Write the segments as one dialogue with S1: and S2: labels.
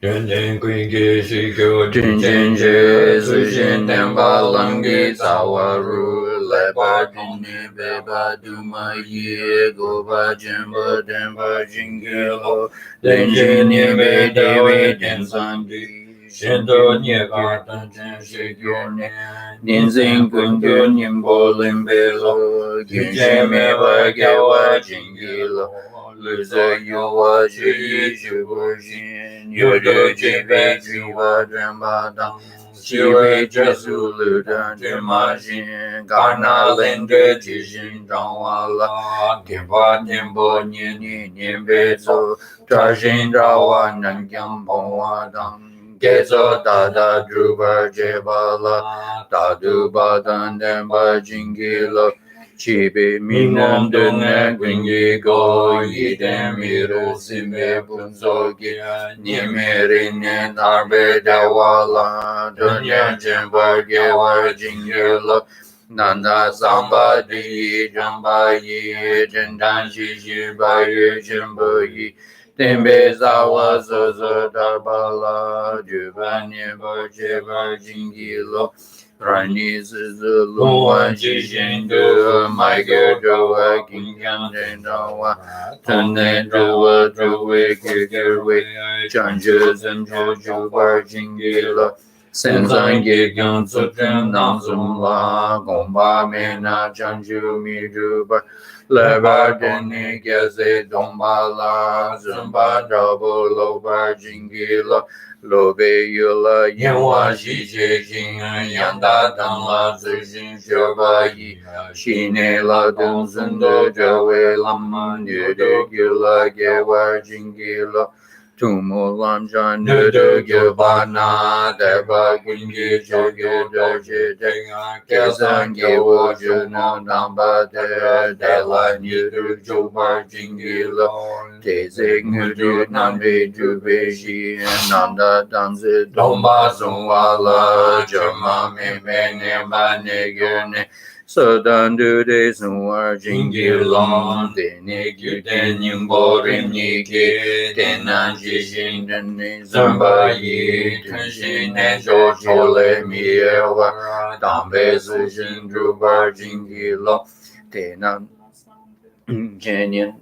S1: 真正归给是个
S2: 真真觉自身能把冷给造化入来把真你白把杜马耶go把真把真把真给了人真你白地为真三地现到涅槃等真是有念念心根觉念波林白了见真没把给我真给了日子有我去一去不行有的这辈子我真把当其为这速率的这马心干那人的之心掌握了天发天波年年年别走这心掌握能将碰我当给走大大主把这把了大都把单单把经给了七百名人的那滚一个一点米肉是没不走给你没人年二百的话了这年真把给我经给了南大三八第一张八一真谈七七八月真不一天北撒我瑟瑟大巴拉九八年八七八经给了让你自自龙王之心的买个周围金江真道啊，城内周围周围个个位，战车战车九块金给了。身上给刚做正当中啦，公把面那战车米珠吧。来把真你给谁东巴啦，真把找不老把金给了。路北有了烟花喜结晶，杨大当了最新学把一，西内了东森的这位浪漫女的给了给我金给了。土木浪山的这个巴拿，带把根基这个这些这给三给我就能当把的，带来你的就把金给了。这些我就南北就北西，南的当时东把送完了，这么妹妹年把那个呢。色当do de suar jingi long de ne gyu de nying bo rim ni ge de nan ji shin den ne zamba yi tun shi ne zhou zhou le mi ye wa dang bei si shin zhu ba jingi long de nan jian nian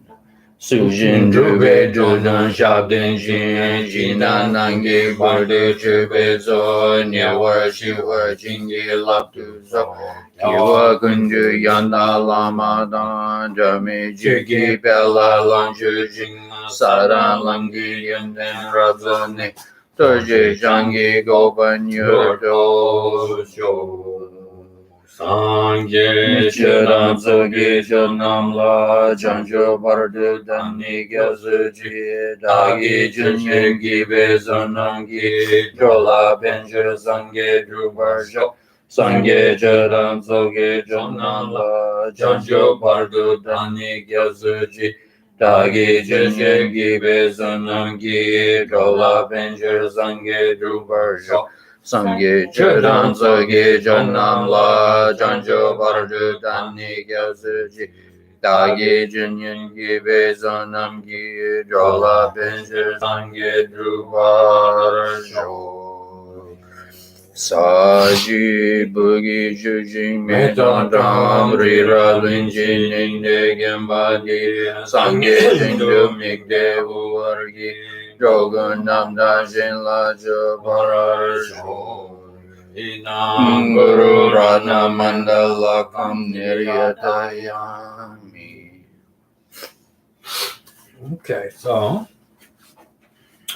S2: su shin zhu bei zhu zhang xia den xin ji nan nan ge bar de zhi bei zo nie wa xi wa jingi lap du zo Kiwa kunju yanda lama dan jami jiki bela lang jujing saran langi yanden razone Toji shangi gopan yodo sho Sangye chiran tsogi chonam la chancho pardu dani gyasuji dagi chunyengi bezonangi jola benjo sangye drubar sho Sangye cheran tsoge chonan la chancho pardu dani gyasuji dagi chenyengi bezonangi jola benjo sangye drubar sho Sangye cheran tsoge chonan la chancho pardu dani gyasuji dagi chenyengi bezonangi jola benjo sangye drubar sho Saji bugi jujing metan tam rira linjin inde gembadi sangye jindu mikde uargi jogun namda jin la jabarasho inam guru rana mandala kam niryatayami.
S1: Okay, so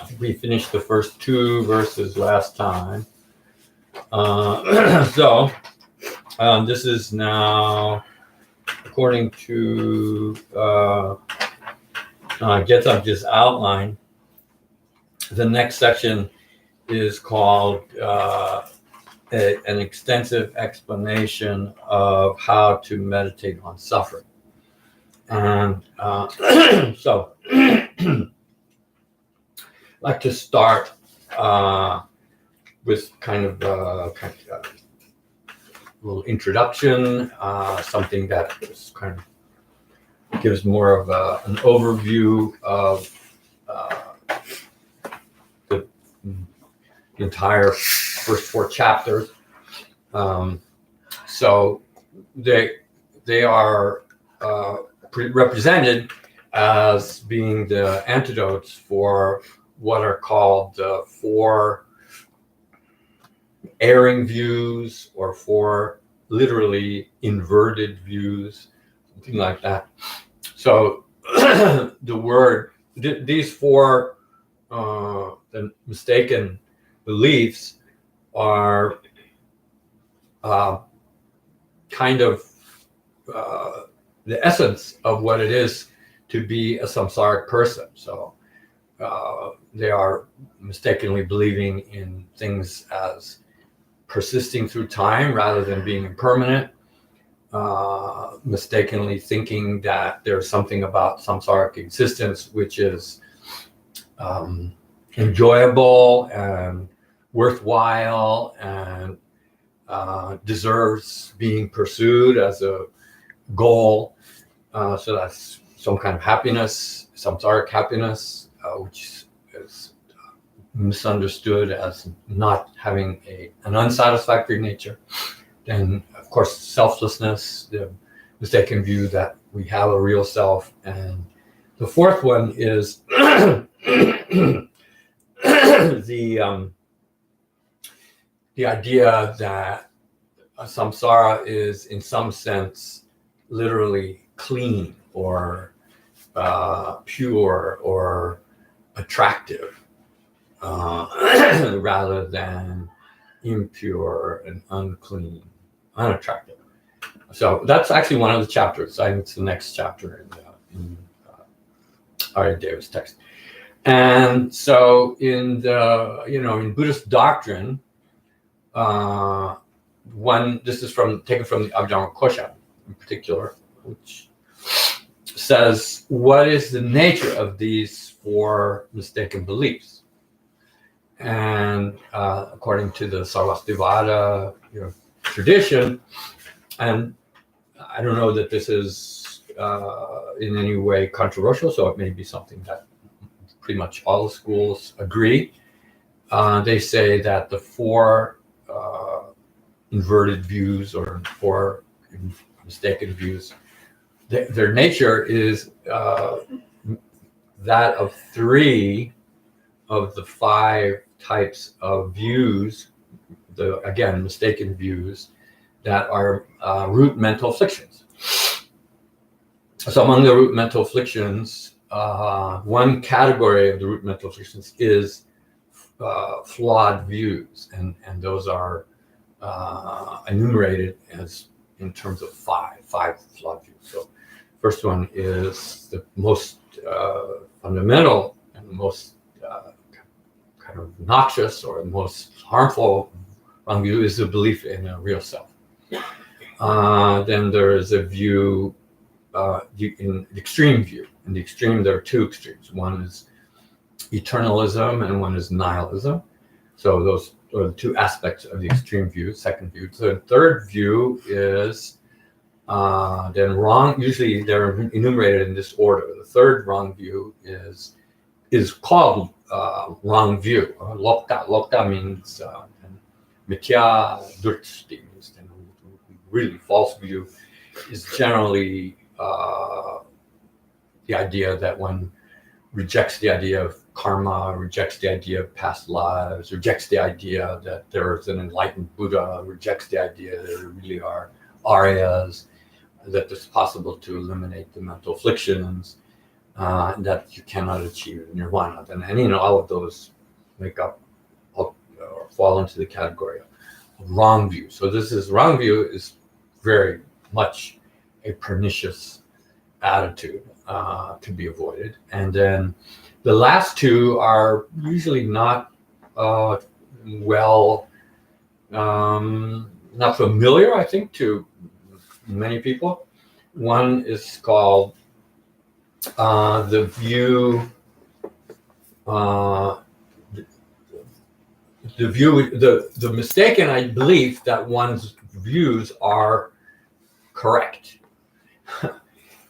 S1: I think we finished the first two verses last time. This is now, according to Gets Up Just Outline, the next section is called an extensive explanation of how to meditate on suffering. And so I'd like to start with kind of a little introduction, something that is kind of gives more of an overview of the the entire first 4 chapters. So they are represented as being the antidotes for what are called 4 erring views, or 4 literally inverted views, something like that. So these 4 the mistaken beliefs are kind of the essence of what it is to be a samsaric person. So they are mistakenly believing in things as persisting through time rather than being impermanent, mistakenly thinking that there's something about samsaric existence which is enjoyable and worthwhile and deserves being pursued as a goal. So that's some kind of happiness, samsaric happiness, which is misunderstood as not having an unsatisfactory nature. Then, of course, selflessness, the mistaken view that we have a real self. And the 4th one is the idea that samsara is, in some sense, literally clean or pure or attractive, rather than impure and unclean, unattractive. So that's actually one of the chapters. I think it's the next chapter in Arya Davis' text. And so in Buddhist doctrine, this is taken from the Abhidharma Kosha in particular, which says, what is the nature of these 4 mistaken beliefs? And according to the Sarvastivada tradition, and I don't know that this is in any way controversial, so it may be something that pretty much all the schools agree. They say that the 4 inverted views or 4 mistaken views, their nature is that of 3 of the 5 types of views, again, mistaken views, that are root mental afflictions. So among the root mental afflictions, one category of the root mental afflictions is flawed views, and those are enumerated as in terms of 5 flawed views. So first one is the most fundamental and the most kind of noxious or the most harmful wrong view is the belief in a real self. Then there is a view in the extreme view. In the extreme, there are 2 extremes. One is eternalism and one is nihilism. So those are the 2 aspects of the extreme view, second view. So the third view is then wrong. Usually they're enumerated in this order. The third wrong view is called wrong view. Lokta means mithya drishti, means really false view, is generally the idea that one rejects the idea of karma, rejects the idea of past lives, rejects the idea that there is an enlightened Buddha, rejects the idea that there really are Aryas, that it's possible to eliminate the mental afflictions, that you cannot achieve nirvana. And all of those make up or fall into the category of wrong view. So wrong view is very much a pernicious attitude to be avoided. And then the last 2 are usually not not familiar, I think, to many people. One is called the view, the mistaken belief that one's views are correct.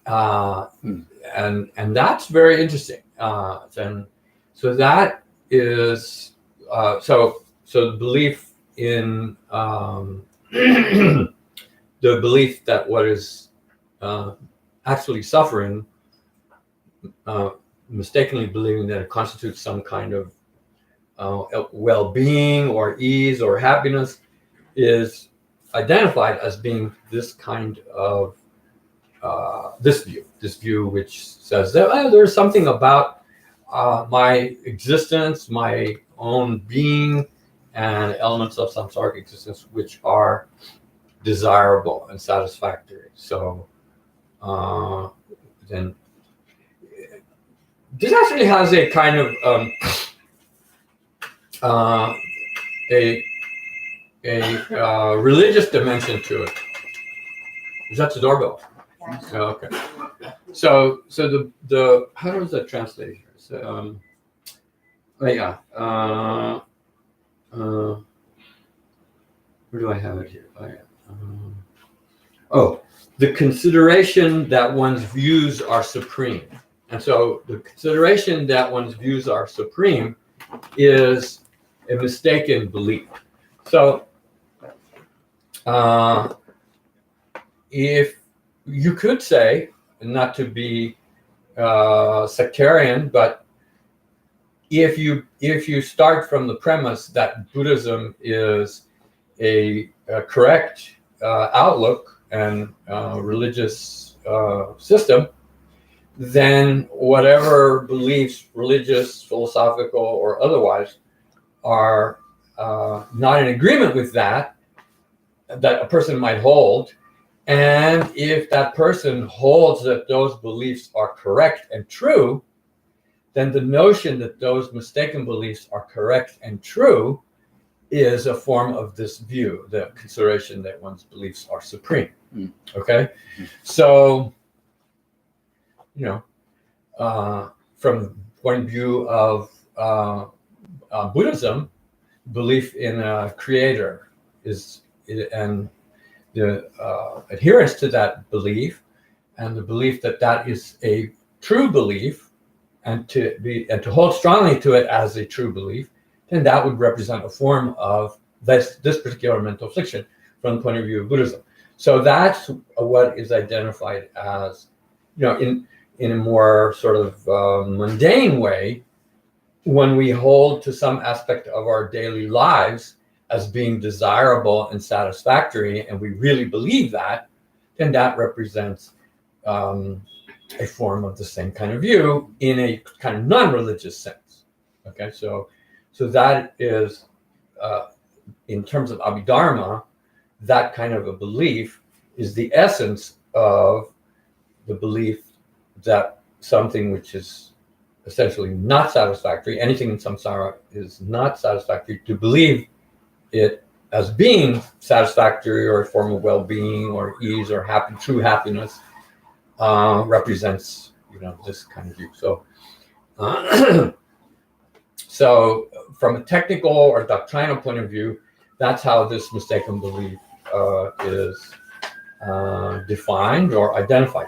S1: And that's very interesting. And so that is so the belief in the belief that what is actually suffering, mistakenly believing that it constitutes some kind of well-being or ease or happiness, is identified as being this kind of this view which says that there's something about my existence, my own being, and elements of samsaric existence which are desirable and satisfactory. So then this actually has a kind of a religious dimension to it. Is that the doorbell? Oh, okay. So the how does that translate here? So, yeah. Where do I have it here? The consideration that one's views are supreme. And so the consideration that one's views are supreme is a mistaken belief. So if you could say, not to be sectarian, but if you start from the premise that Buddhism is a correct outlook and religious system, then whatever beliefs, religious, philosophical, or otherwise, are not in agreement with that a person might hold. And if that person holds that those beliefs are correct and true, then the notion that those mistaken beliefs are correct and true is a form of this view, the consideration that one's beliefs are supreme. Okay? So, from the point of view of Buddhism, belief in a creator and the adherence to that belief, and the belief that that is a true belief, and to hold strongly to it as a true belief, then that would represent a form of this particular mental affliction from the point of view of Buddhism. So that's what is identified as, in a more sort of mundane way, when we hold to some aspect of our daily lives as being desirable and satisfactory, and we really believe that, then that represents a form of the same kind of view in a kind of non-religious sense. Okay, so that is, in terms of Abhidharma, that kind of a belief is the essence of the belief that something which is essentially not satisfactory, anything in samsara is not satisfactory, to believe it as being satisfactory or a form of well-being or ease or true happiness represents, this kind of view. So, so from a technical or doctrinal point of view, that's how this mistaken belief is defined or identified.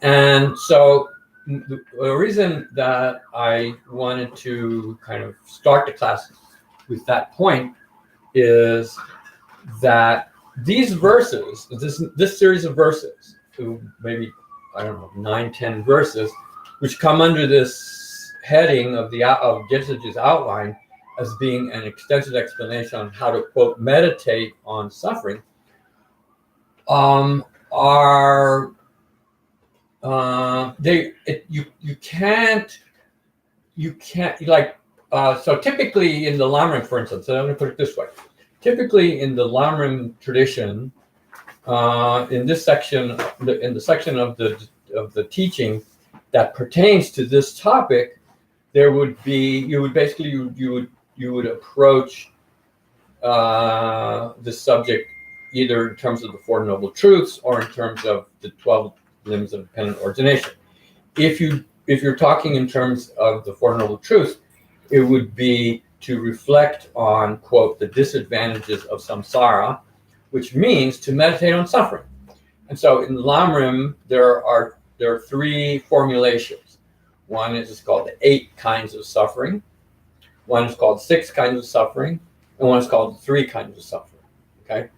S1: And so the reason that I wanted to kind of start the class with that point is that these verses, this series of verses, maybe, 9-10 verses, which come under this heading of Jetsuji's outline as being an extensive explanation on how to, quote, meditate on suffering, are you can't so typically in the Lamrim, for instance, so I'm going to put it this way. Typically in the Lamrim tradition, in this section, in the section of the teaching that pertains to this topic, there would be, you would approach this subject either in terms of the Four Noble Truths or in terms of the 12 limbs of dependent origination. If you're talking in terms of the Four Noble Truths, it would be to reflect on, quote, the disadvantages of samsara, which means to meditate on suffering. And so in Lamrim, there are 3 formulations. One is called the 8 kinds of suffering. One is called 6 kinds of suffering. and one is called 3 kinds of suffering. Okay,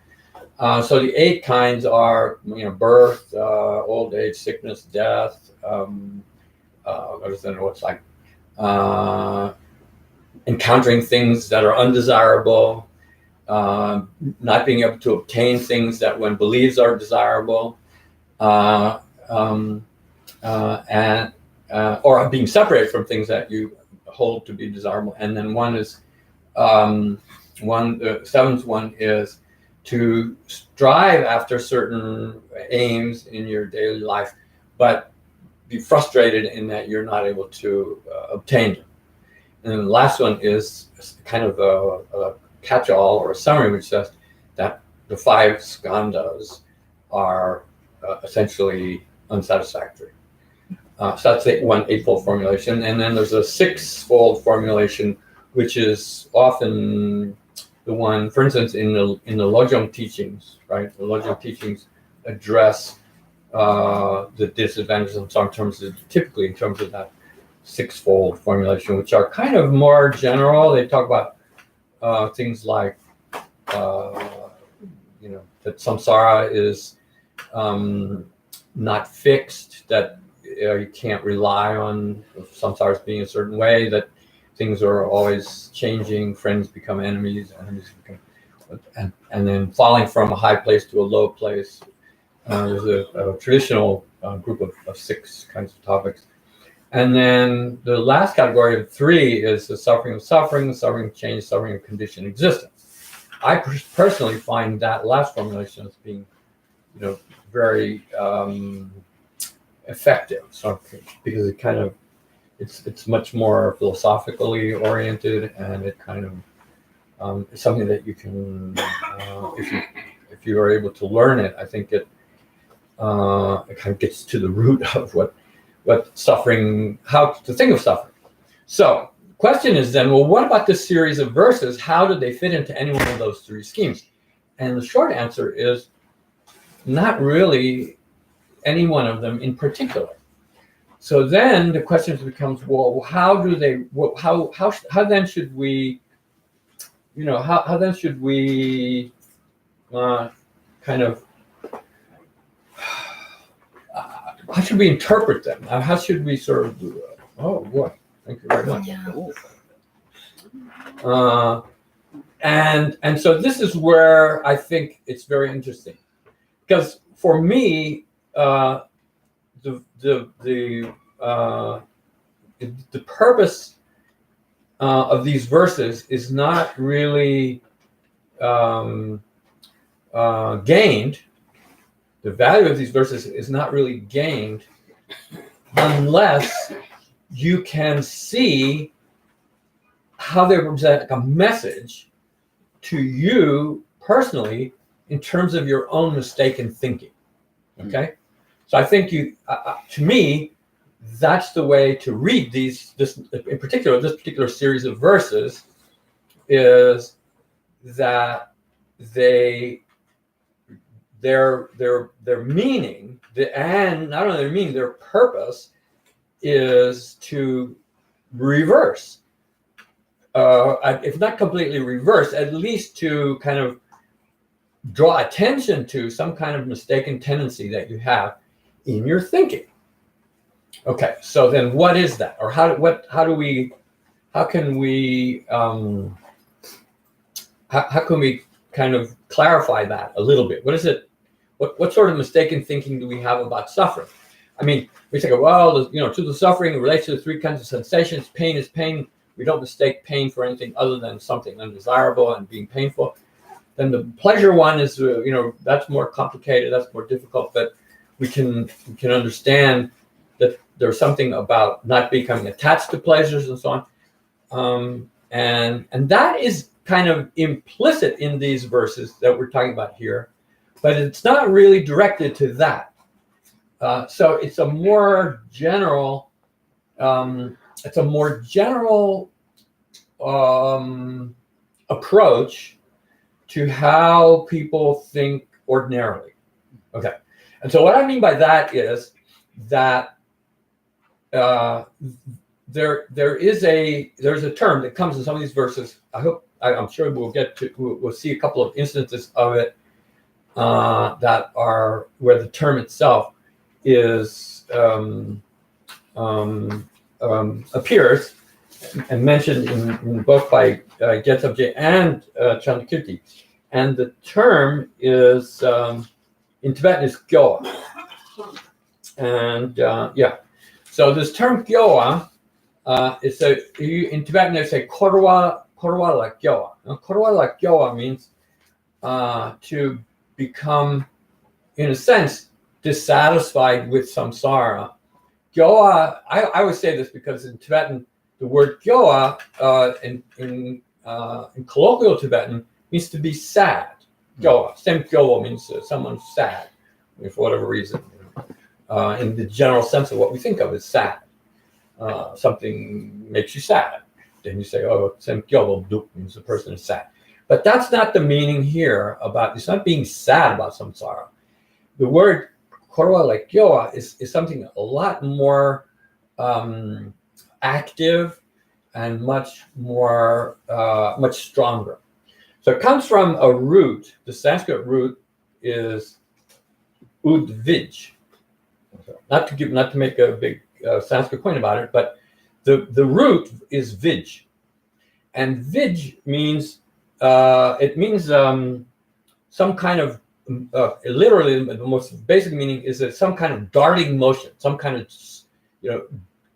S1: so the 8 kinds are, birth, old age, sickness, death. What's like encountering things that are undesirable, not being able to obtain things that one believes are desirable, and or being separated from things that you hold to be desirable. And then one is the 7th one is to strive after certain aims in your daily life, but be frustrated in that you're not able to obtain them. And then the last one is kind of a catch-all or a summary, which says that the 5 skandhas are essentially unsatisfactory. So that's the 1 8-fold formulation. And then there's a 6-fold formulation, which is often the one, for instance, in the Lojong teachings, right? The Lojong teachings address the disadvantages in terms of, typically in terms of that 6-fold formulation, which are kind of more general. They talk about things like, that samsara is not fixed, that you can't rely on samsara as being a certain way, that things are always changing, friends become enemies, enemies become, and then falling from a high place to a low place. There's a traditional group of 6 kinds of topics. And then the last category of 3 is the suffering of suffering, suffering of change, suffering of conditioned existence. I personally find that last formulation as being, very effective. So because it kind of, it's much more philosophically oriented, and it kind of is something that you can, if you are able to learn it, I think it kind of gets to the root of what suffering, how to think of suffering. So the question is then, well, what about this series of verses? How do they fit into any one of those 3 schemes? And the short answer is not really any one of them in particular. So then the question becomes, well, how do they? How then should we? How then should we kind of? How should we interpret them? How should we sort of? Oh boy, thank you very much. And so this is where I think it's very interesting, because for me, the purpose of these verses is not really gained. The value of these verses is not really gained unless you can see how they represent a message to you personally in terms of your own mistaken thinking. Okay, so I think to me, that's the way to read this in particular. This particular series of verses is that their meaning, and not only their meaning, their purpose is to reverse, if not completely reverse, at least to kind of draw attention to some kind of mistaken tendency that you have in your thinking. Okay, so then what is that, or how can we kind of clarify that a little bit? What is it? What sort of mistaken thinking do we have about suffering? I mean, we say, well, to the suffering, it relates to the 3 kinds of sensations. Pain is pain. We don't mistake pain for anything other than something undesirable and being painful. Then the pleasure one is, that's more complicated. That's more difficult. But we can understand that there's something about not becoming attached to pleasures and so on. And that is kind of implicit in these verses that we're talking about here, but it's not really directed to that. So it's a more general, approach to how people think ordinarily. Okay, and so what I mean by that is that there's a term that comes in some of these verses. I I'm sure we'll see a couple of instances of it that are where the term itself is appears and mentioned in both by Getsub Je and Chandrakirti. And the term is, in Tibetan, is Gyoa. And so this term Gyoa, in Tibetan they say Korwa la Gyoa. Now, Korwa la Gyoa means to become, in a sense, dissatisfied with samsara. Gyoa, I always say this because in Tibetan, the word gyoa in colloquial Tibetan means to be sad. Gyoa, same gyoa means someone's sad, for whatever reason. In the general sense of what we think of as sad. Something makes you sad. Then you say, oh, same gyoa duk means the person is sad. But that's not the meaning here it's not being sad about samsara. The word korwa like gyoa is something a lot more active and much stronger. So it comes from a root. The Sanskrit root is udvij. Not to make a big Sanskrit point about it, but the root is vij, and vij means some kind of literally the most basic meaning is that some kind of darting motion, some kind of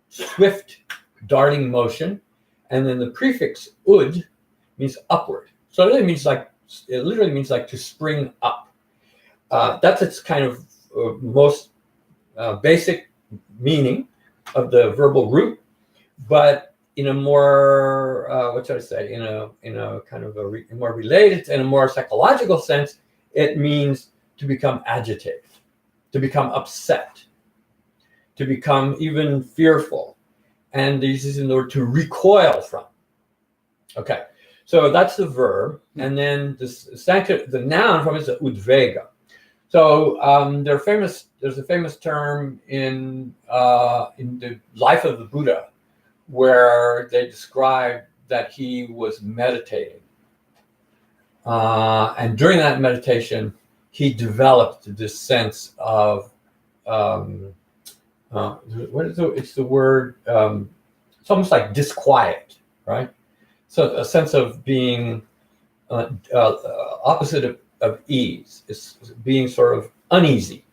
S1: swift darting motion, and then the prefix ud means upward. So it literally means like to spring up. That's its kind of most basic meaning of the verbal root, but in a more in a kind of a more related and a more psychological sense, it means to become agitated, to become upset, to become even fearful, and this is in order to recoil from. Okay, so that's the verb, and then the noun from it is udvega. So there's a famous term in the life of the Buddha where they describe that he was meditating. And during that meditation, he developed this sense of, it's the word, it's almost like disquiet, right? So a sense of being opposite of ease, is being sort of uneasy,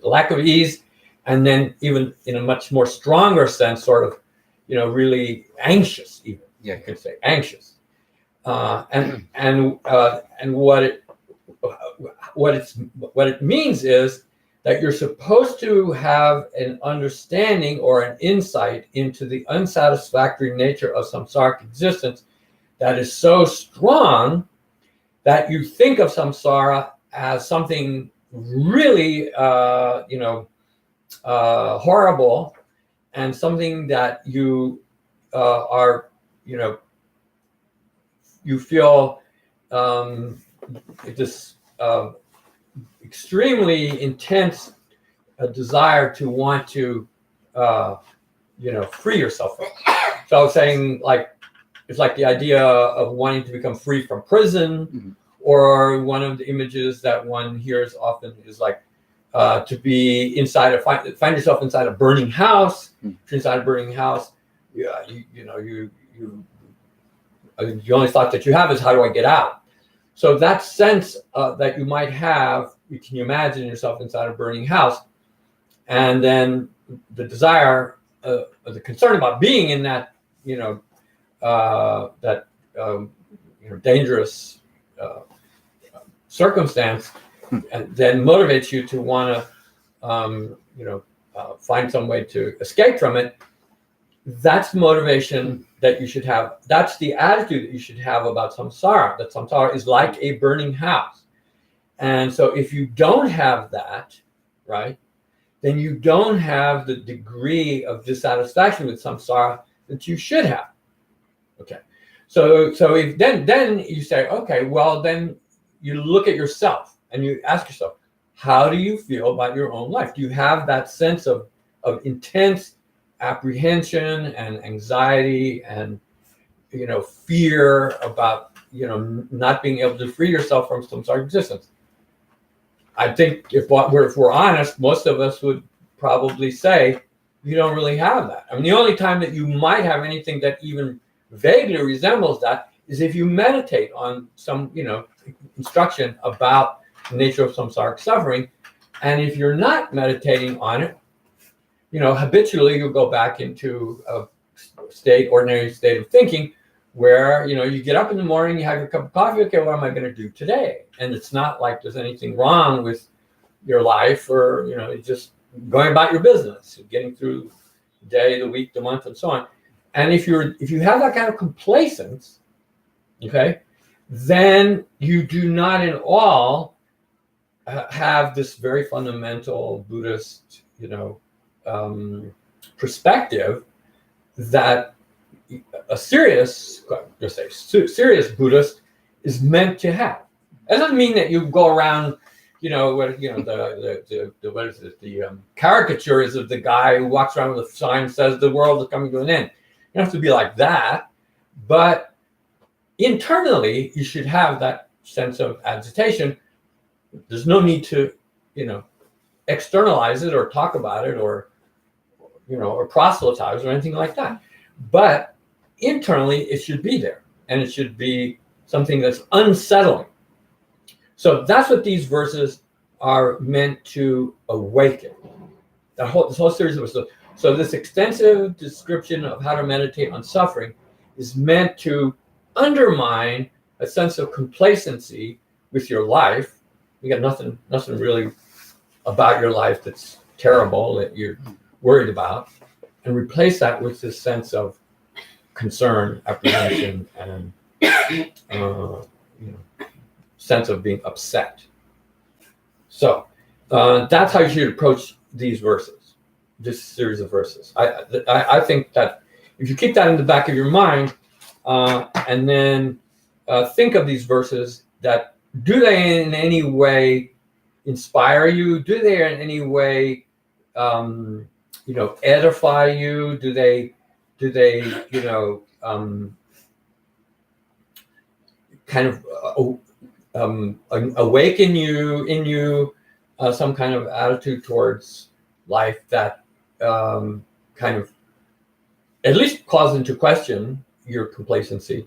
S1: lack of ease, and then even in a much more stronger sense, sort of, really anxious, even. Yeah, you could say anxious. And what it means is that you're supposed to have an understanding or an insight into the unsatisfactory nature of samsaric existence that is so strong that you think of samsara as something really, horrible, and something that you are, you feel this extremely intense desire to want to, free yourself from. So I was saying, it's like the idea of wanting to become free from prison, or one of the images that one hears often is like to be inside find yourself inside a burning house. If you're inside a burning house, the only thought that you have is, how do I get out? So that sense that you might have, you can imagine yourself inside a burning house, and then the desire, the concern about being in that, dangerous circumstance, and then motivates you to want to, find some way to escape from it. That's motivation that you should have. That's the attitude that you should have about samsara, that samsara is like a burning house. And so if you don't have that, right, then you don't have the degree of dissatisfaction with samsara that you should have. Okay. So if then you say, okay, well, then you look at yourself and you ask yourself, how do you feel about your own life? Do you have that sense of intense apprehension and anxiety and fear about not being able to free yourself from samsara existence. I think if we're honest, most of us would probably say you don't really have that. I mean, the only time that you might have anything that even vaguely resembles that is if you meditate on some, instruction about the nature of samsaric suffering. And if you're not meditating on it, habitually you'll go back into a ordinary state of thinking where, you get up in the morning, you have your cup of coffee, okay, what am I going to do today? And it's not like there's anything wrong with your life or, it's just going about your business, getting through the day, the week, the month, and so on. And if you have that kind of complacence, okay, then you do not at all have this very fundamental Buddhist, perspective that a serious Buddhist is meant to have. That doesn't mean that you go around, the caricatures of the guy who walks around with a sign that says the world is coming to an end. You don't have to be like that, but internally you should have that sense of agitation. There's no need to, externalize it or talk about it or proselytize or anything like that. But internally, it should be there, and it should be something that's unsettling. So that's what these verses are meant to awaken. This whole series of verses. So this extensive description of how to meditate on suffering is meant to undermine a sense of complacency with your life. You got nothing really about your life that's terrible that you're worried about, and replace that with this sense of concern, apprehension, and sense of being upset. So that's how you should approach these verses, this series of verses. I think that if you keep that in the back of your mind, and then think of these verses, that do they in any way inspire you? Do they in any way edify you? Do they kind of awaken in you some kind of attitude towards life that kind of at least calls into question your complacency,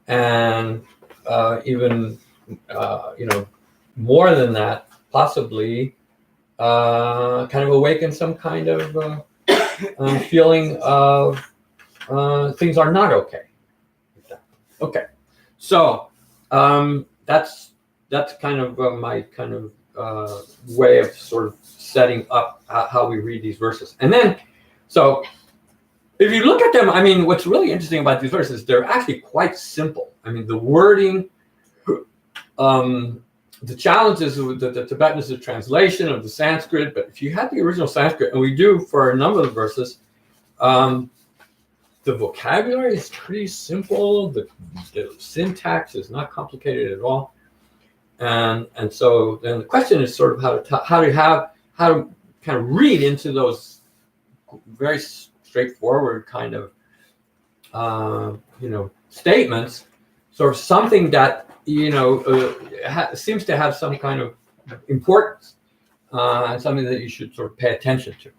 S1: and even more than that, possibly kind of awaken some kind of feeling of things are not okay. Okay, so that's kind of my kind of way of sort of setting up how we read these verses. And then, so if you look at them, I mean, what's really interesting about these verses, they're actually quite simple. I mean, the wording, the challenges with the Tibetan is the translation of the Sanskrit, but if you have the original Sanskrit, and we do for a number of the verses, the vocabulary is pretty simple. The syntax is not complicated at all, and so then the question is sort of how to kind of read into those very straightforward kind of statements, sort of something that seems to have some kind of importance, and something that you should sort of pay attention to.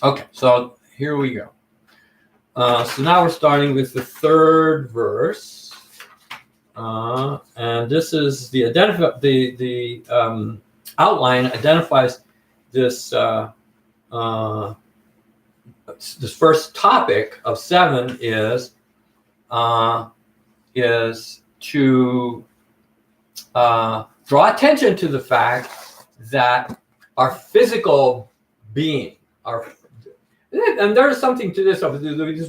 S1: Okay, so here we go. So now we're starting with the third verse, and this is the outline identifies this this first topic of 7 is to draw attention to the fact that our physical being, and there's something to this.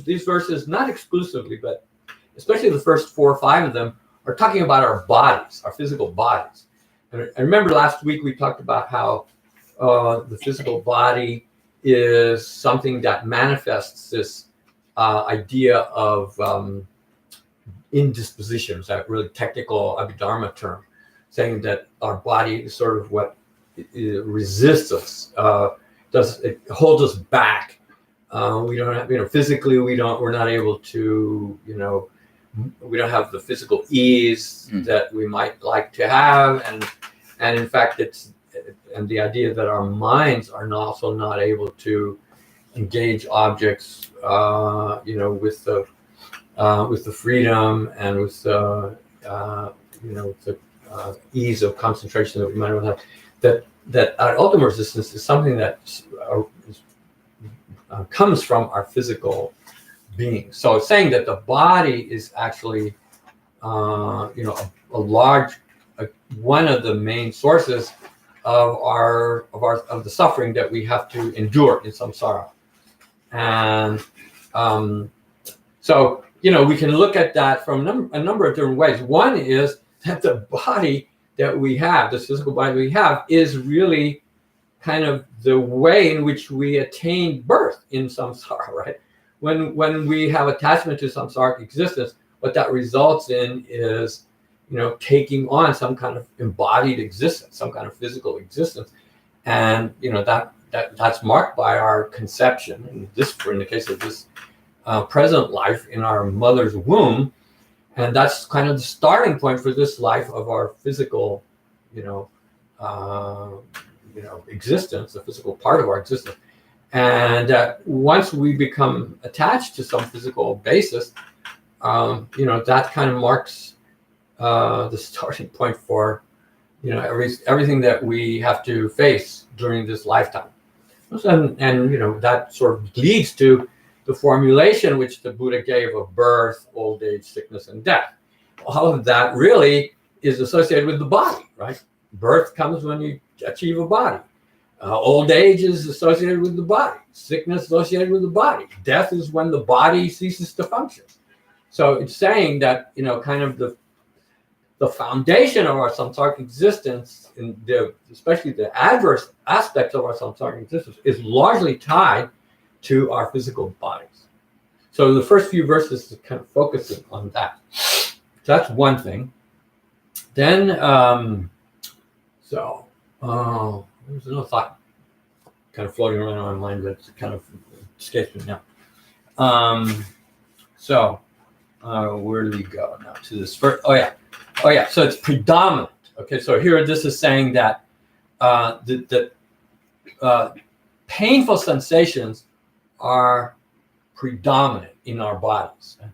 S1: These verses, not exclusively, but especially the first 4 or 5 of them, are talking about our bodies, our physical bodies. And I remember last week we talked about how the physical body is something that manifests this idea of indispositions, that really technical Abhidharma term, saying that our body is sort of what resists us, it holds us back. We don't have, physically we're not able to, the physical ease that we might like to have, and in fact, and the idea that our minds are also not able to engage objects, with the freedom and with the ease of concentration that we might have. That ultimate resistance is something that comes from our physical being. So it's saying that the body is actually, a large, one of the main sources of the suffering that we have to endure in samsara. And so we can look at that from a number of different ways. One is that the body that we have, this physical body we have, is really kind of the way in which we attain birth in samsara, right? When we have attachment to samsaric existence, what that results in is, taking on some kind of embodied existence, some kind of physical existence, and that's marked by our conception. And in the case of this present life in our mother's womb, and that's kind of the starting point for this life of our physical, existence, the physical part of our existence. And once we become attached to some physical basis, that kind of marks the starting point for, everything that we have to face during this lifetime. And that sort of leads to the formulation which the Buddha gave of birth, old age, sickness, and death. All of that really is associated with the body, right? Birth comes when you achieve a body. Old age is associated with the body. Sickness associated with the body. Death is when the body ceases to function. So it's saying that, kind of the foundation of our samsaric existence, especially the adverse aspects of our samsaric existence, is largely tied to our physical bodies. So the first few verses is kind of focusing on that. So that's one thing. Then, there's another thought kind of floating around in my mind that's kind of escapes me now. Where do we go now to this first? Oh yeah. So it's predominant. Okay. So here, this is saying that painful sensations are predominant in our bodies. So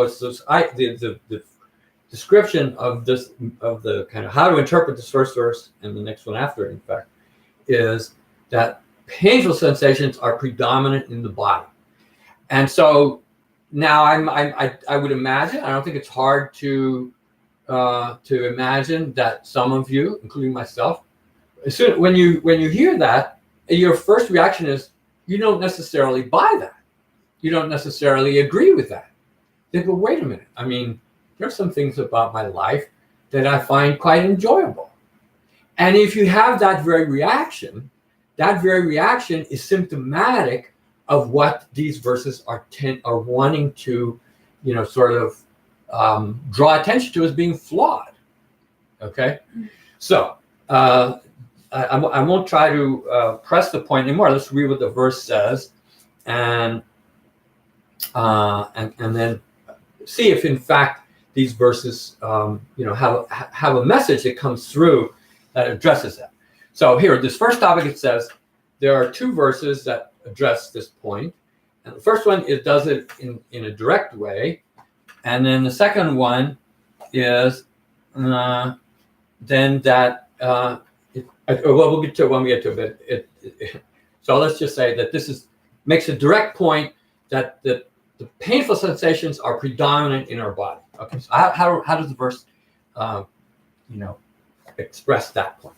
S1: it's the description of the kind of how to interpret this first verse and the next one after it, in fact, is that painful sensations are predominant in the body. And so now I would imagine, I don't think it's hard to imagine that some of you, including myself, when you hear that, your first reaction is you don't necessarily buy that. You don't necessarily agree with that. You think, well, wait a minute. I mean, there are some things about my life that I find quite enjoyable. And if you have that very reaction is symptomatic of what these verses are wanting to, sort of draw attention to as being flawed. Okay? So, I won't try to press the point anymore. Let's read what the verse says, and then see if in fact these verses, have a message that comes through that addresses that. So here, this first topic, it says there are two verses that address this point, and the first one does it in a direct way, and then the second one is then that. We'll get to it when we get to it. So let's just say that this makes a direct point that the painful sensations are predominant in our body. Okay, so how does the verse, express that point?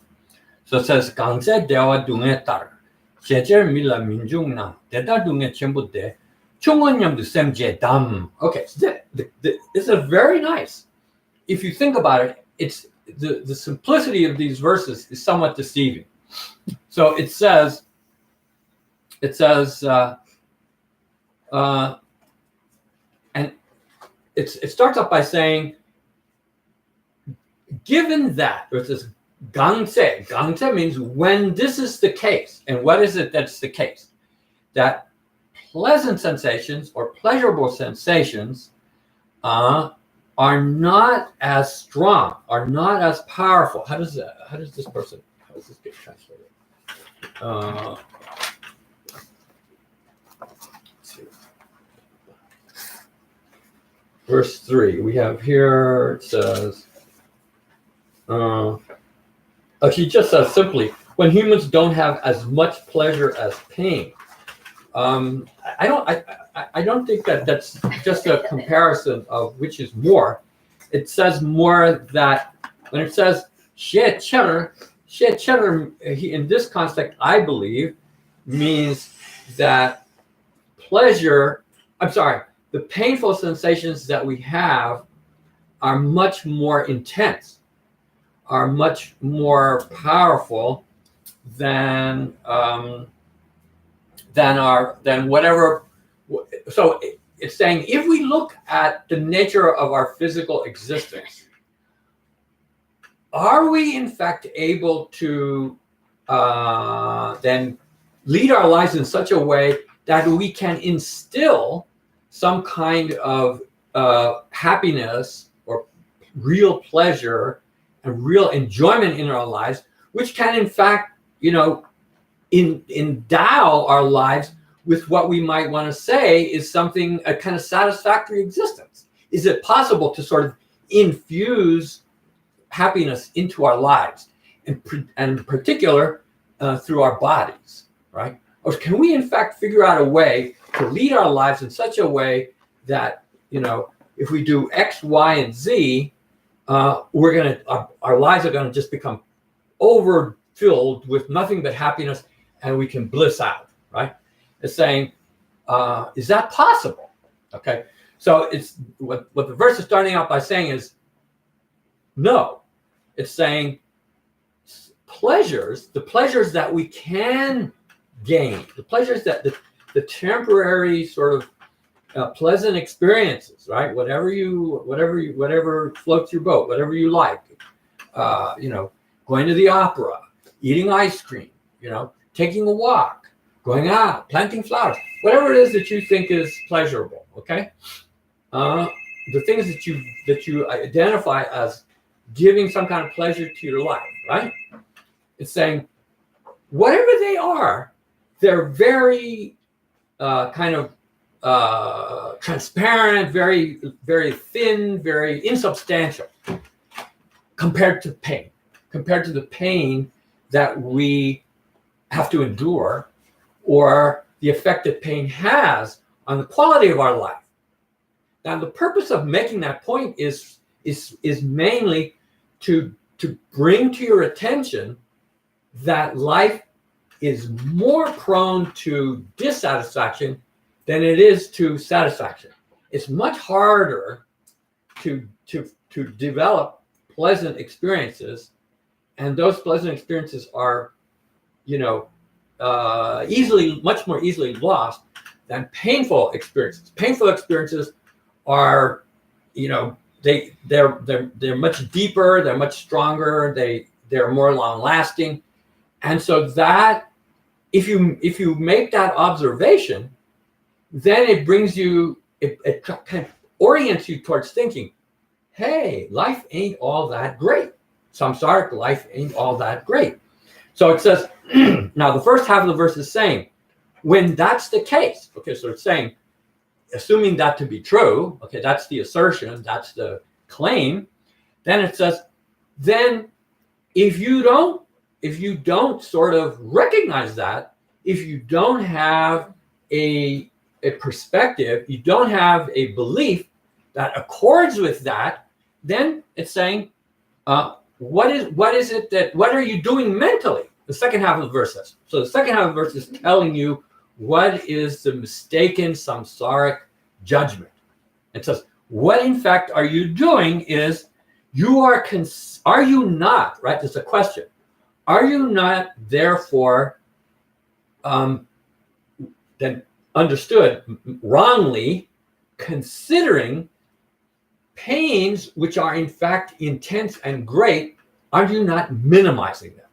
S1: So it says, "강제 대화 등에 따라 제절 밀라 민중나 대다 등의 전부대 총원념도 셈제담." Okay, so this is very nice. If you think about it, it's the simplicity of these verses is somewhat deceiving. So it says, and it starts off by saying, given that, or it says, "Gangse." Gangse means when this is the case. And what is it that's the case? That pleasant sensations or pleasurable sensations are not as strong, are not as powerful. How does this get translated? Let's see. Verse 3, we have here, it says, he just says simply, when humans don't have as much pleasure as pain. I don't think that's just a comparison of which is more. It says more that when it says shit cheddar, in this context, I believe, means that the painful sensations that we have are much more intense, are much more powerful than whatever. So it's saying if we look at the nature of our physical existence, are we in fact able to then lead our lives in such a way that we can instill some kind of happiness or real pleasure and real enjoyment in our lives, which can in fact, endow our lives with what we might want to say is a kind of satisfactory existence? Is it possible to sort of infuse happiness into our lives, and in particular through our bodies, right? Or can we in fact figure out a way to lead our lives in such a way that, if we do X, Y, and Z, our lives are gonna just become overfilled with nothing but happiness, and we can bliss out, right? It's saying, is that possible? Okay, so it's what the verse is starting out by saying is no. It's saying the pleasures that we can gain, the pleasures that the temporary sort of pleasant experiences, right? Whatever floats your boat, whatever you like, going to the opera, eating ice cream, taking a walk, going out, planting flowers, whatever it is that you think is pleasurable, okay? The things that you identify as giving some kind of pleasure to your life, right? It's saying, whatever they are, they're very kind of transparent, very, very thin, very insubstantial compared to the pain that we have to endure, or the effect that pain has on the quality of our life. Now, the purpose of making that point is mainly to bring to your attention that life is more prone to dissatisfaction than it is to satisfaction. It's much harder to develop pleasant experiences, and those pleasant experiences are, much more easily lost than painful experiences. Painful experiences are, they're much deeper, they're much stronger, they're more long lasting, and so that if you make that observation, then it brings you, it kind of orients you towards thinking, hey, life ain't all that great. Samsaric life ain't all that great. So it says, now the first half of the verse is saying, when that's the case, okay, so it's saying, assuming that to be true, okay, that's the assertion, that's the claim, then it says, then if you don't sort of recognize that, if you don't have a perspective, you don't have a belief that accords with that, then it's saying, what are you doing mentally? The second half of the verse says. So the second half of the verse is telling you what is the mistaken samsaric judgment. It says, what in fact are you doing is are you not, right? There's a question. Are you not therefore then understood wrongly considering pains which are in fact intense and great? Are you not minimizing them?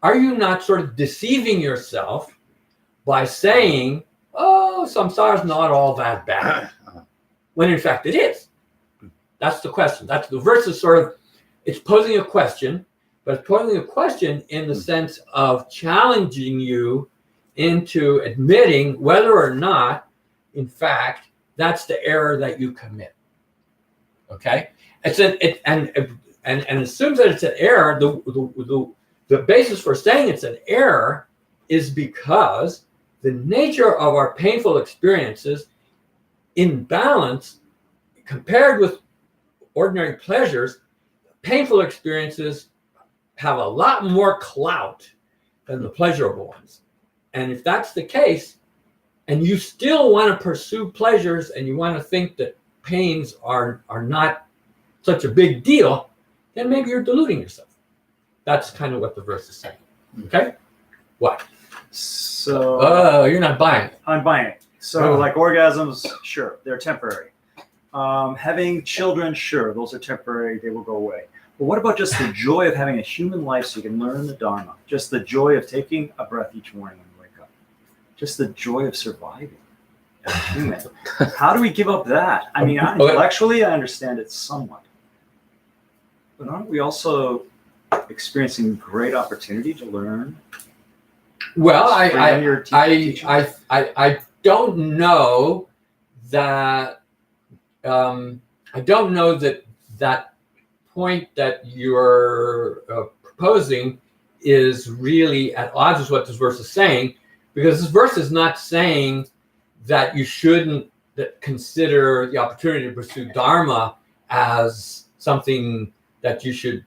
S1: Are you not sort of deceiving yourself by saying oh, samsara is not all that bad, when in fact it is. That's the question. That's the verse is sort of, it's posing a question, but it's posing a question in the sense of challenging you into admitting whether or not, in fact, that's the error that you commit. Okay, and assumes that it's an error. The basis for saying it's an error is because the nature of our painful experiences, in balance, compared with ordinary pleasures, painful experiences have a lot more clout than the pleasurable ones. And if that's the case, and you still want to pursue pleasures and you want to think that pains are not such a big deal, then maybe you're deluding yourself. That's kind of what the verse is saying. Okay? What?
S3: So
S1: Oh, you're not buying it.
S3: I'm buying it. So like orgasms, sure, they're temporary. Having children, sure, those are temporary, they will go away. But what about just the joy of having a human life so you can learn the Dharma? Just the joy of taking a breath each morning when you wake up. Just the joy of surviving as a human. How do we give up that? I mean, intellectually, I understand it somewhat. But aren't we also experiencing great opportunity to learn?
S1: Well, I don't know that I don't know that point that you're proposing is really at odds with what this verse is saying, because this verse is not saying that you shouldn't consider the opportunity to pursue Dharma as something that you should,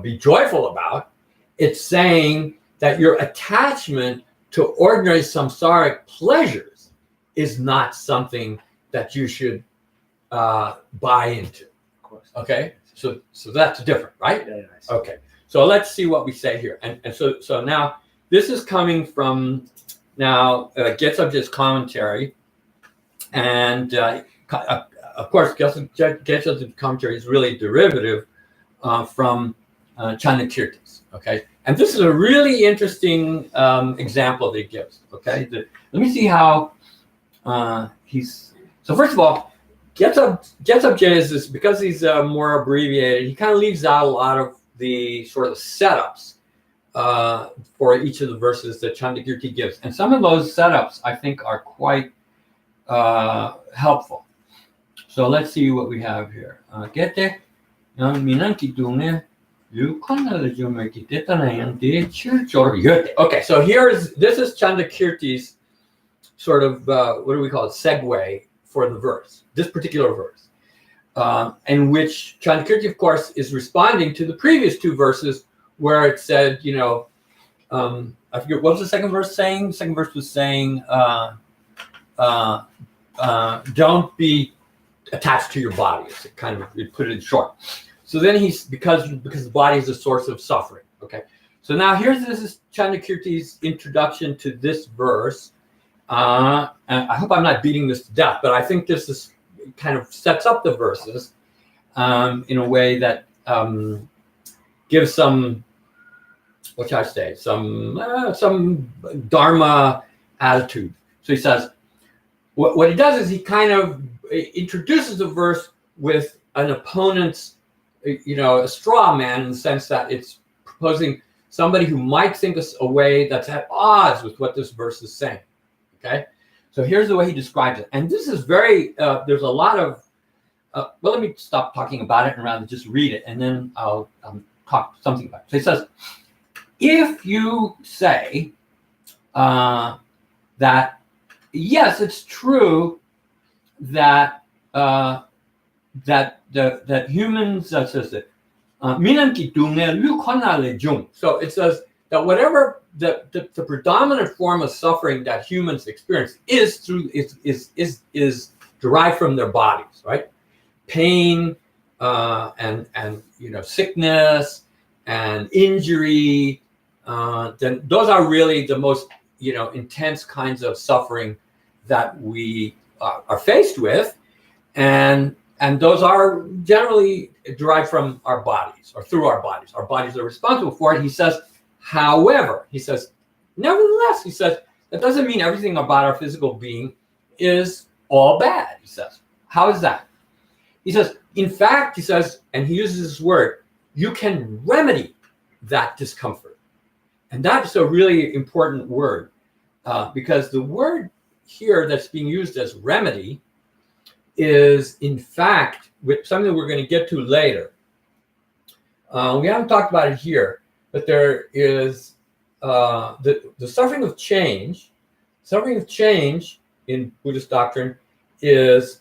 S1: be joyful about. It's saying that your attachment to ordinary samsaric pleasures is not something that you should buy into.
S3: Of course.
S1: Okay, so that's different, right?
S3: Yeah, nice.
S1: Okay, so let's see what we say here. And so now this is coming from Gesabje's commentary, and of course Gesabje's commentary is really derivative from Chandakirti's. Okay, and this is a really interesting example that he gives. Okay, let me see how he's. So first of all, Gesabje is because he's more abbreviated. He kind of leaves out a lot of the sort of setups for each of the verses that Chandakirti gives, and some of those setups I think are quite helpful. So let's see what we have here. Okay, so this is Chandakirti's sort of what do we call it, segue for the verse, this particular verse, in which Chandakirti, of course, is responding to the previous two verses where it said, I forget, what was the second verse saying? The second verse was saying, don't be attached to your body. It's kind of, it put it short. So then because the body is a source of suffering. Okay. So now this is Chandakirti's introduction to this verse. And I hope I'm not beating this to death, but I think this is kind of sets up the verses in a way that gives some, what should I say, some Dharma attitude. So he says, what he does is he kind of introduces the verse with an opponent's, a straw man, in the sense that it's proposing somebody who might think us a way that's at odds with what this verse is saying. Okay, so here's the way he describes it, and this is very. There's a lot of. Well, let me stop talking about it and rather just read it, and then I'll talk something about it. So he says, if you say that yes, it's true that that humans says that so it says that whatever the predominant form of suffering that humans experience is derived from their bodies, right? Pain and sickness and injury. Then those are really the most intense kinds of suffering that we are faced with, and those are generally derived from our bodies or through our bodies. Our bodies are responsible for it. He says, however, nevertheless, he says, that doesn't mean everything about our physical being is all bad, he says. How is that? He says, in fact, he says, and he uses this word, you can remedy that discomfort. And that's a really important word because the word here that's being used as remedy is, in fact, something we're going to get to later. We haven't talked about it here, but there is the suffering of change. Suffering of change in Buddhist doctrine is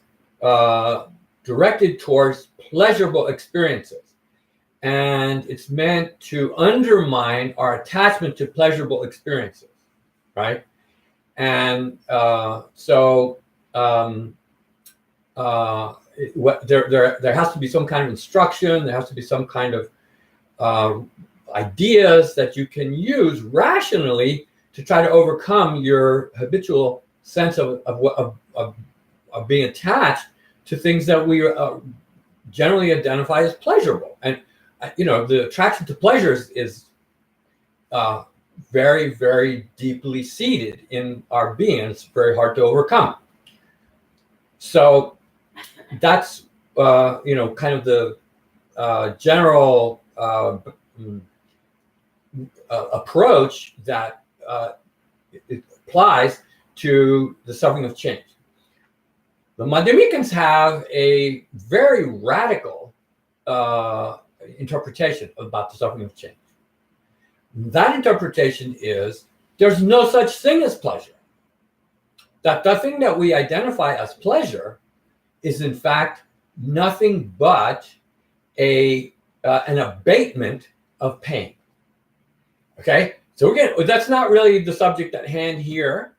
S1: directed towards pleasurable experiences. And it's meant to undermine our attachment to pleasurable experiences, right? And there has to be some kind of instruction. There has to be some kind of ideas that you can use rationally to try to overcome your habitual sense of being attached to things that we generally identify as pleasurable. And the attraction to pleasures is very, very deeply seated in our being. It's very hard to overcome. So that's kind of the general approach that it applies to the suffering of change. The Madhyamikans have a very radical interpretation about the suffering of change. That interpretation is there's no such thing as pleasure. That the thing that we identify as pleasure is in fact nothing but an abatement of pain. Okay, so that's not really the subject at hand here,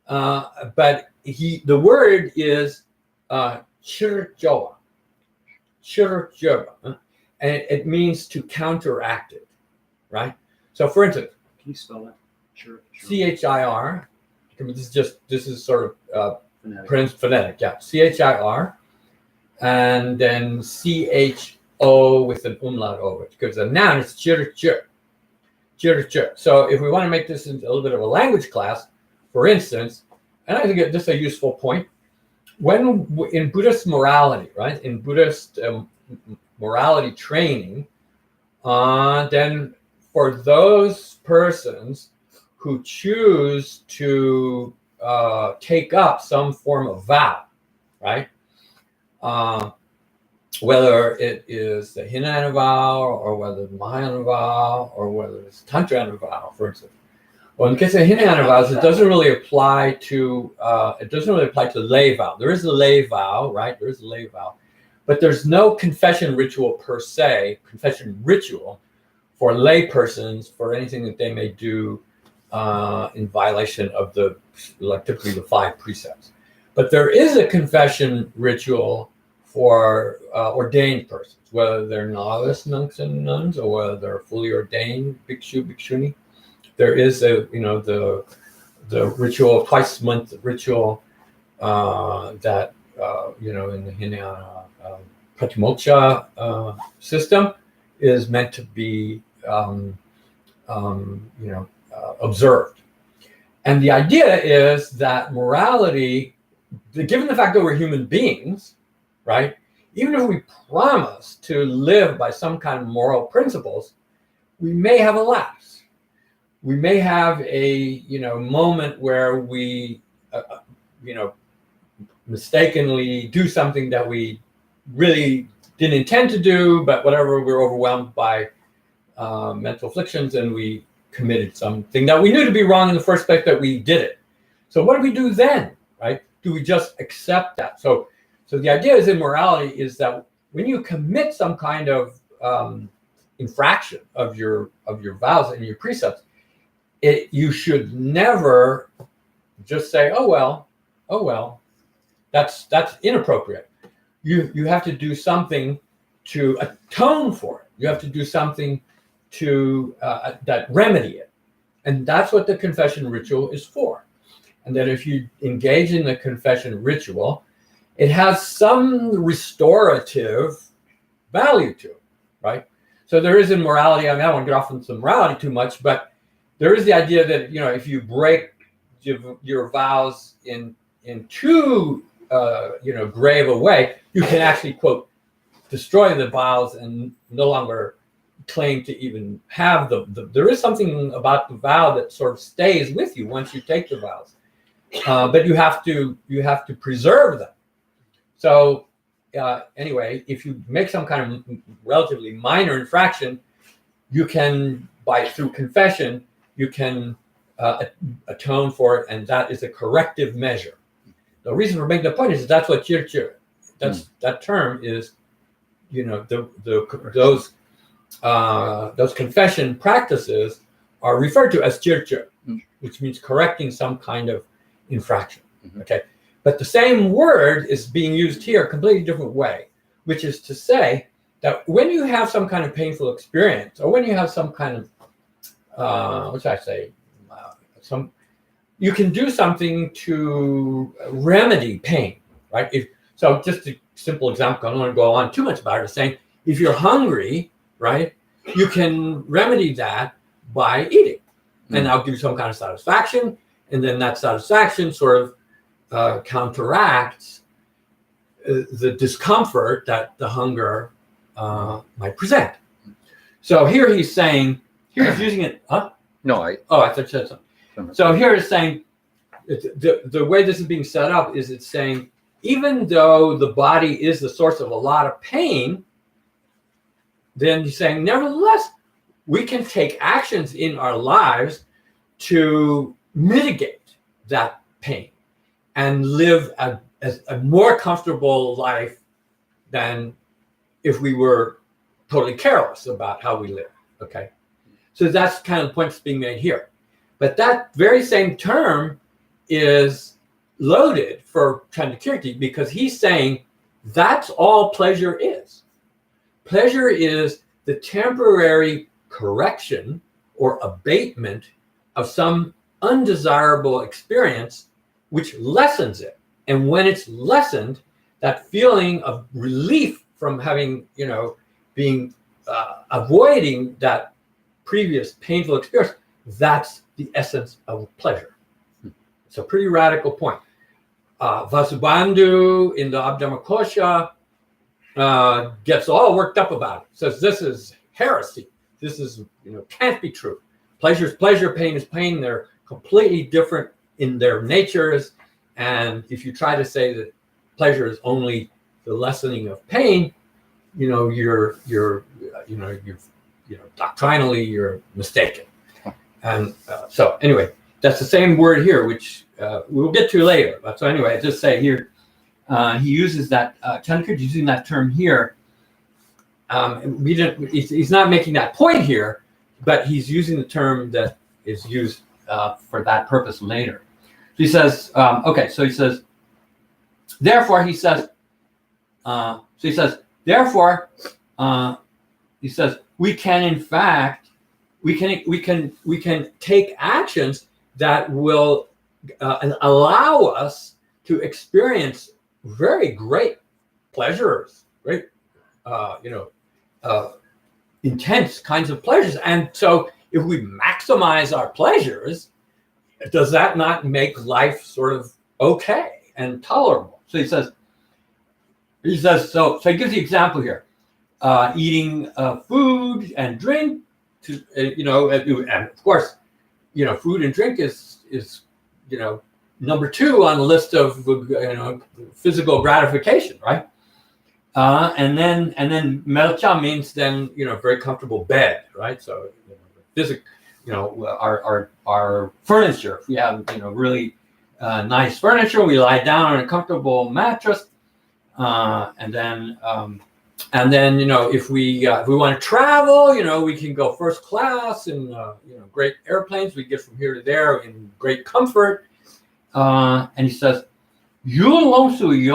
S1: but the word is chirjoa, and it means to counteract it, right? So, for instance,
S3: Can you spell that? Sure.
S1: CHIR. This is sort of
S3: Phonetic.
S1: phonetic, yeah. CHIR, and then CHO with an umlaut over it. Because the noun is chirchir. So if we want to make this into a little bit of a language class, for instance, and I think this is a useful point, when in Buddhist morality, right, in Buddhist morality training, then for those persons who choose to take up some form of vow, right, whether it is the Hinayana vow or whether the Mahayana vow or whether it's Tantrayana vow, for instance. Well, in the case of Hinayana vows, it doesn't really apply to lay vow. There is a lay vow, right? There is a lay vow, but there's no confession ritual per se, confession ritual for lay persons for anything that they may do in violation of typically the 5 precepts. But there is a confession ritual for ordained persons, whether they're novice monks and nuns or whether they're fully ordained bhikshu, bhikshuni. There is the ritual, twice a month ritual that in the Hinayana Pratimoksha system is meant to be observed. And the idea is that morality, given the fact that we're human beings, right? Even if we promise to live by some kind of moral principles, we may have a lapse. We may have a moment where we mistakenly do something that we really didn't intend to do, but whatever, we're overwhelmed by mental afflictions and we committed something that we knew to be wrong in the first place, but we did it. So what do we do then, right? Do we just accept that? So the idea is in morality is that when you commit some kind of infraction of your vows and your precepts, you should never just say, oh well, that's inappropriate. You have to do something to atone for it. You have to do something to that remedy it, and that's what the confession ritual is for. And that if you engage in the confession ritual, it has some restorative value to it, right? So there is in morality, I don't want to get off on some morality too much, but there is the idea that, if you break your vows in too grave a way, you can actually, quote, destroy the vows and no longer claim to even have there is something about the vow that sort of stays with you once you take the vows, but you have to preserve them. So anyway, if you make some kind of relatively minor infraction, you can, through confession, you can atone for it, and that is a corrective measure. The reason for making the point is that's what jirjir, that term is, those confession practices are referred to as jirjir, which means correcting some kind of infraction. Okay, but the same word is being used here a completely different way, which is to say that when you have some kind of painful experience, or when you have some kind of what should I say, you can do something to remedy pain, right? So just a simple example, I don't want to go on too much about it, is saying if you're hungry, right, you can remedy that by eating, and that'll give you some kind of satisfaction, and then that satisfaction sort of counteracts the discomfort that the hunger might present. So here he's saying, here he's using it, huh?
S2: No,
S1: I thought you said something. So here it's saying, the way this is being set up is it's saying, even though the body is the source of a lot of pain, then he's saying, nevertheless, we can take actions in our lives to mitigate that pain and live a more comfortable life than if we were totally careless about how we live. Okay, so that's kind of the point that's being made here. But that very same term is loaded for Chandakirti, because he's saying that's all pleasure is. Pleasure is the temporary correction or abatement of some undesirable experience, which lessens it. And when it's lessened, that feeling of relief from having, being avoiding that previous painful experience, that's the essence of pleasure. It's a pretty radical point. Vasubandhu in the Abdhamakosha gets all worked up about it. Says this is heresy. This is, can't be true. Pleasure is pleasure, pain is pain. They're completely different in their natures. And if you try to say that pleasure is only the lessening of pain, you're doctrinally you're mistaken. And so anyway, that's the same word here, which we'll get to later. But so anyway, I just say here, he uses that, Chandakirti using that term here. He's not making that point here, but he's using the term that is used for that purpose later. So he says, so he says, therefore, he says, we can in fact, we can take actions that will allow us to experience very great pleasures, great, intense kinds of pleasures. And so if we maximize our pleasures, does that not make life sort of okay and tolerable? So he says, so he gives the example here, eating food and drink, and of course, food and drink is number 2 on the list of physical gratification, right? And then melcha means then very comfortable bed, right? So our furniture. If we have really nice furniture, we lie down on a comfortable mattress, and then if we want to travel, we can go first class in great airplanes. We get from here to there in great comfort. And he says, so he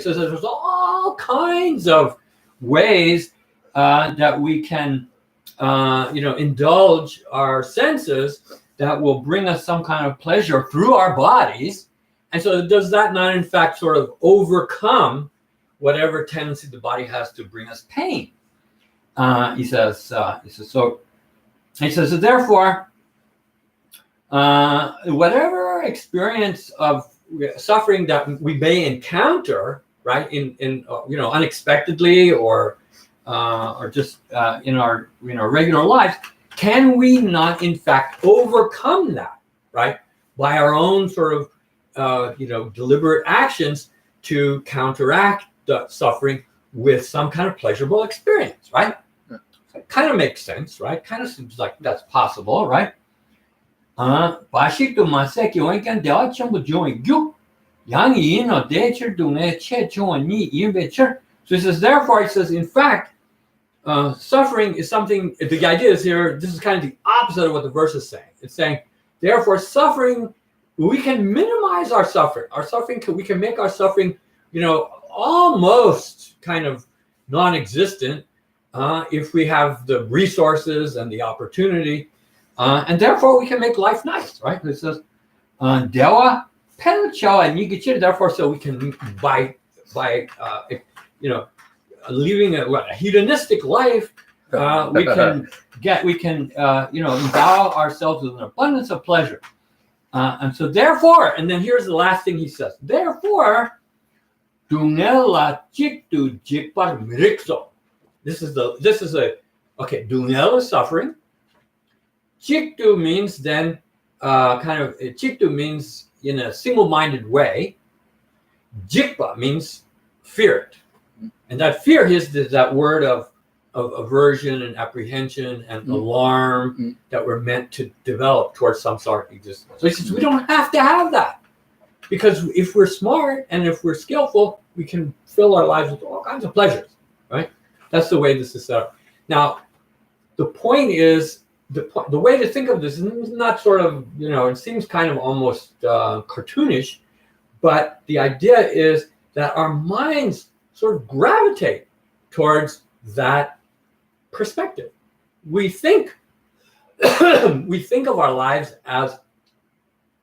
S1: says there's all kinds of ways that we can indulge our senses that will bring us some kind of pleasure through our bodies. And so does that not in fact sort of overcome whatever tendency the body has to bring us pain? He says, so He says, so therefore, whatever experience of suffering that we may encounter, right, in unexpectedly or just in our regular lives, can we not in fact overcome that, right, by our own sort of deliberate actions to counteract the suffering with some kind of pleasurable experience, right?
S2: Yeah.
S1: It kind of makes sense, right? Kind of seems like that's possible, right? So he says, therefore, he says, in fact, suffering is something, the idea is here, this is kind of the opposite of what the verse is saying. It's saying, therefore, suffering, we can minimize our suffering. We can make our suffering, almost kind of non-existent if we have the resources and the opportunity. And therefore, we can make life nice, right? It says, therefore, so we can, by living a hedonistic life, we can endow ourselves with an abundance of pleasure. And so therefore, and then here's the last thing he says, therefore, dunela chiktu jikpar mirikso. This is dunela is suffering. Chiktu means then chiktu means in a single-minded way. Jikpa means feared. And that fear is that word of aversion and apprehension and alarm that we're meant to develop towards samsaric existence. So he says we don't have to have that. Because if we're smart and if we're skillful, we can fill our lives with all kinds of pleasures, right? That's the way this is set up. Now, the point is, the way to think of this is not sort of, it seems kind of almost cartoonish, but the idea is that our minds sort of gravitate towards that perspective. We think of our lives as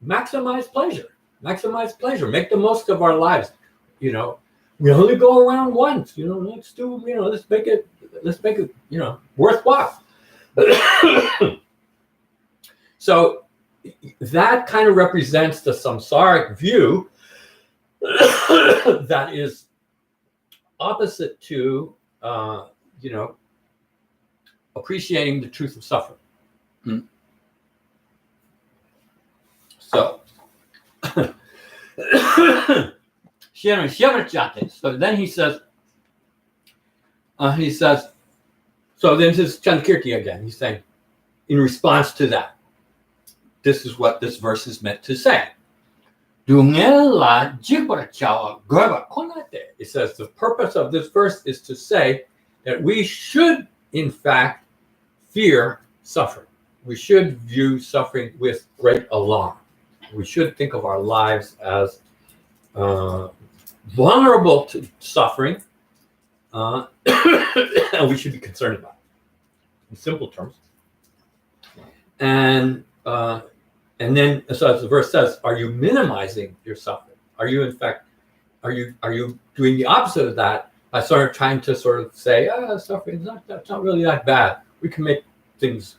S1: maximize pleasure, make the most of our lives. We only go around once, let's make it worthwhile. So that kind of represents the samsaric view that is opposite to appreciating the truth of suffering. So so then he says, so then this is Chandkirti again. He's saying, in response to that, this is what this verse is meant to say. It says the purpose of this verse is to say that we should, in fact, fear suffering. We should view suffering with great alarm. We should think of our lives as vulnerable to suffering, and we should be concerned about it, in simple terms. And then, so as the verse says, are you minimizing your suffering? Are you, in fact, are you doing the opposite of that by sort of trying to sort of say, suffering that's not really that bad. We can make things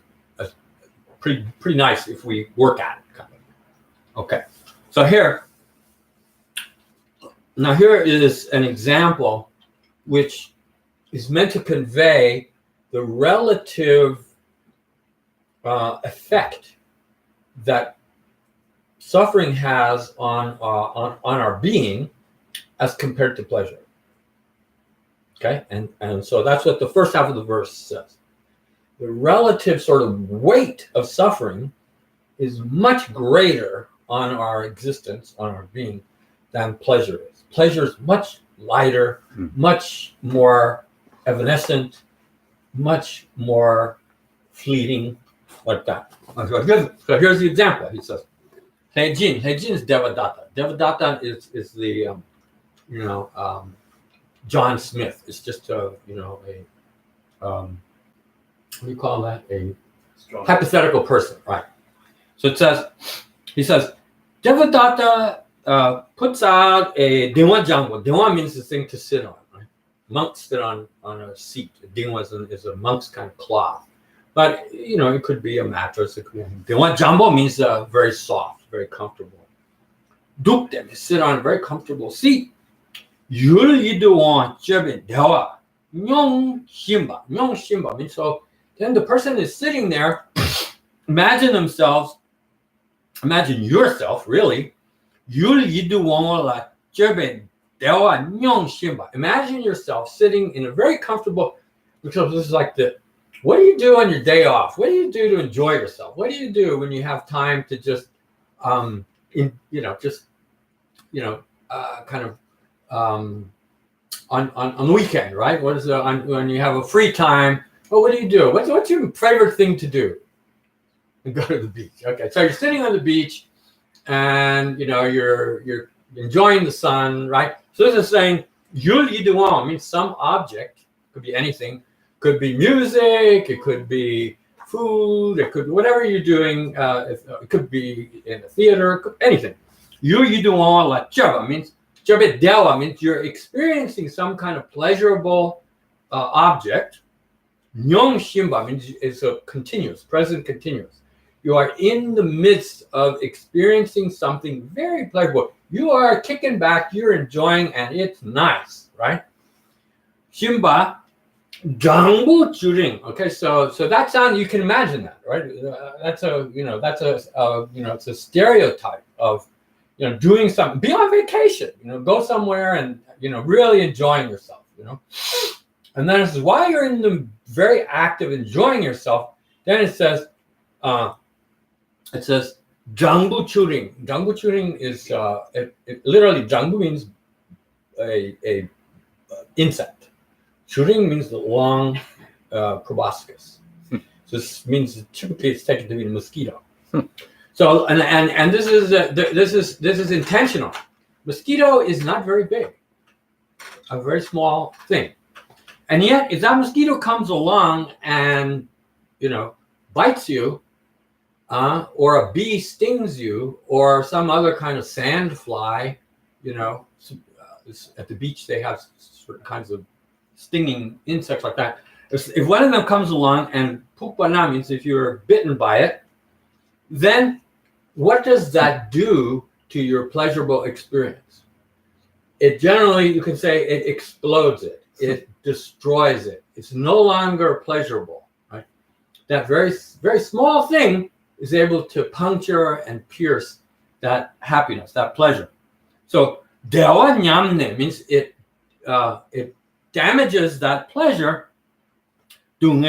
S1: pretty nice if we work at it, kind of. Okay, so here is an example which is meant to convey the relative effect that suffering has on our being as compared to pleasure. Okay, and so that's what the first half of the verse says. The relative sort of weight of suffering is much greater on our existence, on our being, than pleasure is. Pleasure is much lighter, much more evanescent, much more fleeting, like that. So here's the example. He says, Heijin is Devadatta. Devadatta is the John Smith. It's just what do you call that? A hypothetical person, right? So he says, Devadatta puts out a Dingwa Jangwa. Dingwa means the thing to sit on, right? Monks sit on a seat. Dingwa is a monk's kind of cloth, But it could be a mattress. It could be anything. They want jambo means very soft, very comfortable. Dukde means sit on a very comfortable seat. Yul yiduan jebe dewa nyong shimba. Nyong shimba means so. Then the person is sitting there. Imagine yourself really. Yul yiduan la jebe dewa nyong shimba. Imagine yourself sitting in a very comfortable. Because this is like what do you do on your day off? What do you do to enjoy yourself? What do you do when you have time to just, kind of on the weekend, right? What is when you have a free time? Well, what do you do? What's your favorite thing to do? And go to the beach. Okay, so you're sitting on the beach, and you're enjoying the sun, right? So this is saying yul yiduan means some object, could be anything. Could be music, it could be food, it could be whatever you're doing. It could be in a theater, anything. You do all la chaba means chabe dewa means you're experiencing some kind of pleasurable object. Nyong shimba means it's a continuous, present continuous. You are in the midst of experiencing something very pleasurable. You are kicking back, you're enjoying, and it's nice, right? Shimba. Jangbu Juring. Okay, so that sound, you can imagine that, right? It's a stereotype of doing something. Be on vacation, go somewhere and really enjoying yourself, And then it says while you're in the very act of enjoying yourself, then it says Jangbu Churing. Jangbu Churing is literally Jangbu means a insect. Churing means the long proboscis. So this means typically it's taken to be a mosquito. So and this is intentional. Mosquito is not very big, a very small thing, and yet if that mosquito comes along and bites you, or a bee stings you, or some other kind of sand fly, at the beach they have certain kinds of stinging insects like that. If one of them comes along and pupana means if you're bitten by it, then what does that do to your pleasurable experience? It generally, you can say, it explodes it. It destroys it. It's no longer pleasurable, right? That very, very small thing is able to puncture and pierce that happiness, that pleasure. So dewa nyamne means it damages that pleasure, and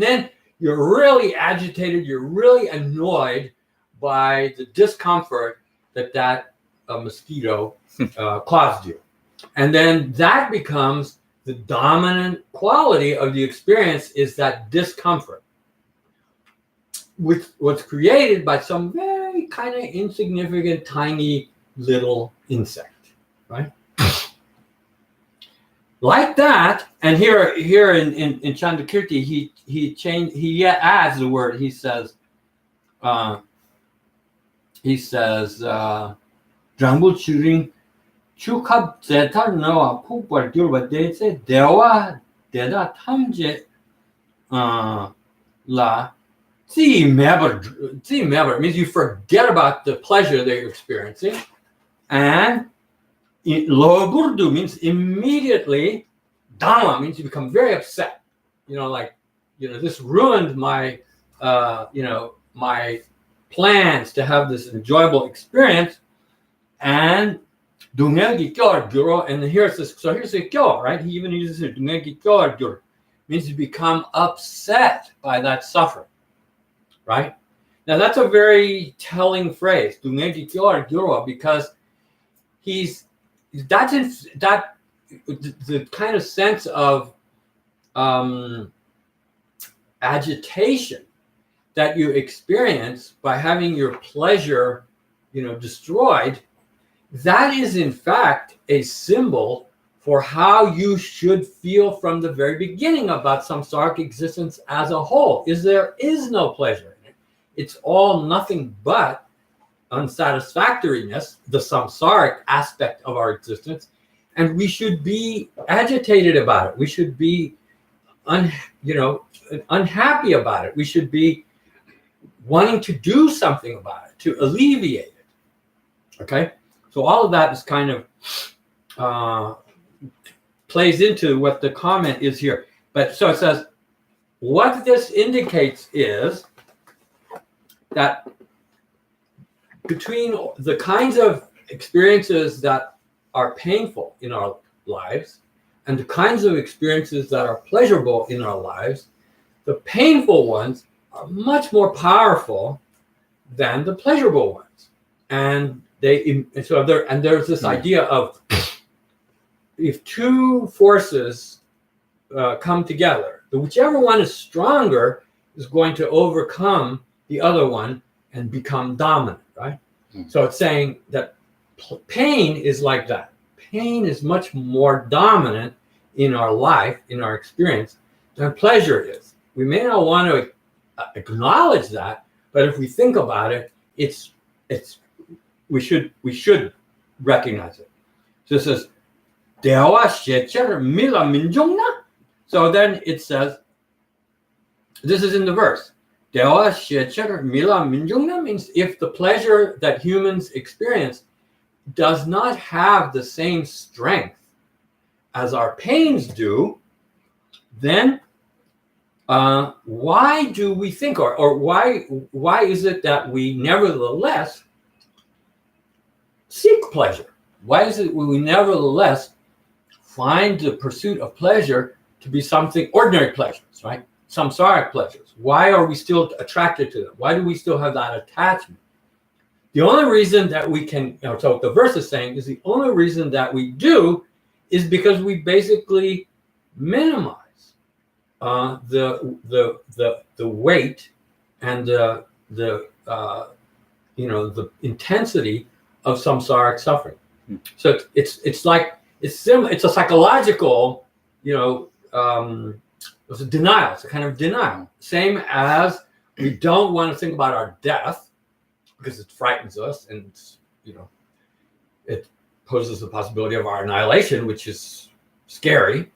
S1: then you're really agitated, you're really annoyed by the discomfort that mosquito caused you. And then that becomes the dominant quality of the experience, is that discomfort, which was created by some very kind of insignificant, tiny little insect, right? Like that, and here in Chandakirti, he adds the word. He says, Jambul Churing Chukab Zetar Noa Pupar Gurba Dete Dewa Deda Tamje La Zi Meber means you forget about the pleasure that you're experiencing, and Loburdu means immediately. Dama means you become very upset. This ruined my, my plans to have this enjoyable experience. And Dungelgi Kyor Guro, and here's this. So here's the Kyor, right? He even uses it. Dungelgi Kyor Guro means you become upset by that suffering, right? Now that's a very telling phrase, Dungelgi Kyor Guro, because the kind of sense of agitation that you experience by having your pleasure, destroyed. That is in fact a symbol for how you should feel from the very beginning about samsaric existence as a whole. There is no pleasure in it. It's all nothing but unsatisfactoriness, the samsaric aspect of our existence, and we should be agitated about it. We should be unhappy about it. We should be wanting to do something about it, to alleviate it. Okay? So all of that is kind of plays into what the comment is here. But so it says, what this indicates is that between the kinds of experiences that are painful in our lives and the kinds of experiences that are pleasurable in our lives, the painful ones are much more powerful than the pleasurable ones. And there's this idea of if two forces come together, whichever one is stronger is going to overcome the other one and become dominant, right? Mm-hmm. So it's saying that pain is like that. Pain is much more dominant in our life, in our experience, than pleasure is. We may not want to acknowledge that, but if we think about it, we should recognize it. So it says, so then it says, this is in the verse. Means if the pleasure that humans experience does not have the same strength as our pains do, then why do we think, or why is it that we nevertheless seek pleasure? Why is it we nevertheless find the pursuit of pleasure to be something, ordinary pleasures, right? Samsaric pleasures. Why are we still attracted to them? Why do we still have that attachment? The only reason that we can, so what the verse is saying is the only reason that we do is because we basically minimize the weight and the intensity of samsaric suffering. So it's like it's similar. It's a psychological, it's a denial. It's a kind of denial. Same as we don't want to think about our death because it frightens us, and it poses the possibility of our annihilation, which is scary.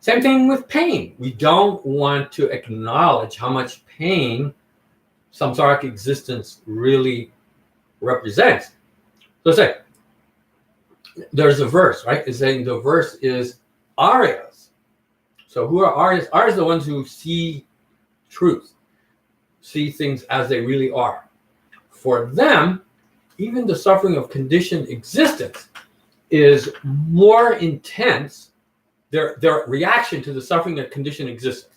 S1: Same thing with pain. We don't want to acknowledge how much pain samsaric existence really represents. So say, there's a verse, right? It's saying the verse is Aryas. So who are Aryas? Aryas are the ones who see truth, see things as they really are. For them, even the suffering of conditioned existence is more intense. Their reaction to the suffering of conditioned existence.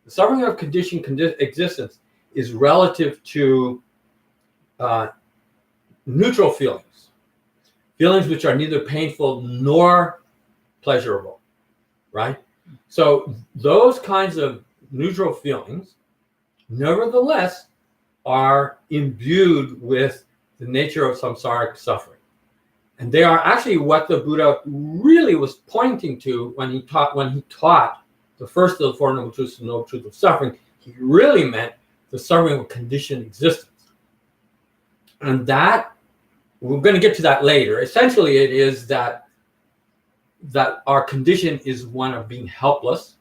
S1: The suffering of conditioned existence is relative to neutral feelings which are neither painful nor pleasurable, right? So those kinds of neutral feelings, nevertheless, are imbued with the nature of samsaric suffering. And they are actually what the Buddha really was pointing to when he taught the first of the Four Noble Truths, the Noble Truth of Suffering. He really meant the suffering of conditioned existence. And that, we're going to get to that later. Essentially, it is that our condition is one of being helpless,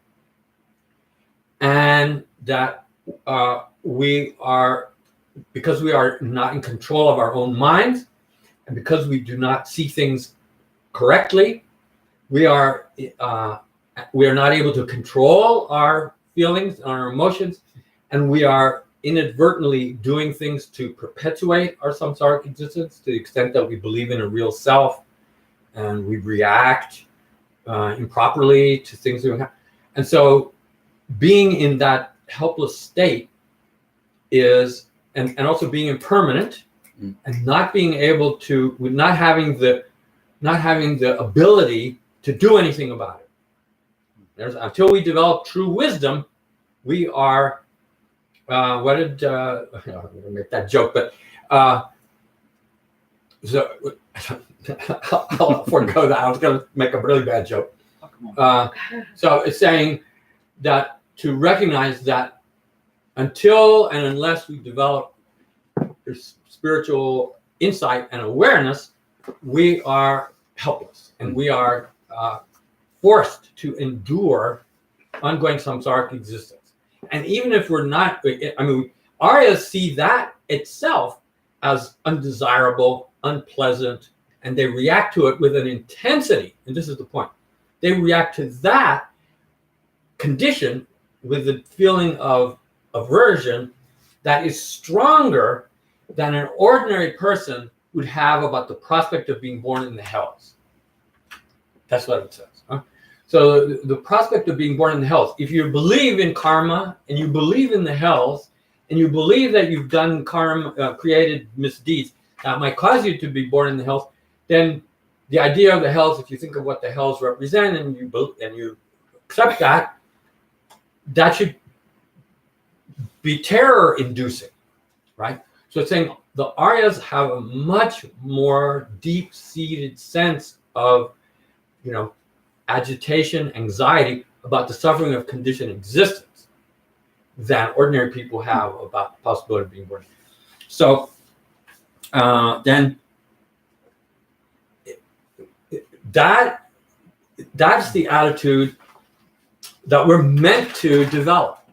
S1: and that we are, because we are not in control of our own minds, and because we do not see things correctly, we are not able to control our feelings and our emotions, and we are inadvertently doing things to perpetuate our samsaric existence to the extent that we believe in a real self, and we react improperly to things that we have. And so being in that helpless state is, and also being impermanent, and not being able to, with not having the ability to do anything about it. Until we develop true wisdom, we are, I'm going to make that joke, but so I'll forego that. I was going to make a really bad joke. So it's saying that to recognize that until and unless we develop spiritual insight and awareness, we are helpless, and we are forced to endure ongoing samsaric existence. And even if we're not, I mean, Aryas see that itself as undesirable, unpleasant, and they react to it with an intensity. And this is the point. They react to that condition with a feeling of aversion that is stronger than an ordinary person would have about the prospect of being born in the hells. That's what it says. Huh? So the prospect of being born in the hells, if you believe in karma and you believe in the hells and you believe that you've done karma, created misdeeds that might cause you to be born in the hells, then the idea of the hells, if you think of what the hells represent and you accept that, that should be terror-inducing, right? So it's saying the Aryas have a much more deep-seated sense of, agitation, anxiety about the suffering of conditioned existence than ordinary people have about the possibility of being born. So then that's the attitude that we're meant to develop.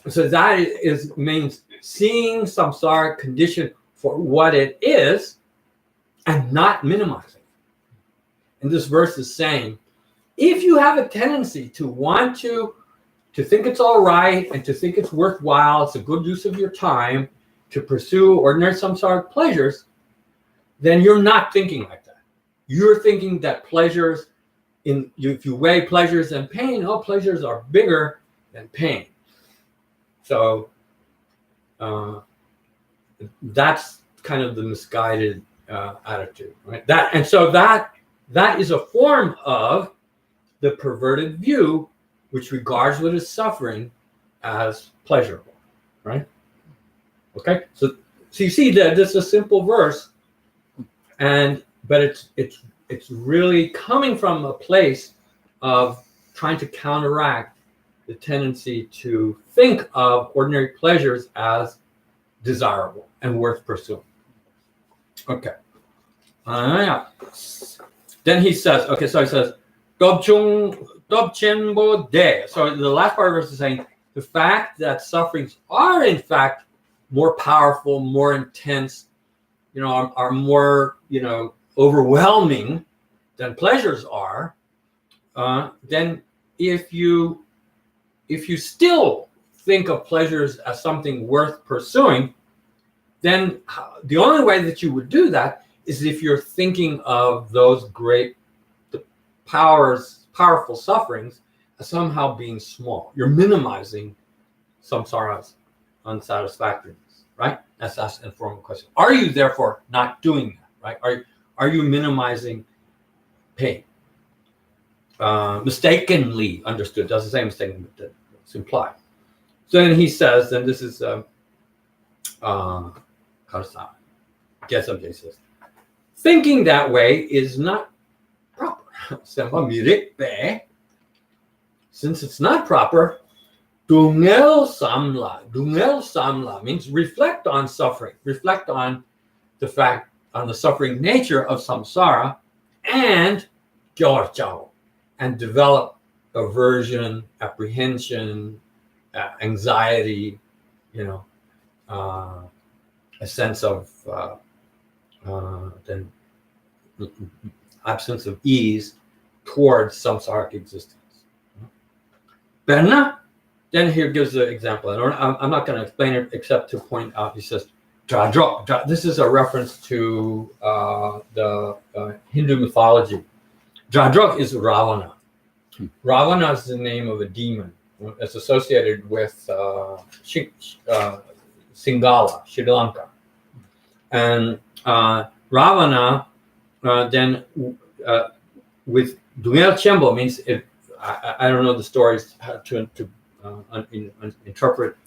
S1: So that means seeing samsara condition for what it is and not minimizing. And this verse is saying, if you have a tendency to want to think it's all right and to think it's worthwhile, it's a good use of your time to pursue ordinary samsaric pleasures, then you're not thinking like that. You're thinking that pleasures, if you weigh pleasures and pain, pleasures are bigger than pain. So that's kind of the misguided attitude, right? That is a form of the perverted view, which regards what is suffering as pleasurable, right? Okay, so you see that this is a simple verse, but it's really coming from a place of trying to counteract the tendency to think of ordinary pleasures as desirable and worth pursuing. Okay. Then he says, Dobchenbo de. So the last part of the verse is saying the fact that sufferings are in fact more powerful, more intense, are more, overwhelming than pleasures are, then if you still think of pleasures as something worth pursuing, then the only way that you would do that is if you're thinking of those great powerful sufferings as somehow being small. You're minimizing samsara's unsatisfactoriness, right? That's an informal question. Are you therefore not doing that, right? Are you minimizing pain? Mistakenly understood. Doesn't say mistakenly, but it's implied. So then he says, and this is Gesam says, thinking that way is not proper. Since it's not proper, Dungel samla means reflect on suffering, reflect on the suffering nature of samsara, and gyorchao, and develop aversion, apprehension, anxiety, a sense of then absence of ease towards samsaric existence. Berna, then here gives the example. I'm not going to explain it except to point out, he says, Dra. This is a reference to the Hindu mythology. Dra is Ravana. Ravana is the name of a demon. It's associated with Singala, Sri Lanka. And Ravana then with Dungel Chembo means I don't know the stories how to interpret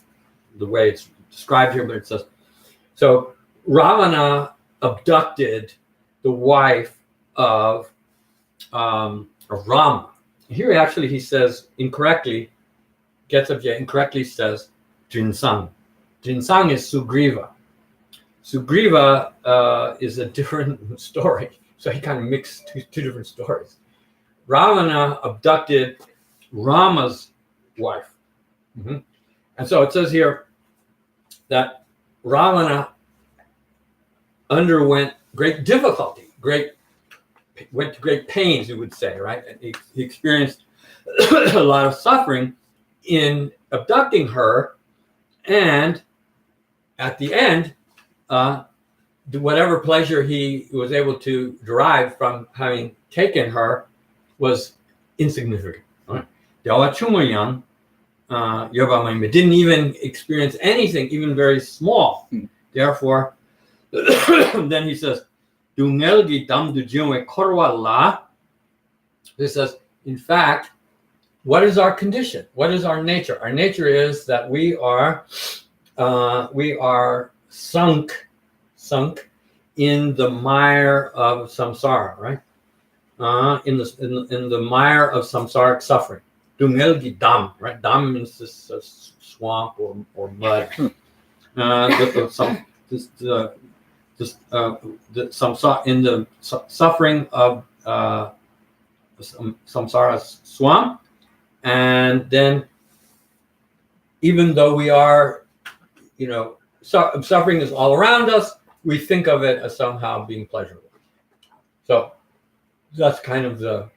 S1: the way it's described here, but it says so Ravana abducted the wife of Rama. Here actually he says incorrectly, incorrectly says Jinsang. Jinsang is Sugriva. Sugriva is a different story. So he kind of mixed two different stories. Ravana abducted Rama's wife. Mhm. And so it says here that Ravana underwent great difficulty, went to great pains, you would say, right? And he experienced a lot of suffering in abducting her, and at the end, whatever pleasure he was able to derive from having taken her was insignificant. Right? Dewa Chumayang didn't even experience anything, even very small. Therefore, then he says, Dungelgi dam dujiwe korwa la. This says, in fact, what is our condition? What is our nature? Our nature is that we are sunk in the mire of samsara, right? In the mire of samsaric suffering. Dungelgi dam, right? Dam means this swamp or mud. In the suffering of samsara swamp, and then even though we are, suffering is all around us, we think of it as somehow being pleasurable. So that's kind of the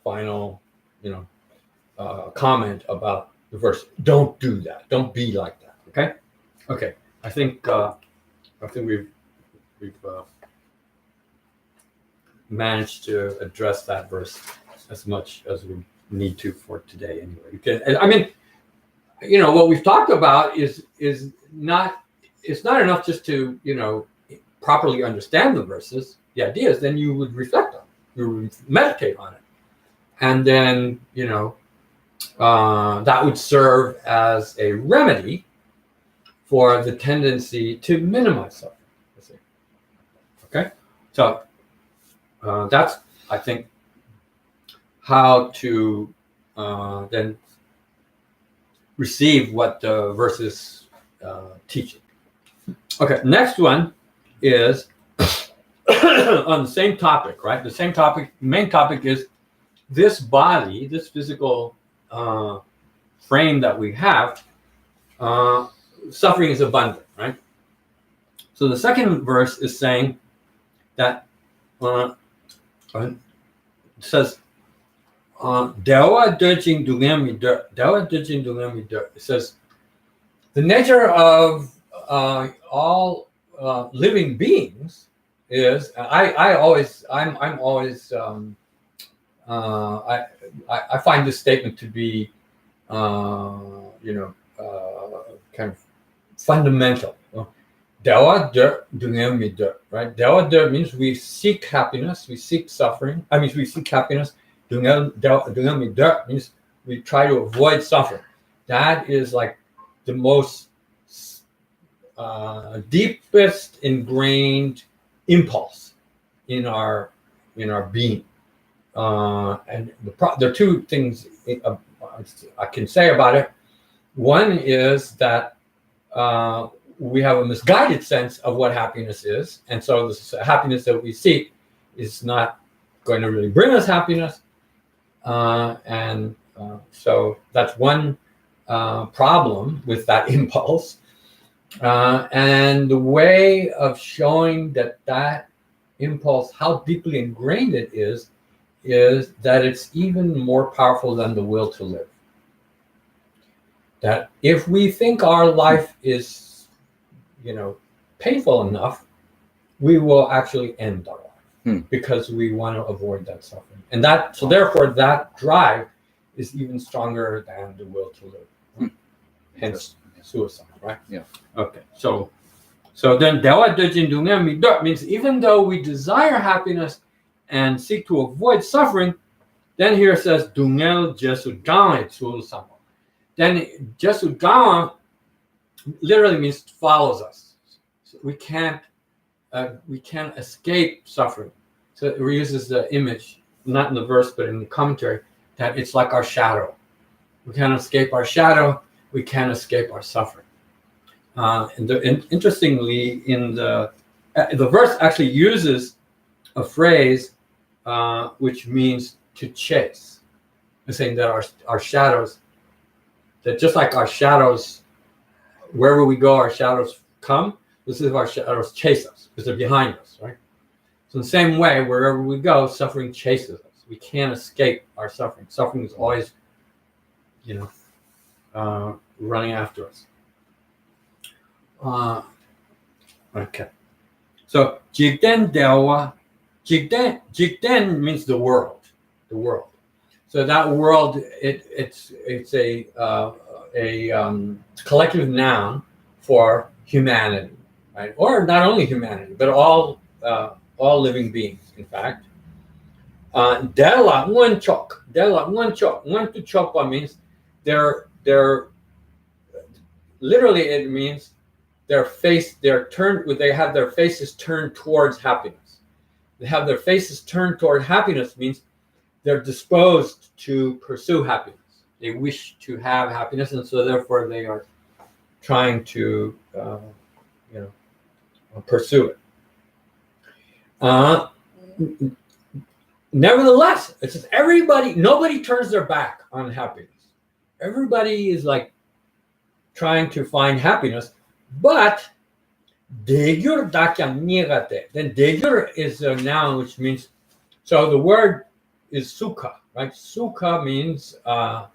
S1: final, comment about the verse. Don't do that. Don't be like that. Okay. I think we've managed to address that verse as much as we need to for today. Anyway, what we've talked about is not. It's not enough just to properly understand the verses, the ideas. Then you would reflect on it. You would meditate on it, and then that would serve as a remedy for the tendency to minimize suffering. Okay, so that's, I think, how to then receive what the verses teach. Okay, next one is on the same topic, right? The same topic, main topic is this body, this physical frame that we have, suffering is abundant, right? So the second verse is saying that it says, Dewa Dujing Dungami Dur. Dewa Dujing Dungami Dur. It says the nature of all living beings is, I find this statement to be kind of fundamental. Dewa dur dungami dur, right? Dewa dur means we seek happiness, we seek suffering. We seek happiness. Dungami dur means we try to avoid suffering. That is like the most deepest ingrained impulse in our being. And there are two things I can say about it. One is that we have a misguided sense of what happiness is, and so the happiness that we seek is not going to really bring us happiness, so that's one problem with that impulse. And the way of showing that impulse, how deeply ingrained it is that it's even more powerful than the will to live. That if we think our life is, painful enough, we will actually end our life because we want to avoid that suffering. And therefore that drive is even stronger than the will to live. Hence suicide, right?
S2: Yeah.
S1: Okay. So then Dewa Dujin Dungami Dur means even though we desire happiness and seek to avoid suffering, then here it says Dungel Jesudang Sul Sama. Then Jesudang literally means follows us. So we can't escape suffering. So it uses the image, not in the verse but in the commentary, that it's like our shadow. We can't escape our shadow. We can't escape our suffering. Interestingly, in the verse actually uses a phrase which means to chase. It's saying that our shadows, that just like our shadows, wherever we go, our shadows come. This is our shadows chase us because they're behind us, right? So in the same way, wherever we go, suffering chases us. We can't escape our suffering. Suffering is always, running after us. Okay. So Jigden Dewa, Jigden means the world. The world. So that world, it's a collective noun for humanity, right? Or not only humanity, but all living beings, in fact. Dela Nwanchok. Nwan to Chokwa means they're literally it means they have their faces turned towards happiness. They have their faces turned toward happiness means they're disposed to pursue happiness. They wish to have happiness, and so therefore they are trying to pursue it. Nevertheless, it says nobody turns their back on happiness. Everybody is like trying to find happiness, but degur dakyang nigate. Then degur is a noun which means, so the word is sukha, right? Sukha means the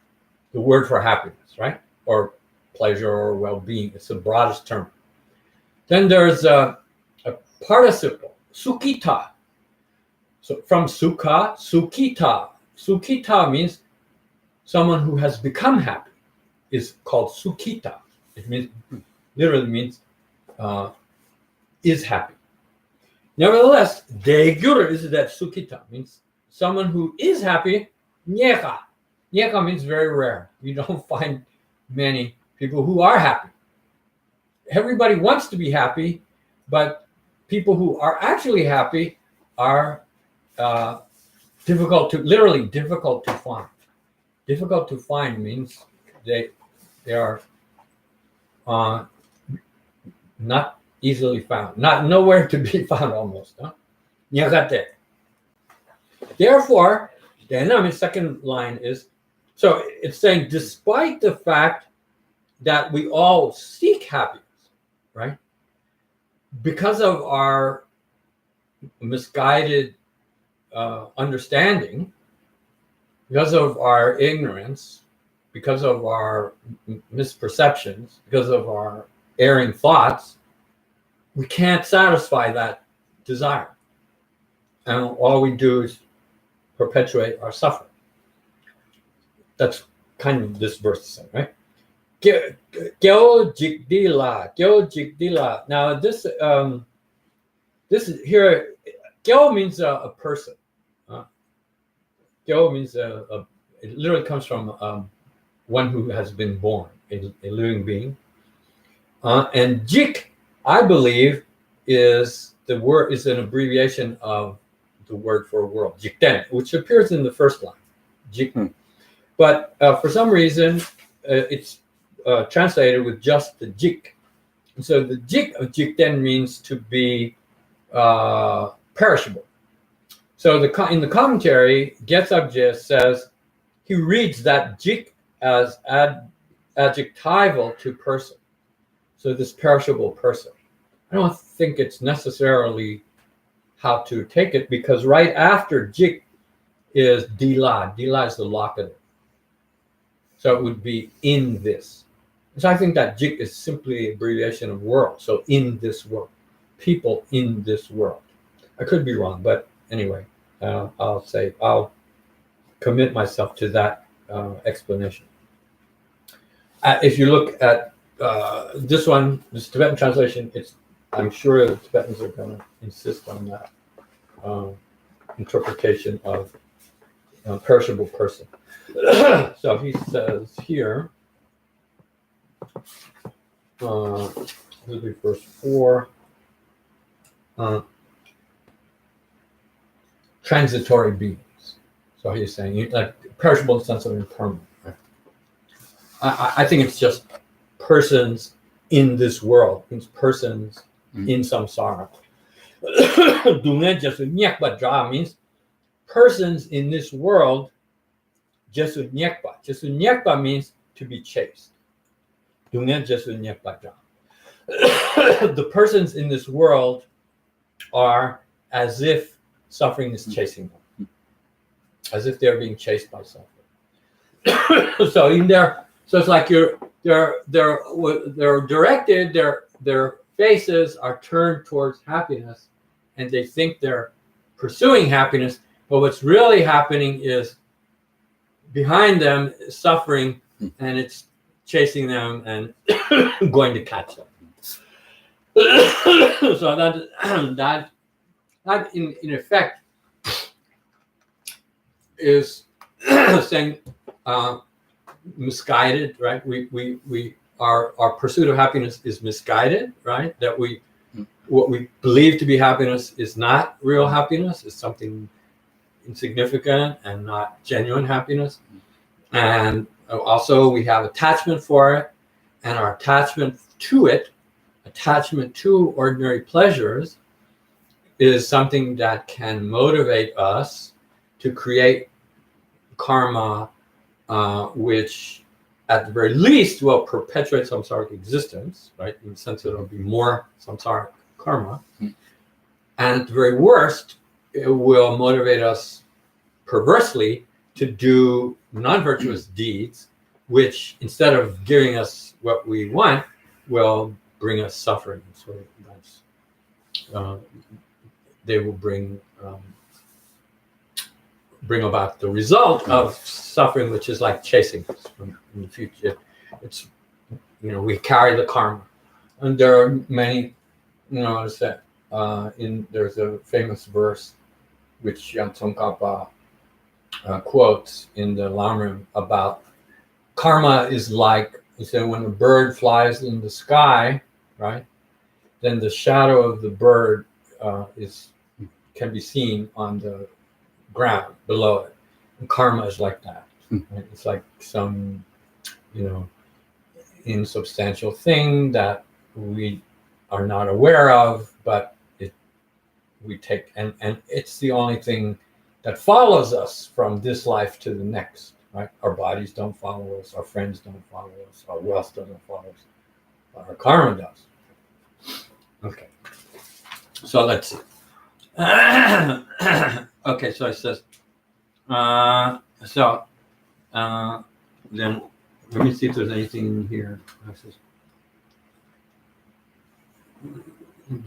S1: word for happiness, right? Or pleasure or well-being. It's the broadest term. Then there's a participle, sukita. So from sukha, sukita. Sukita means someone who has become happy is called sukita. It literally means is happy. Nevertheless, degur is that sukita means someone who is happy. Nyeka. Nyeka means very rare. You don't find many people who are happy. Everybody wants to be happy, but people who are actually happy are difficult to find. Difficult to find means they are not easily found, nowhere to be found almost. Nyagate. Therefore, the second line is, so it's saying despite the fact that we all seek happiness, right? Because of our misguided understanding, because of our ignorance, because of our misperceptions, because of our erring thoughts, we can't satisfy that desire. And all we do is perpetuate our suffering. That's kind of this verse, right? Gyo jikdila. Now this is here. Gyo means a person. Gyo means it literally comes from one who has been born, a living being. And jik, I believe, is an abbreviation of the word for world, jikten, which appears in the first line, jik. But for some reason, it's translated with just the jik. And so the jik of jikten means to be perishable. So in the commentary, Gesabje says he reads that jik as adjectival to person. So this perishable person. I don't think it's necessarily how to take it, because right after jik is dila. Dila is the locative. So it would be in this. So I think that jik is simply an abbreviation of world. So in this world, people in this world. I could be wrong, but anyway, I'll commit myself to that explanation. If you look at this Tibetan translation, I'm sure the Tibetans are going to insist on that interpretation of perishable person. So he says here, this will be verse 4, transitory beings. So he's saying, like, perishable in the sense of impermanent. Right? I think it's just persons in this world, means persons in samsara. Dunga just nyakba means persons in this world Jesu nyekpa. Jesu nyekpa means to be chased. Dunga Jesu nyekpa jang. The persons in this world are as if suffering is chasing them, as if they're being chased by suffering. So in there, so it's like they're directed. Their faces are turned towards happiness, and they think they're pursuing happiness. But what's really happening is behind them is suffering, and it's chasing them and going to catch them. So that in effect is saying misguided, right? Our pursuit of happiness is misguided, right? That what we believe to be happiness is not real happiness. It's something insignificant and not genuine happiness. And also we have attachment for it, and our attachment to it, attachment to ordinary pleasures, is something that can motivate us to create karma, which at the very least will perpetuate samsaric existence, right? In the sense that it'll be more samsaric karma. And at the very worst, it will motivate us perversely to do non-virtuous deeds, which instead of giving us what we want, will bring us suffering. So that's, they will bring about the result of suffering, which is like chasing us in the future. It's, we carry the karma, and there are many, there's a famous verse which Yang Tsongkhapa quotes in the Lamrim about karma is like, he said, when a bird flies in the sky, right, then the shadow of the bird can be seen on the ground below it. And karma is like that. Right? It's like some, insubstantial thing that we are not aware of, but we take, and it's the only thing that follows us from this life to the next, right? Our bodies don't follow us, our friends don't follow us, our wealth doesn't follow us, but our karma does. Okay, so let's see. Okay, so it says, then let me see if there's anything in here. It says, so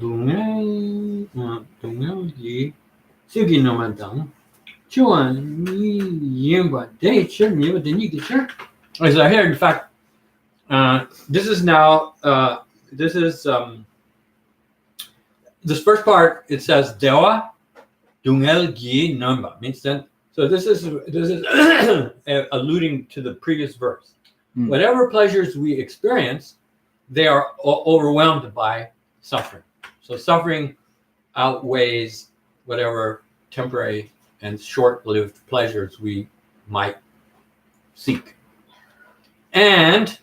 S1: here, in fact, this is now, this first part, it says Dewa Dungel Gi Namba, means then, so this is alluding to the previous verse. Whatever pleasures we experience, they are overwhelmed by suffering. So suffering outweighs whatever temporary and short-lived pleasures we might seek. And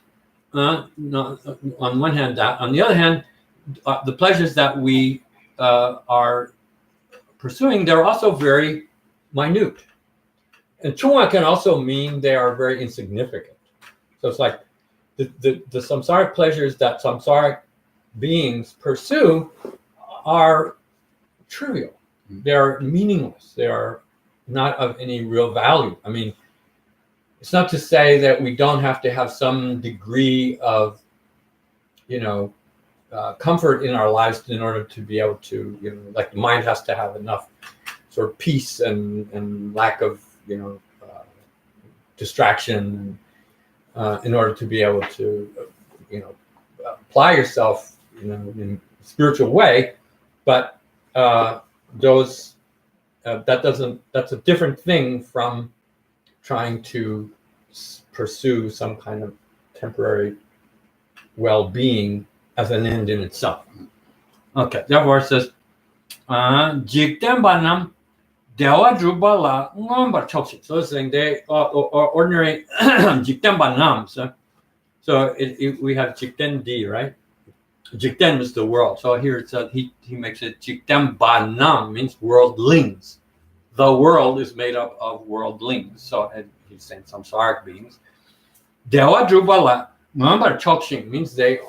S1: on one hand, that, on the other hand, the pleasures that we are pursuing, they're also very minute. And chungwa can also mean they are very insignificant. So it's like the samsaric pleasures that samsaric beings pursue are trivial. They are meaningless. They are not of any real value. I mean, it's not to say that we don't have to have some degree of, comfort in our lives in order to be able to, like the mind has to have enough sort of peace and lack of, distraction in order to be able to, apply yourself, in a spiritual way. But that's a different thing from trying to pursue some kind of temporary well-being as an end in itself. Okay, therefore it says, Jiktembanam Dewa Drubala Ngombar Chokshi. So it's saying they ordinary Jiktembanam. So we have Jikten D, right? Jikten is the world. So here it says he makes it Jiktembanam, means worldlings. The world is made up of worldlings. So he's saying samsaric beings. Dewa Drupala, remember Chokshing means they,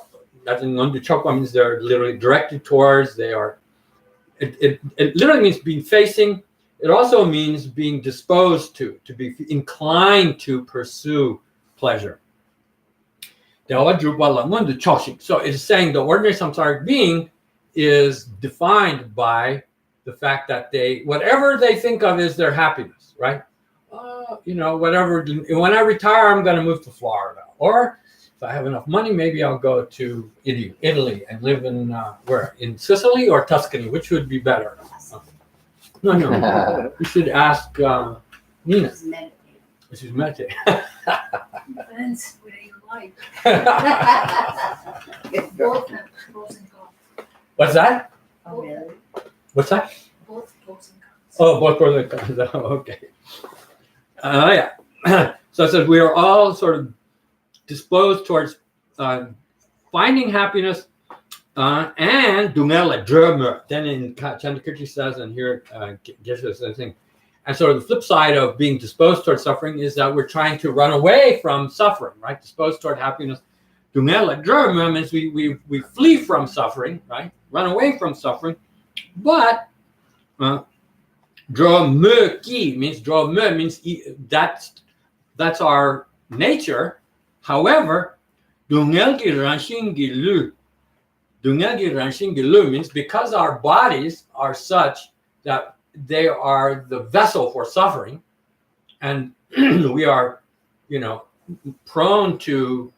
S1: that in Chokwa means they're literally directed towards, they are, it literally means being facing. It also means being disposed to be inclined to pursue pleasure. So it's saying the ordinary samsaric being is defined by the fact that they, whatever they think of is their happiness, right? Whatever, when I retire, I'm going to move to Florida. Or if I have enough money, maybe I'll go to Italy and live in, where? In Sicily or Tuscany? Which would be better? No. You should ask Nina. She's meditating.
S4: Depends what you like. Both have pros and cons.
S1: What's that?
S4: Oh, really?
S1: What's that?
S4: Both pros and cons.
S1: Oh, both pros and cons. Okay. Yeah. So it says we are all sort of disposed towards finding happiness and dumela drömmer. Then in Chandrakirti says, and here gives us the thing. And sort of the flip side of being disposed towards suffering is that we're trying to run away from suffering, right? Disposed toward happiness. Dumela drömmer means we flee from suffering, right? Run away from suffering. But drömmer means that's our nature. However, dungelgi ranshingi lu means because our bodies are such that they are the vessel for suffering, and we are, prone to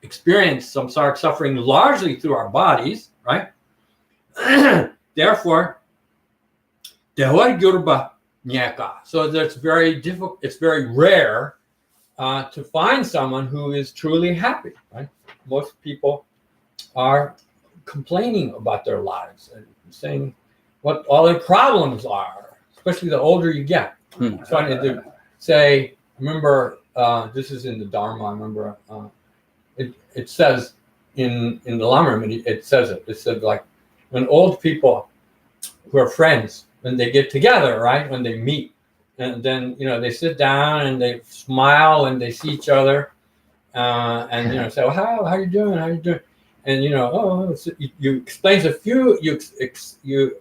S1: experience samsaric suffering largely through our bodies, right? Therefore, so that's very difficult. It's very rare to find someone who is truly happy, right? Most people are complaining about their lives and saying what all their problems are, especially the older you get. Trying to say, remember, this is in the Dharma, I remember, it says in the Lama, it says it. It said, like, when old people who are friends, when they get together, right, when they meet, and then, they sit down and they smile and they see each other, and, say, well, how are you doing? How are you doing? And you explain a few, you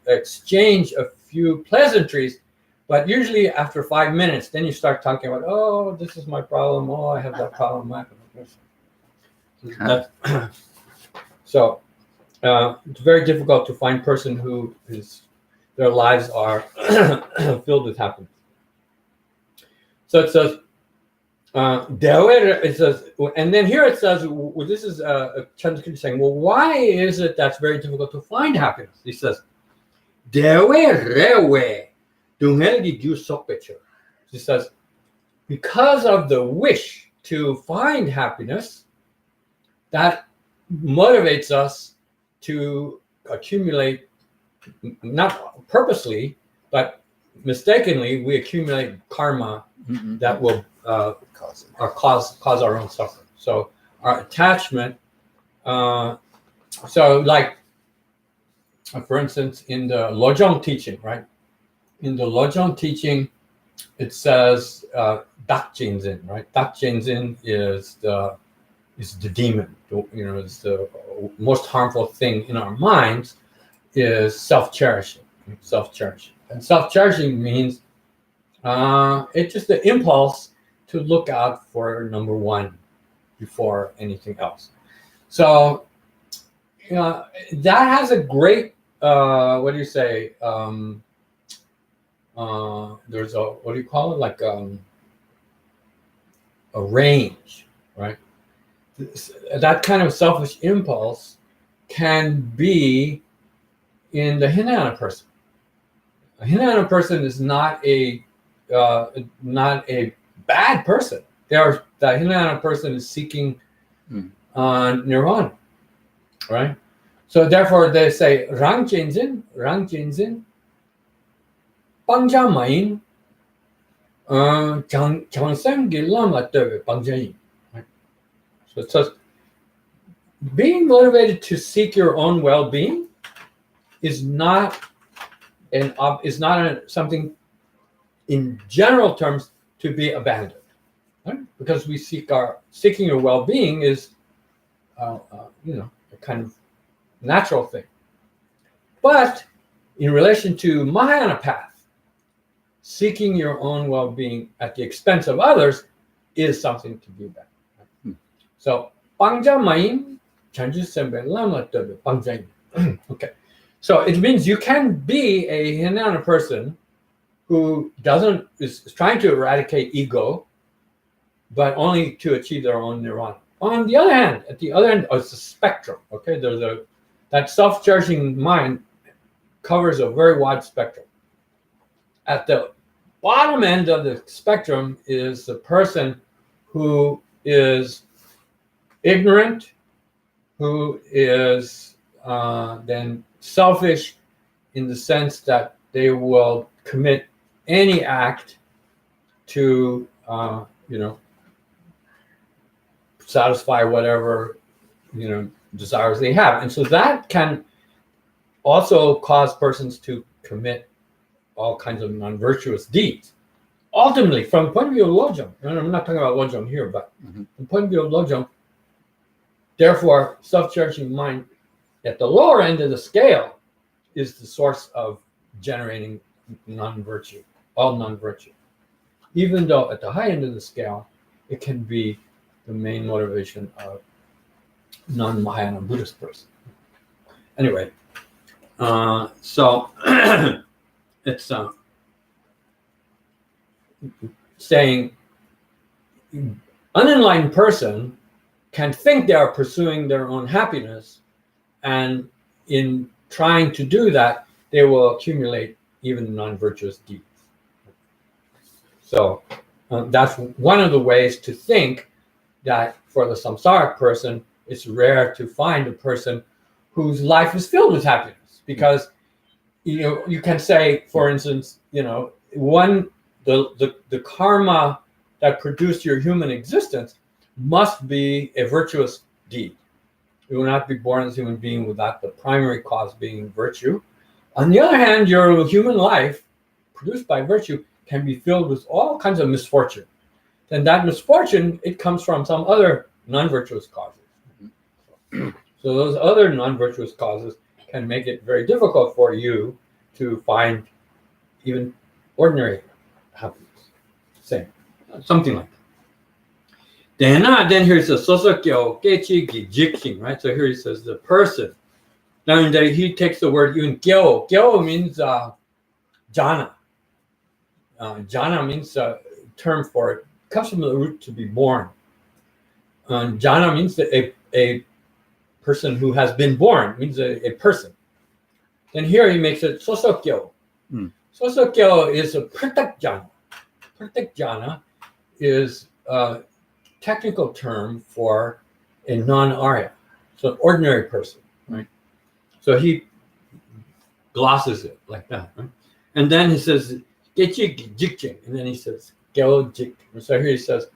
S1: exchange a few pleasantries, but usually after 5 minutes, then you start talking about, oh, this is my problem. Oh, I have that problem. So it's very difficult to find a person who their lives are filled with happiness. So it says. It says, and then here it says, this is Chandrakirti saying, well, why is it that's very difficult to find happiness? He says, he says, because of the wish to find happiness, that motivates us to accumulate, not purposely, but mistakenly, we accumulate karma that will cause our own suffering. So our attachment. So like, for instance, in the Lojong teaching, right? In the Lojong teaching, it says Dak Jinzin, right? Dak Jinzin is the demon. Is the most harmful thing in our minds is self-cherishing. And self-cherishing means it's just the impulse to look out for number one before anything else. So, that has a great, what do you say? There's a, what do you call it? Like a range, right? That kind of selfish impulse can be in the Hinayana person. A Hinayana person is not a bad person. The Hinayana person is seeking nirvana, right? So therefore they say Rang Jinzin, Bangja Main, Changseng Gilam Latove, Bangja Yin. So it says being motivated to seek your own well-being is not something in general terms to be abandoned. right? Because we seeking your well-being is, a kind of natural thing. But in relation to Mahayana path, seeking your own well-being at the expense of others is something to be bad. So, Pangja Maim, Chanju Sembe Lama Tobe, Pangja. Okay. So it means you can be a Hinayana person who is trying to eradicate ego, but only to achieve their own nirvana. On the other hand, at the other end, it's a spectrum. Okay, that self-cherishing mind covers a very wide spectrum. At the bottom end of the spectrum is the person who is ignorant, who is then selfish in the sense that they will commit any act to satisfy whatever desires they have, and so that can also cause persons to commit all kinds of non-virtuous deeds. Ultimately, from the point of view of Lojong, and I'm not talking about Lojong here, but from the point of view of Lojong, therefore, self-cherishing mind at the lower end of the scale is the source of generating non-virtue, all non-virtue. Even though at the high end of the scale, it can be the main motivation of non-Mahayana Buddhist person. Anyway, so it's saying unenlightened person can think they are pursuing their own happiness, and in trying to do that, they will accumulate even non-virtuous deeds. So that's one of the ways to think that for the samsaric person, it's rare to find a person whose life is filled with happiness, because you can say, for instance, the karma that produced your human existence must be a virtuous deed. You will not be born as a human being without the primary cause being virtue. On the other hand, your human life produced by virtue can be filled with all kinds of misfortune. Then that misfortune, it comes from some other non-virtuous causes. So those other non-virtuous causes can make it very difficult for you to find even ordinary happiness. Something like that. Then here it says sosokyo kechi gijikshin, right? So here he says the person. Now he takes the word even gyo. Gyo means jhana. Jhana means a term for it. Comes from the root to be born. Jhana means that a person who has been born, means a person. And here he makes it sosokyo. Sosokyo is a pratak jhana. Pratak jhana is a technical term for a non-Arya, so an ordinary person, right? So he glosses it like that, right? And then he says gechi jikjing, and then he says geo jik. So here he says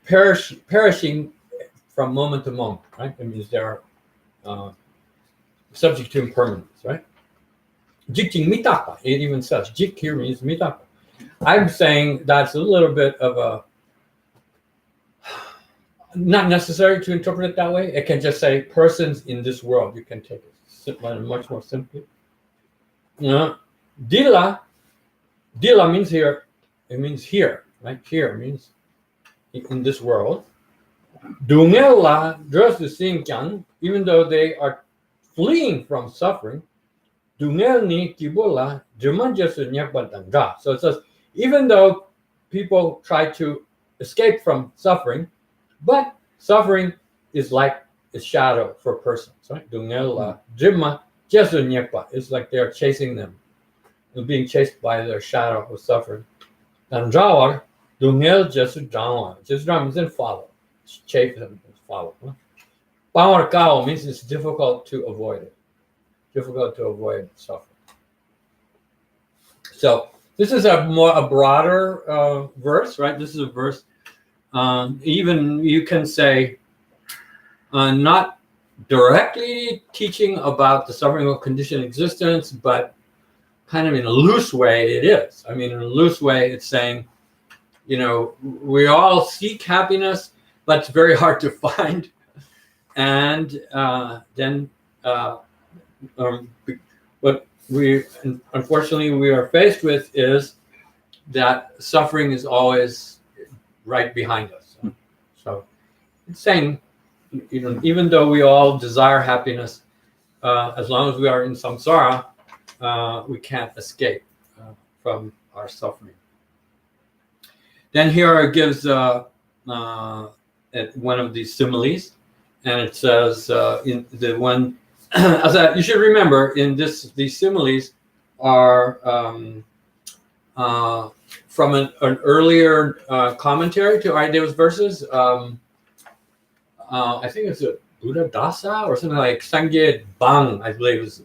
S1: perishing from moment to moment, right? It means they are subject to impermanence, right? Jikjing mitapa, it even says jik here means mitapa. I'm saying that's a little bit of a not necessary to interpret it that way. It can just say persons in this world. You can take it much more simply. Dila means here. It means here, right? Here means in this world. Dungela dress the singkyang, even though they are fleeing from suffering. Dungel ni kibola jermanjasu nyapatanga. So it says, even though people try to escape from suffering, but suffering is like a shadow for persons, right? Dungela jirma jesu nyepa. It's like they're chasing them. They're being chased by their shadow of suffering. Dandrawar, dungel jesu drawar. Jesu drawar means then follow. Chase them and follow. Bawar kao means it's difficult to avoid it. Difficult to avoid suffering. So this is a broader verse, right? This is a verse. Even you can say not directly teaching about the suffering of conditioned existence, but kind of in a loose way it is. I mean, in a loose way, it's saying we all seek happiness, but it's very hard to find. And then what we unfortunately we are faced with is that suffering is always right behind us. So it's saying, even though we all desire happiness, as long as we are in samsara, we can't escape from our suffering. Then here it gives one of these similes, and it says in the one, you should remember in these similes are from an earlier commentary to Ayadeva's verses. I think it's a Buddha Dasa or something like Sangye Bang, I believe is.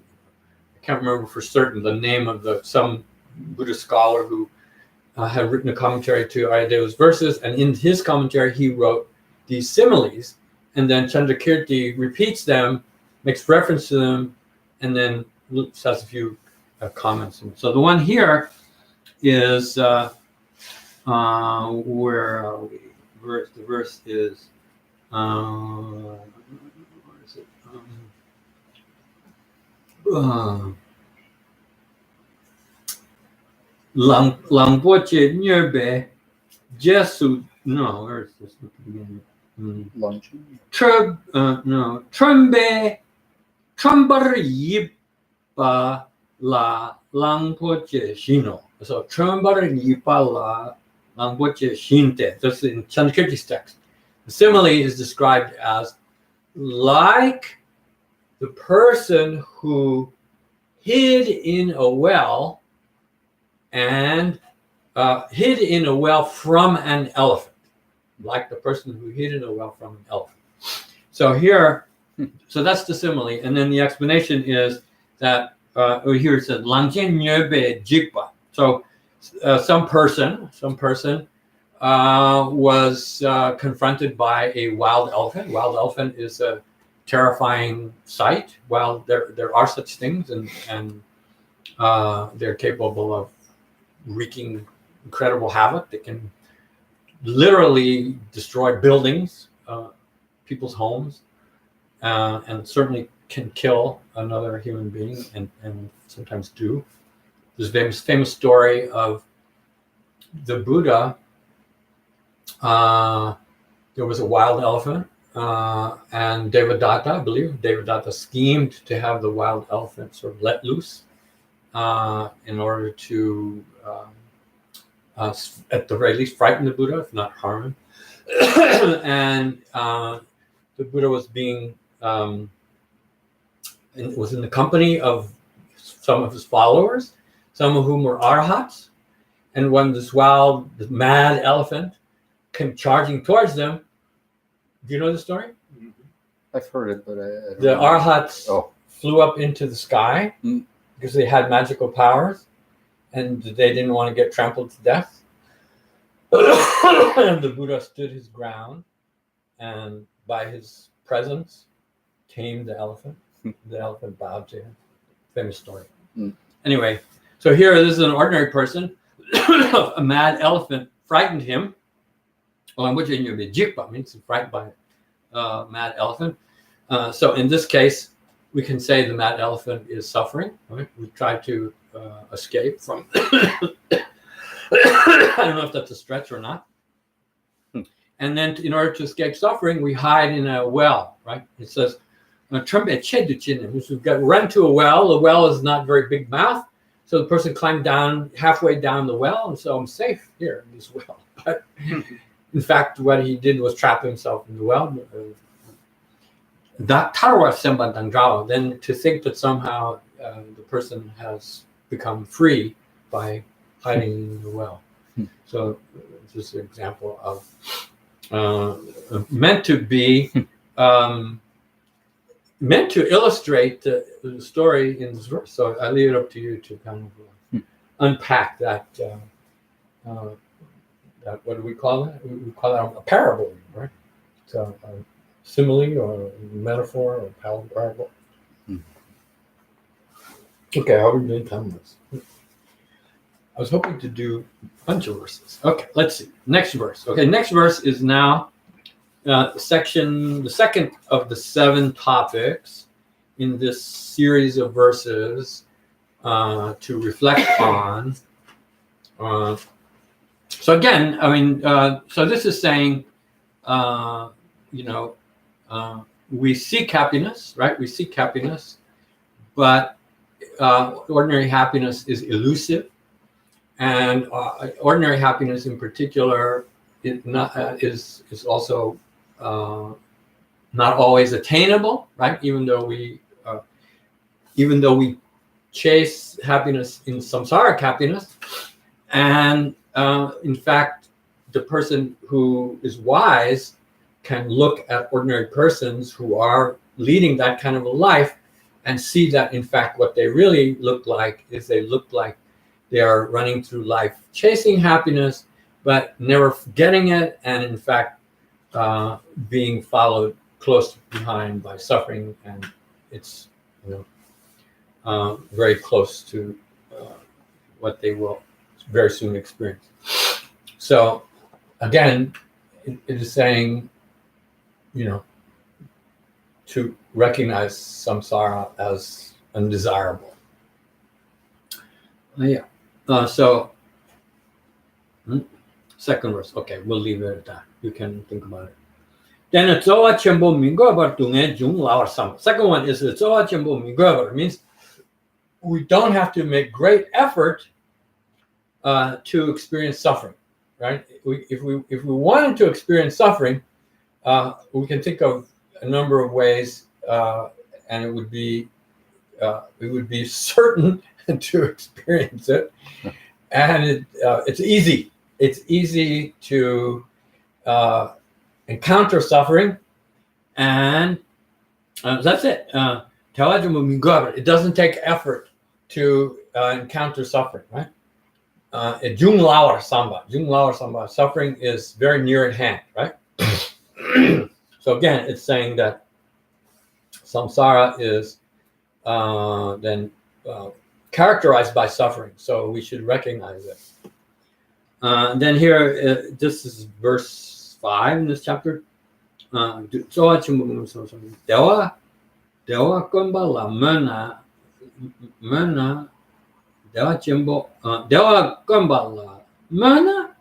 S1: I can't remember for certain the name of some Buddhist scholar who had written a commentary to Ayadeva's verses, and in his commentary he wrote these similes, and then Chandrakirti repeats them, makes reference to them, and then has a few comments. So the one here is where are we? The verse is where is it? Langpoche Nyerbe Jesu. No, where is this at the beginning?
S2: Luncheon.
S1: Trumbe Trumbar Yipa La Langpoche Shino. So Trumbar Yipa La Langpoche Shinte. That's in Chandrakirti's text. The simile is described as like the person who hid in a well and hid in a well from an elephant, like the person who hid in a well from an elephant. So here, so that's the simile, and then the explanation is that here it says Langjen Nyebe Jikpa. So some person was confronted by a wild elephant. Wild elephant is a terrifying sight. Well, there are such things, and they're capable of wreaking incredible havoc. They can literally destroy buildings, people's homes, and certainly can kill another human being, and sometimes do. There's a famous story of the Buddha. There was a wild elephant, and Devadatta, I believe, Devadatta schemed to have the wild elephant sort of let loose in order to, at the very least, frighten the Buddha, if not harm him. And the Buddha was was in the company of some of his followers, some of whom were arhats. And when this mad elephant came charging towards them, do you know the story?
S2: I've heard it, but
S1: the arhats flew up into the sky because they had magical powers, and they didn't want to get trampled to death. And the Buddha stood his ground, and by his presence tamed the elephant. The elephant bowed to him. Famous story. Anyway, so here this is an ordinary person. A mad elephant frightened him. Well, which in your jikpa means frightened by a mad elephant. So in this case, we can say the mad elephant is suffering. Right? We try to escape from. I don't know if that's a stretch or not. And then, in order to escape suffering, we hide in a well. Right? It says, "We've got run to a well. The well is not very big mouth, so the person climbed down halfway down the well, and so I'm safe here in this well." But in fact, what he did was trap himself in the well. Then to think that somehow the person has become free by hiding in the well. So this is an example of meant to be meant to illustrate the story in this verse. So I leave it up to you to kind of unpack that. That, what do we call that? We call that a parable, right? So a simile or a metaphor or parable. Okay, how are we doing time this? I was hoping to do a bunch of verses. Okay, let's see. Next verse. Okay, next verse is now the second of the 7 topics in this series of verses to reflect on. So again, I mean, so this is saying, we seek happiness, right? We seek happiness, but ordinary happiness is elusive, and ordinary happiness in particular is also not always attainable, right? Even though we chase happiness in samsaric happiness, and in fact, the person who is wise can look at ordinary persons who are leading that kind of a life and see that in fact what they really look like is they look like they are running through life chasing happiness but never getting it, and in fact being followed close behind by suffering, and it's very close to what they will very soon experience. So again, it is saying, to recognize samsara as undesirable. Second verse. Okay, we'll leave it at that. You can think about it. Then the Zoa Chembo Mingobar Tunge Jung Lao Sam. Second one is the Zoa Chembo Mingobar. It means we don't have to make great effort to experience suffering, right? If we wanted to experience suffering, we can think of a number of ways, and it would be certain to experience it, and it's easy. It's easy to encounter suffering, and that's it. It doesn't take effort to encounter suffering, right? Jung Lao Samba, suffering is very near at hand, right? So again, it's saying that samsara is then characterized by suffering, so we should recognize it. Then here, this is verse 5 in this chapter. Dewa kumbala mena dewa chimbo dewa kumbala mena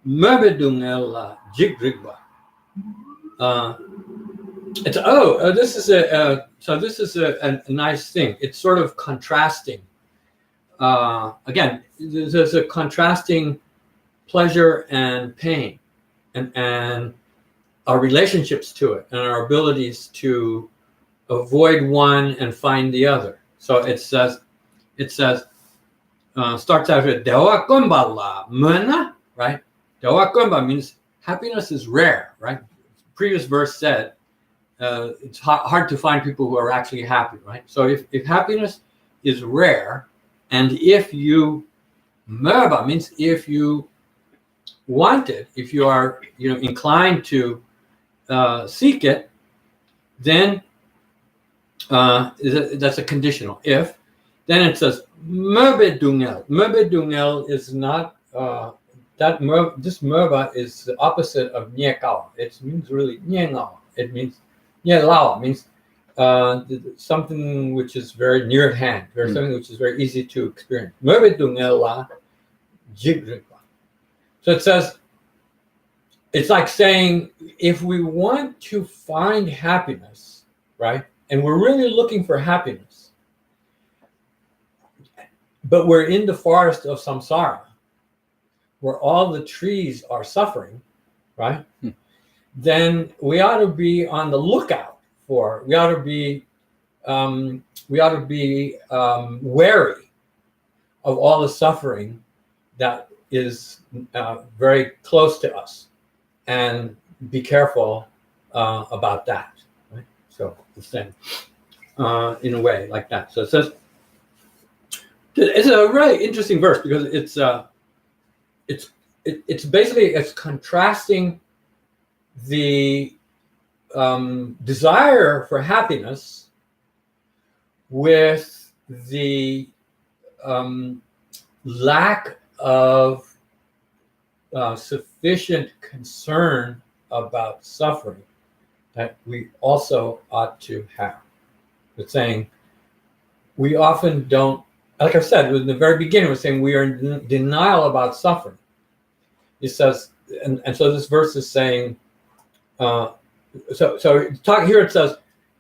S1: mebedungela jigrigba. This is a nice thing. It's sort of contrasting. Again, there's a contrasting pleasure and pain, and our relationships to it, and our abilities to avoid one and find the other. So it says, starts out with Dewa kumbala mena, right? Dewa kumba means happiness is rare, right? Previous verse said it's hard to find people who are actually happy, right? So if happiness is rare, and if you merba means if you want it, if you are inclined to seek it, then that's a conditional. If then it says merbedungel. Merbedungel is not this merba is the opposite of nyekao. It means really nyengao. It means nyelao means something which is very near at hand, something which is very easy to experience. Merbedungel la jigripa. So it says, it's like saying, if we want to find happiness, right, and we're really looking for happiness, but we're in the forest of samsara, where all the trees are suffering, right, then we ought to be on the lookout for, we ought to be wary of all the suffering that is very close to us, and be careful about that, right? So it's saying in a way like that. So it says, it's a really interesting verse because it's basically contrasting the desire for happiness with the lack of sufficient concern about suffering that we also ought to have. It's saying we often don't, like I said in the very beginning, we're saying we are in denial about suffering. It says, and so this verse is saying, so talk here. It says,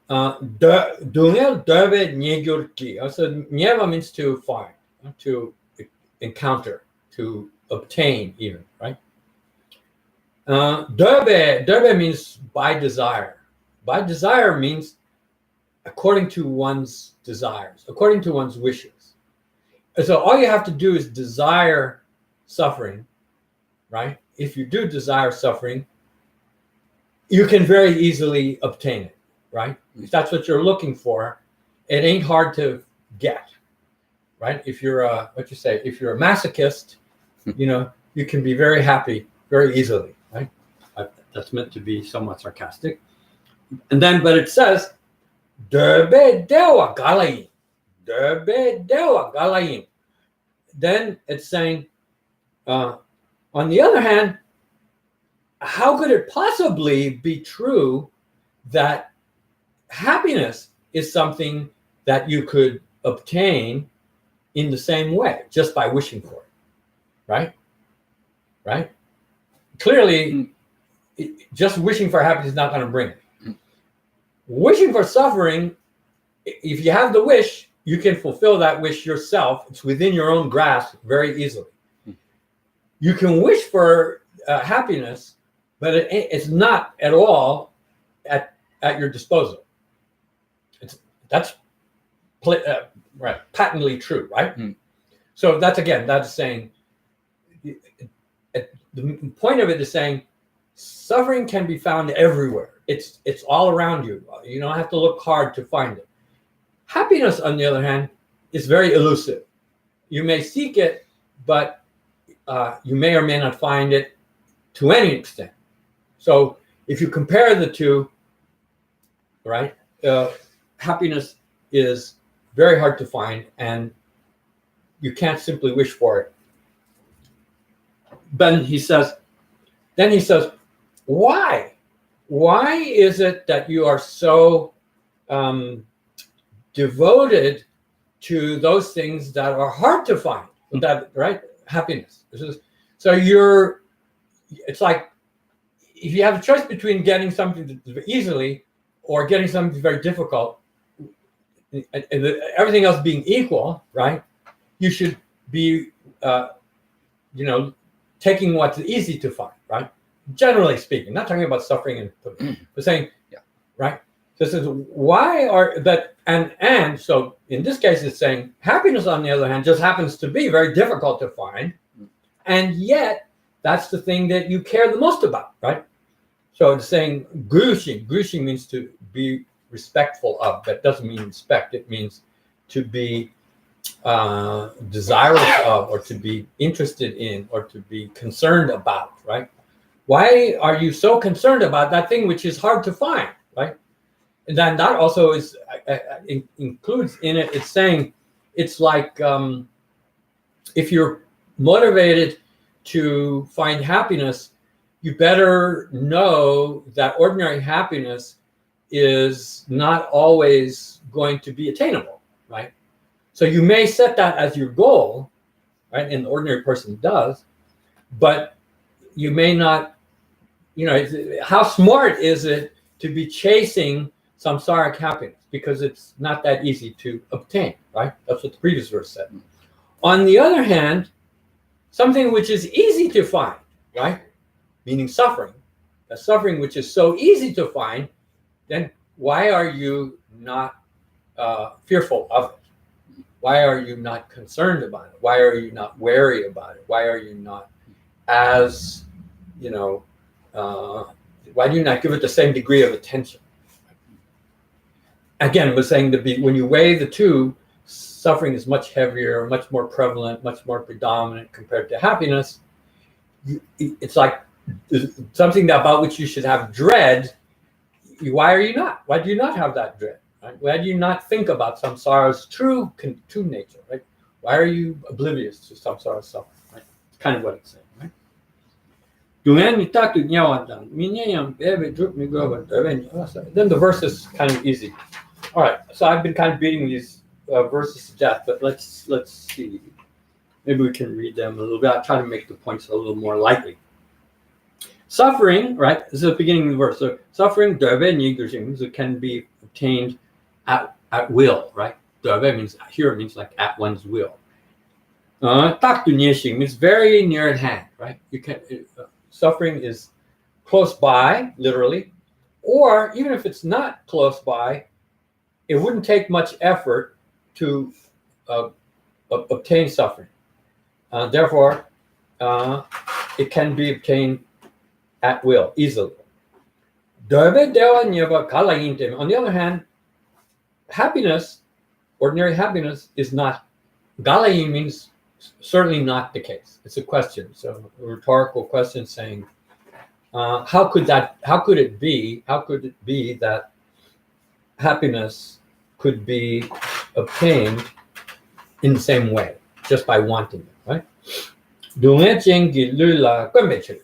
S1: "Dungel dove nyegurki." So nyeva means to find, to encounter, to obtain, even, right? Dove means by desire. By desire means according to one's desires, according to one's wishes. And so all you have to do is desire suffering, right? If you do desire suffering, you can very easily obtain it, right? If that's what you're looking for, it ain't hard to get, right? If you're if you're a masochist, you can be very happy very easily, right? That's meant to be somewhat sarcastic. And then, but it says, Derbe dewa galayim. Derbe dewa galayim. Then it's saying, on the other hand, how could it possibly be true that happiness is something that you could obtain in the same way, just by wishing for it, right? Right? Clearly, just wishing for happiness is not going to bring it. Wishing for suffering, if you have the wish, you can fulfill that wish yourself. It's within your own grasp very easily. You can wish for happiness, but it's not at all at your disposal. That's right, patently true, right? So that's saying, the point of it is saying suffering can be found everywhere. It's all around you. You don't have to look hard to find it. Happiness, on the other hand, is very elusive. You may seek it, but you may or may not find it to any extent. So if you compare the two, right, happiness is very hard to find, and you can't simply wish for it. Then he says, why? Why is it that you are so devoted to those things that are hard to find? That, right? Happiness. It's like if you have a choice between getting something easily or getting something very difficult, and everything else being equal, right? You should be, taking what's easy to find, right? Generally speaking, not talking about suffering but saying, right? So it says, why are that? And so in this case, it's saying happiness, on the other hand, just happens to be very difficult to find, and yet that's the thing that you care the most about, right? So it's saying grushin. Grushin means to be respectful of. That doesn't mean respect. It means to be desirous of, or to be interested in, or to be concerned about, right? Why are you so concerned about that thing which is hard to find, right? And then that also is includes in it. It's saying it's like if you're motivated to find happiness, you better know that ordinary happiness is not always going to be attainable, right? So you may set that as your goal, right? And the ordinary person does, but you may not, how smart is it to be chasing samsaric happiness? Because it's not that easy to obtain, right? That's what the previous verse said. On the other hand, something which is easy to find, right? Meaning suffering, a suffering which is so easy to find, then why are you not fearful of it? Why are you not concerned about it? Why are you not wary about it? Why are you not as, why do you not give it the same degree of attention? Again, we're saying when you weigh the two, suffering is much heavier, much more prevalent, much more predominant compared to happiness. It's like something about which you should have dread. Why are you not? Why do you not have that dread? Right? Why do you not think about samsara's true nature? Right? Why are you oblivious to some sort of suffering? Right? It's kind of what it's saying, right? Then the verse is kind of easy. All right, so I've been kind of beating these verses to death, but let's see. Maybe we can read them a little bit. I'll try to make the points a little more lightly. Suffering, right? This is the beginning of the verse. So suffering, it can be obtained at will, right? Means here it means like at one's will. Means very near at hand, right? You can suffering is close by, literally, or even if it's not close by, it wouldn't take much effort to obtain suffering. Therefore, it can be obtained at will, easily. On the other hand, happiness, ordinary happiness, is not. Galayin means certainly not the case. It's a question, so a rhetorical question saying, how could it be that happiness could be obtained in the same way, just by wanting it, right?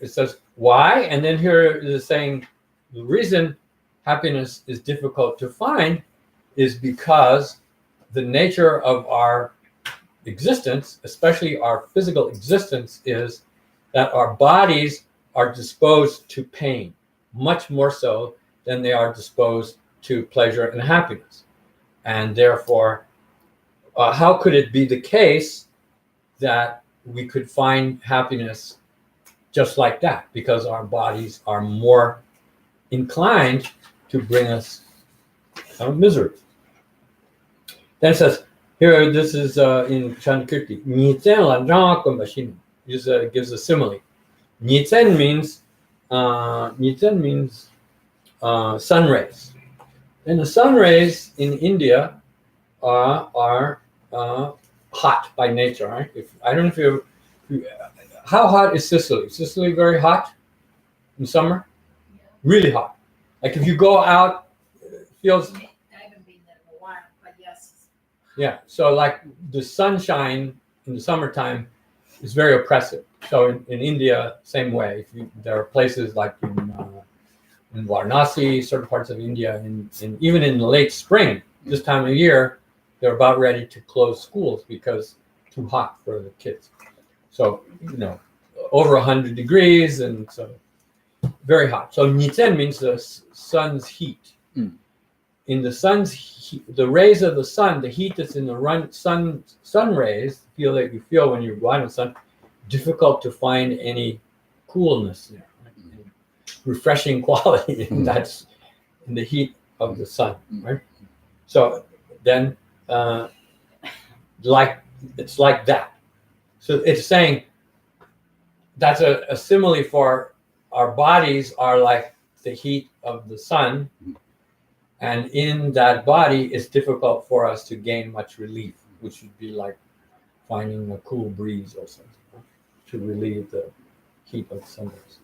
S1: It says why, and then here it is saying the reason happiness is difficult to find is because the nature of our existence, especially our physical existence, is that our bodies are disposed to pain, much more so than they are disposed to pleasure and happiness. And therefore, how could it be the case that we could find happiness just like that? Because our bodies are more inclined to bring us misery. Then it says, here, this is in Chandakirti. Gives a simile. Niten means sun rays. And the sun rays in India are hot by nature, right? I don't know if how hot is Sicily? Sicily very hot in summer?
S4: Yeah.
S1: Really hot. Like if you go out, it feels.
S4: I haven't been there in a while, but yes.
S1: Yeah, so like the sunshine in the summertime is very oppressive. So in India, same way. There are places like in Varanasi, certain parts of India, and even in the late spring, this time of year, they're about ready to close schools because it's too hot for the kids. So, over 100 degrees, and so very hot. So Niten means the sun's heat.
S2: Mm.
S1: In the sun's heat, the rays of the sun, the heat that's in the sun rays, that you feel when you go out in the sun, difficult to find any coolness there, right? Refreshing quality in the heat of the sun, right? So then, it's like that. So it's saying that's a simile for our bodies are like the heat of the sun, and in that body it's difficult for us to gain much relief, which would be like finding a cool breeze or something, right? To relieve the heat of the sun rays.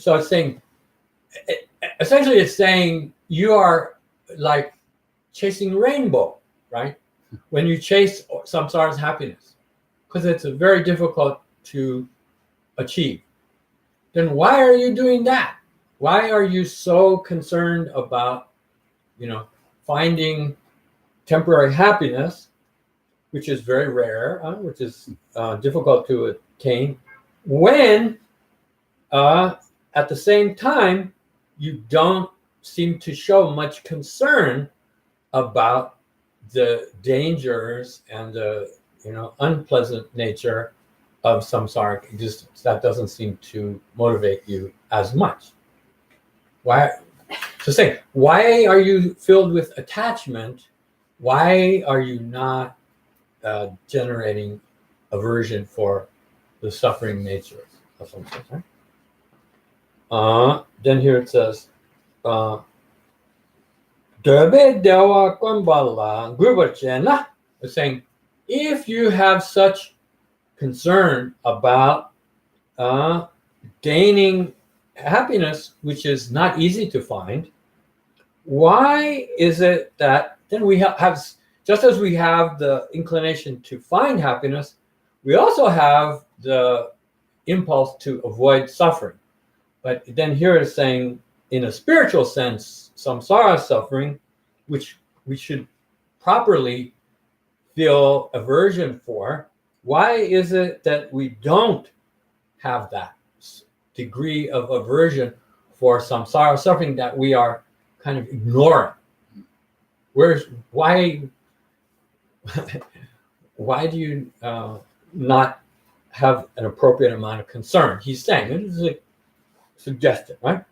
S1: So it's saying, essentially it's saying you are like chasing rainbow, right? When you chase samsara's happiness, because it's very difficult to achieve. Then why are you doing that? Why are you so concerned about, finding temporary happiness, which is very rare, which is difficult to attain, when at the same time you don't seem to show much concern about the dangers and the unpleasant nature of samsaric existence. That doesn't seem to motivate you as much. Why? So say, why are you filled with attachment? Why are you not generating aversion for the suffering nature of samsara? Right? Then here it says, it's saying, if you have such concern about gaining happiness, which is not easy to find, why is it that then we have just as we have the inclination to find happiness, we also have the impulse to avoid suffering. But then here it's saying, in a spiritual sense, samsara suffering, which we should properly feel aversion for, why is it that we don't have that degree of aversion for samsara suffering that we are kind of ignoring? Why do you not have an appropriate amount of concern? He's saying, it is a suggestion, right?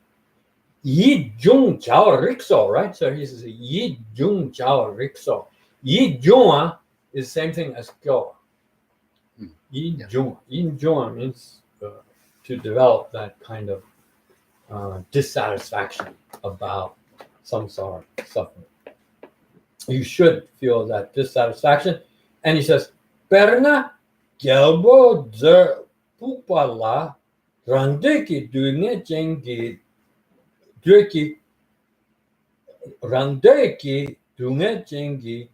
S1: Yi jung jiao rikso, right? So he says, Yi jung jiao rikso. Yi jung is the same thing as gyo. Yi jung. Yi jung means to develop that kind of dissatisfaction about samsara suffering. You should feel that dissatisfaction. And he says, Perna gelbo zer pupala randeki duinge jengi dueki randeki dunge jengi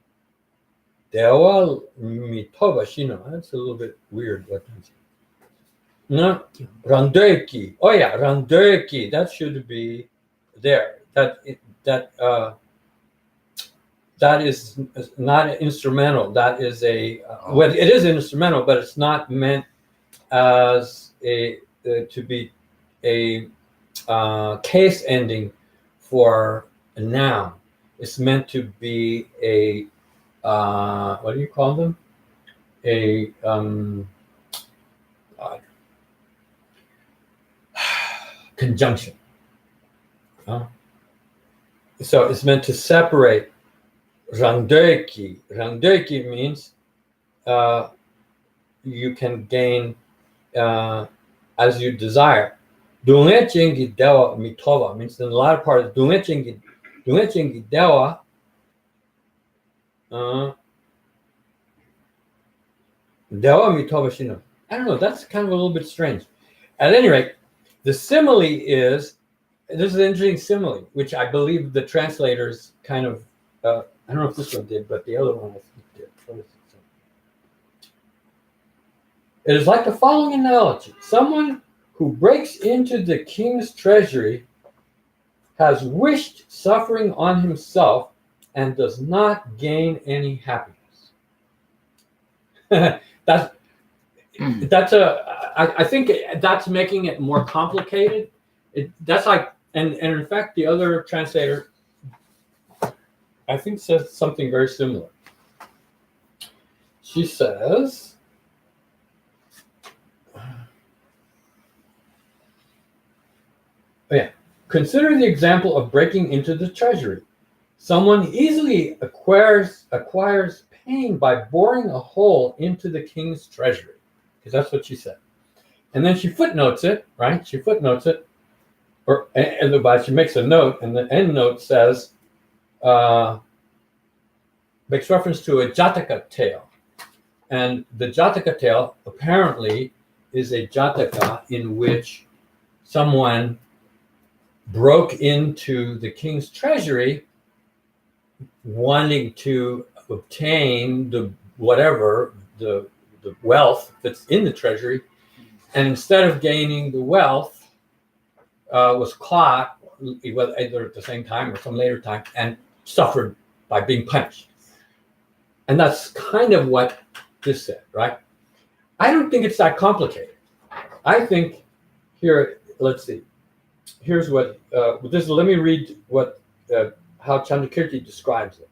S1: dewa mitoba shino. That's a little bit weird. What is it? No, randeki. Oh yeah, randeki. That should be there. That is not instrumental. That is well, it is instrumental, but it's not meant as to be a case ending for a noun. It's meant to be a what do you call them? A conjunction. So it's meant to separate. Rangdeki. Rangdeki means you can gain as you desire. Dungechengi dewa mitova means in the latter part of dungechengi dewa dewa mitova shino. I don't know, that's kind of a little bit strange. At any rate, the simile is, this is an interesting simile, which I believe the translators kind of I don't know if this one did, but the other one I think did. What is it? It is like the following analogy. Someone who breaks into the king's treasury has wished suffering on himself and does not gain any happiness. I think that's making it more complicated. That's like, and in fact, the other translator, I think, says something very similar. She says, consider the example of breaking into the treasury. Someone easily acquires pain by boring a hole into the king's treasury, because that's what she said. And then she footnotes it, right? She footnotes it, but she makes a note, and the end note says, makes reference to a Jataka tale. And the Jataka tale apparently is a Jataka in which someone broke into the king's treasury wanting to obtain the wealth that's in the treasury, and instead of gaining the wealth, was caught either at the same time or some later time and suffered by being punished. And that's kind of what this said, right? I don't think it's that complicated. I think here, let's see. Here's what let me read what how Chandrakirti describes it.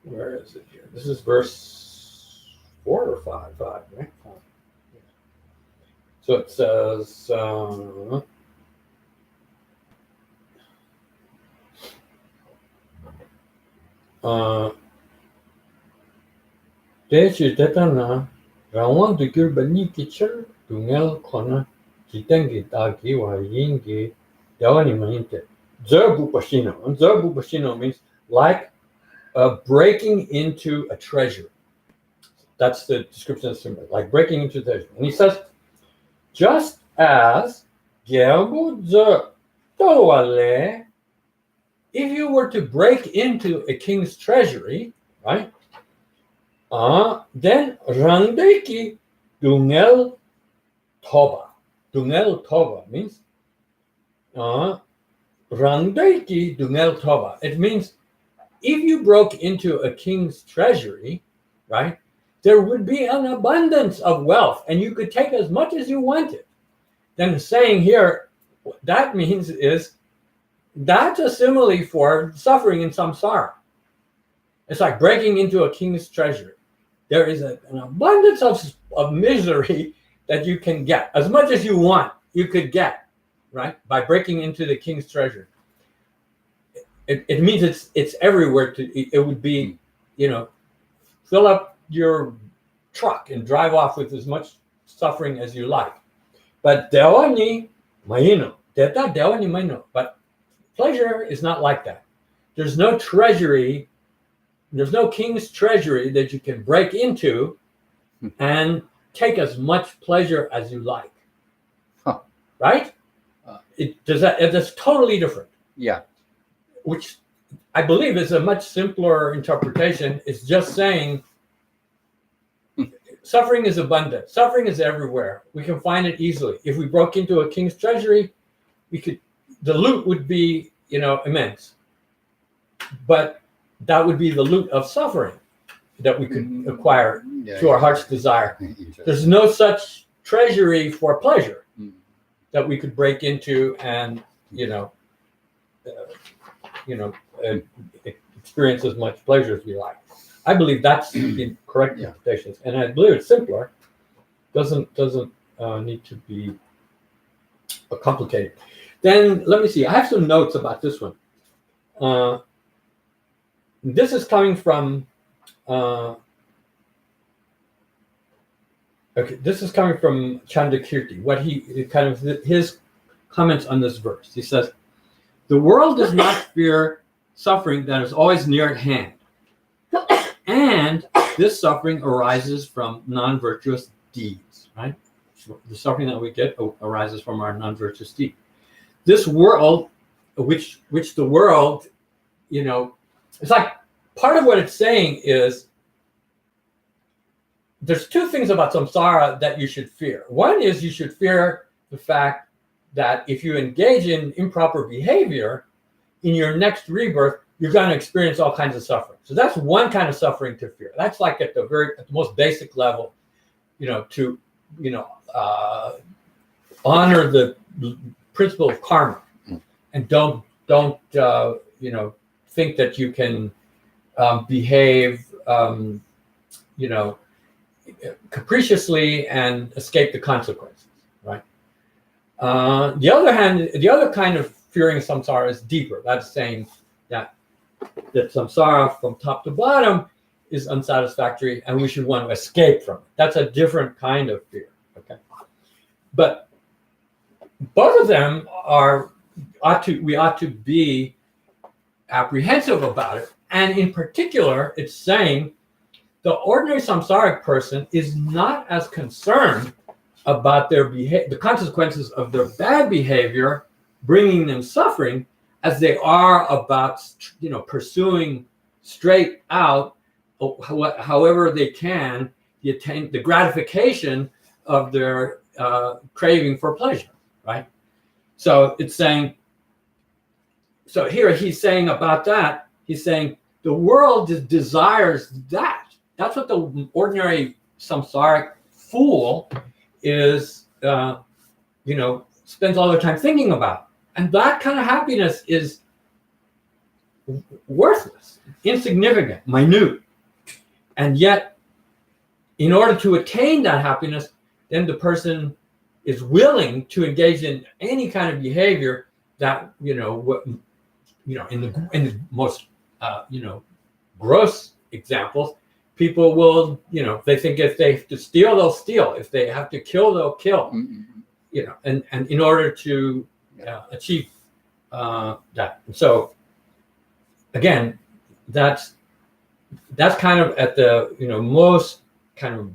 S1: Where is it here? This is verse 4 or 5, right? So it says, Deshi tetana rawan dukir bani kichar dungel kona jitengi dagi wa yingi dawani mahinte. Zerbu pashino. And Zerbu pashino means like breaking into a treasury. That's the description of the like breaking into the treasury. And he says, just as Gerbu Zer Towale if you were to break into a king's treasury, right? Then rangdeki dungel toba. Dungel toba means rangdeki dungel toba. It means if you broke into a king's treasury, right, there would be an abundance of wealth and you could take as much as you wanted. Then saying here, what that means is that's a simile for suffering in samsara. It's like breaking into a king's treasury. There is an abundance of misery that you can get. As much as you want, you could get, right, by breaking into the king's treasury. It means it's everywhere. It would be, fill up your truck and drive off with as much suffering as you like. But dewa ni maino. Deta dewa ni maino. But pleasure is not like that. There's no treasury. There's no king's treasury that you can break into and take as much pleasure as you like.
S2: Huh.
S1: Right? That's totally different.
S2: Yeah.
S1: Which I believe is a much simpler interpretation. It's just saying suffering is abundant. Suffering is everywhere. We can find it easily. If we broke into a king's treasury, the loot would be, immense. But that would be the loot of suffering that we could acquire to our heart's desire. There's no such treasury for pleasure that we could break into and, experience as much pleasure as we like. I believe that's the correct interpretation, and I believe it's simpler. Doesn't need to be complicated. Then let me see. I have some notes about this one. This is coming from. This is coming from Chandakirti. What his comments on this verse. He says, "The world does not fear suffering that is always near at hand, and this suffering arises from non-virtuous deeds." Right? So the suffering that we get arises from our non-virtuous deed. This world, which the world, it's like part of what it's saying is there's two things about samsara that you should fear. One is you should fear the fact that if you engage in improper behavior in your next rebirth, you're going to experience all kinds of suffering. So that's one kind of suffering to fear. That's like at the most basic level, to honor the principle of karma, and don't think that you can behave capriciously and escape the consequences, right? The other kind of fearing samsara is deeper. That's saying that samsara from top to bottom is unsatisfactory and we should want to escape from it. That's a different kind of fear. Okay, but both of them we ought to be apprehensive about it. And in particular, it's saying the ordinary samsaric person is not as concerned about the consequences of their bad behavior bringing them suffering as they are about pursuing straight out, however they can, the gratification of their craving for pleasure, right? So it's saying, so here he's saying about that, he's saying the world desires that. That's what the ordinary samsaric fool is, spends all their time thinking about. And that kind of happiness is worthless, insignificant, minute. And yet, in order to attain that happiness, then the person is willing to engage in any kind of behavior that, in the most, gross examples, people will, they think if they have to steal, they'll steal. If they have to kill, they'll kill. And in order to achieve that. And so, again, that's kind of at the most kind of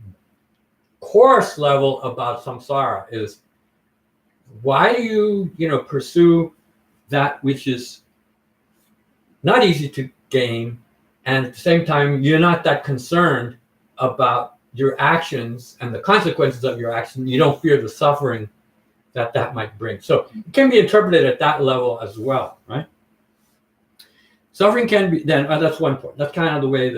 S1: coarse level about samsara is why do you pursue that which is not easy to gain, and at the same time, you're not that concerned about your actions and the consequences of your action. You don't fear the suffering that might bring. So it can be interpreted at that level as well, right? Suffering can be, then that's one point. That's kind of the way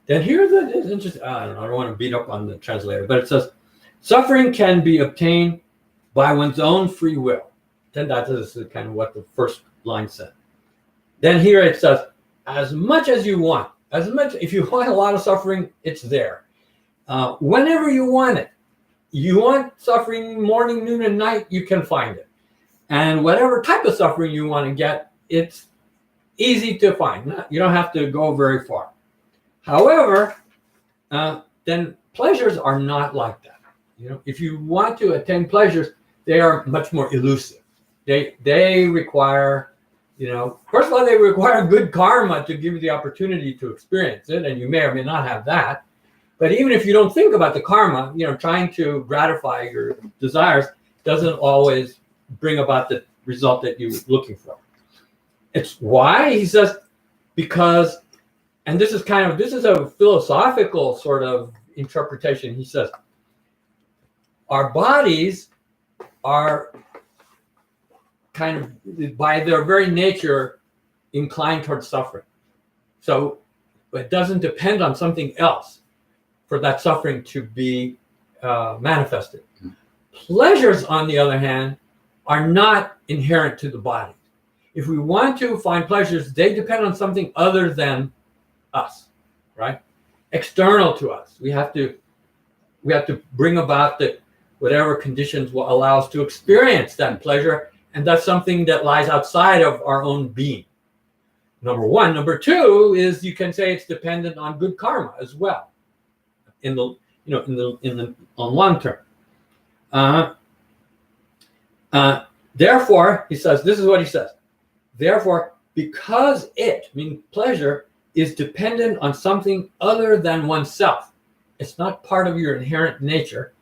S1: Then here's the interesting, I don't want to beat up on the translator, but it says, suffering can be obtained by one's own free will. Then that is kind of what the first line said. Then here it says, as much as you want, if you want a lot of suffering, it's there. Whenever you want it. You want suffering morning, noon, and night, you can find it. And whatever type of suffering you want to get, it's easy to find. You don't have to go very far. However, then pleasures are not like that. If you want to attain pleasures, they are much more elusive. They require, first of all, they require good karma to give you the opportunity to experience it, and you may or may not have that. But even if you don't think about the karma, trying to gratify your desires doesn't always bring about the result that you're looking for. It's why, he says, because, and this is a philosophical sort of interpretation. He says, our bodies are kind of, by their very nature, inclined towards suffering. So it doesn't depend on something else for that suffering to be manifested. Pleasures, on the other hand, are not inherent to the body. If we want to find pleasures, they depend on something other than us, right? External to us. We have to bring about whatever conditions will allow us to experience that pleasure, and that's something that lies outside of our own being. Number one. Number two is, you can say it's dependent on good karma as well. On long term. Therefore, he says, this is what he says. Therefore, because pleasure is dependent on something other than oneself, it's not part of your inherent nature.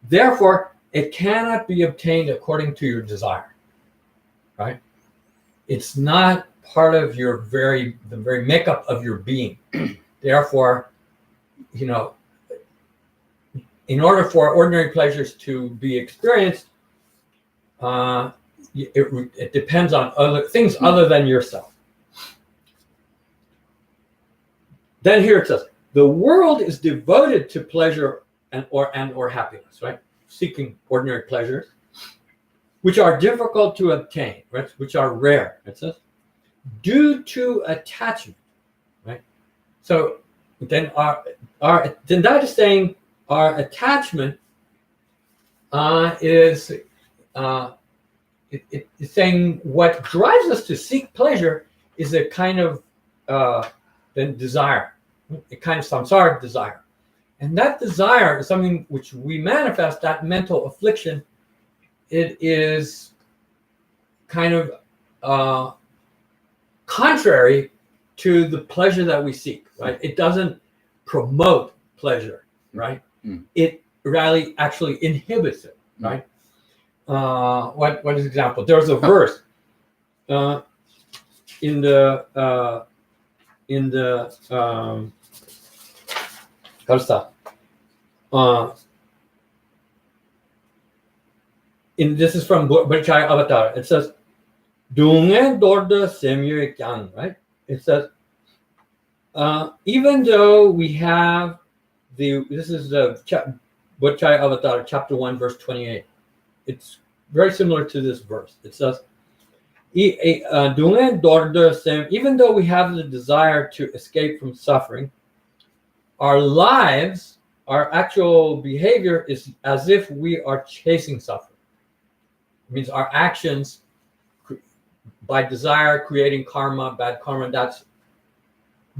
S1: Therefore, it cannot be obtained according to your desire. Right? It's not part of the very makeup of your being. Therefore, in order for ordinary pleasures to be experienced, it depends on other things other than yourself. Then here it says, the world is devoted to pleasure or happiness, right? Seeking ordinary pleasures, which are difficult to obtain, right? Which are rare, it says, due to attachment, right? So then then that is saying, our attachment is saying what drives us to seek pleasure is a kind of desire, a kind of samsaric desire. And that desire is something which we manifest, that mental affliction. It is kind of contrary to the pleasure that we seek, right? It doesn't promote pleasure, right? It really actually inhibits it, right? What is example? There's a verse in the this is from Bachai Avatar. It says, "Dungen dorda semyue kyang," right? It says, even though we have this is the Bachai Avatar, chapter 1, verse 28. It's very similar to this verse. It says, even though we have the desire to escape from suffering, our lives, our actual behavior is as if we are chasing suffering. It means our actions, by desire, creating karma, bad karma, that's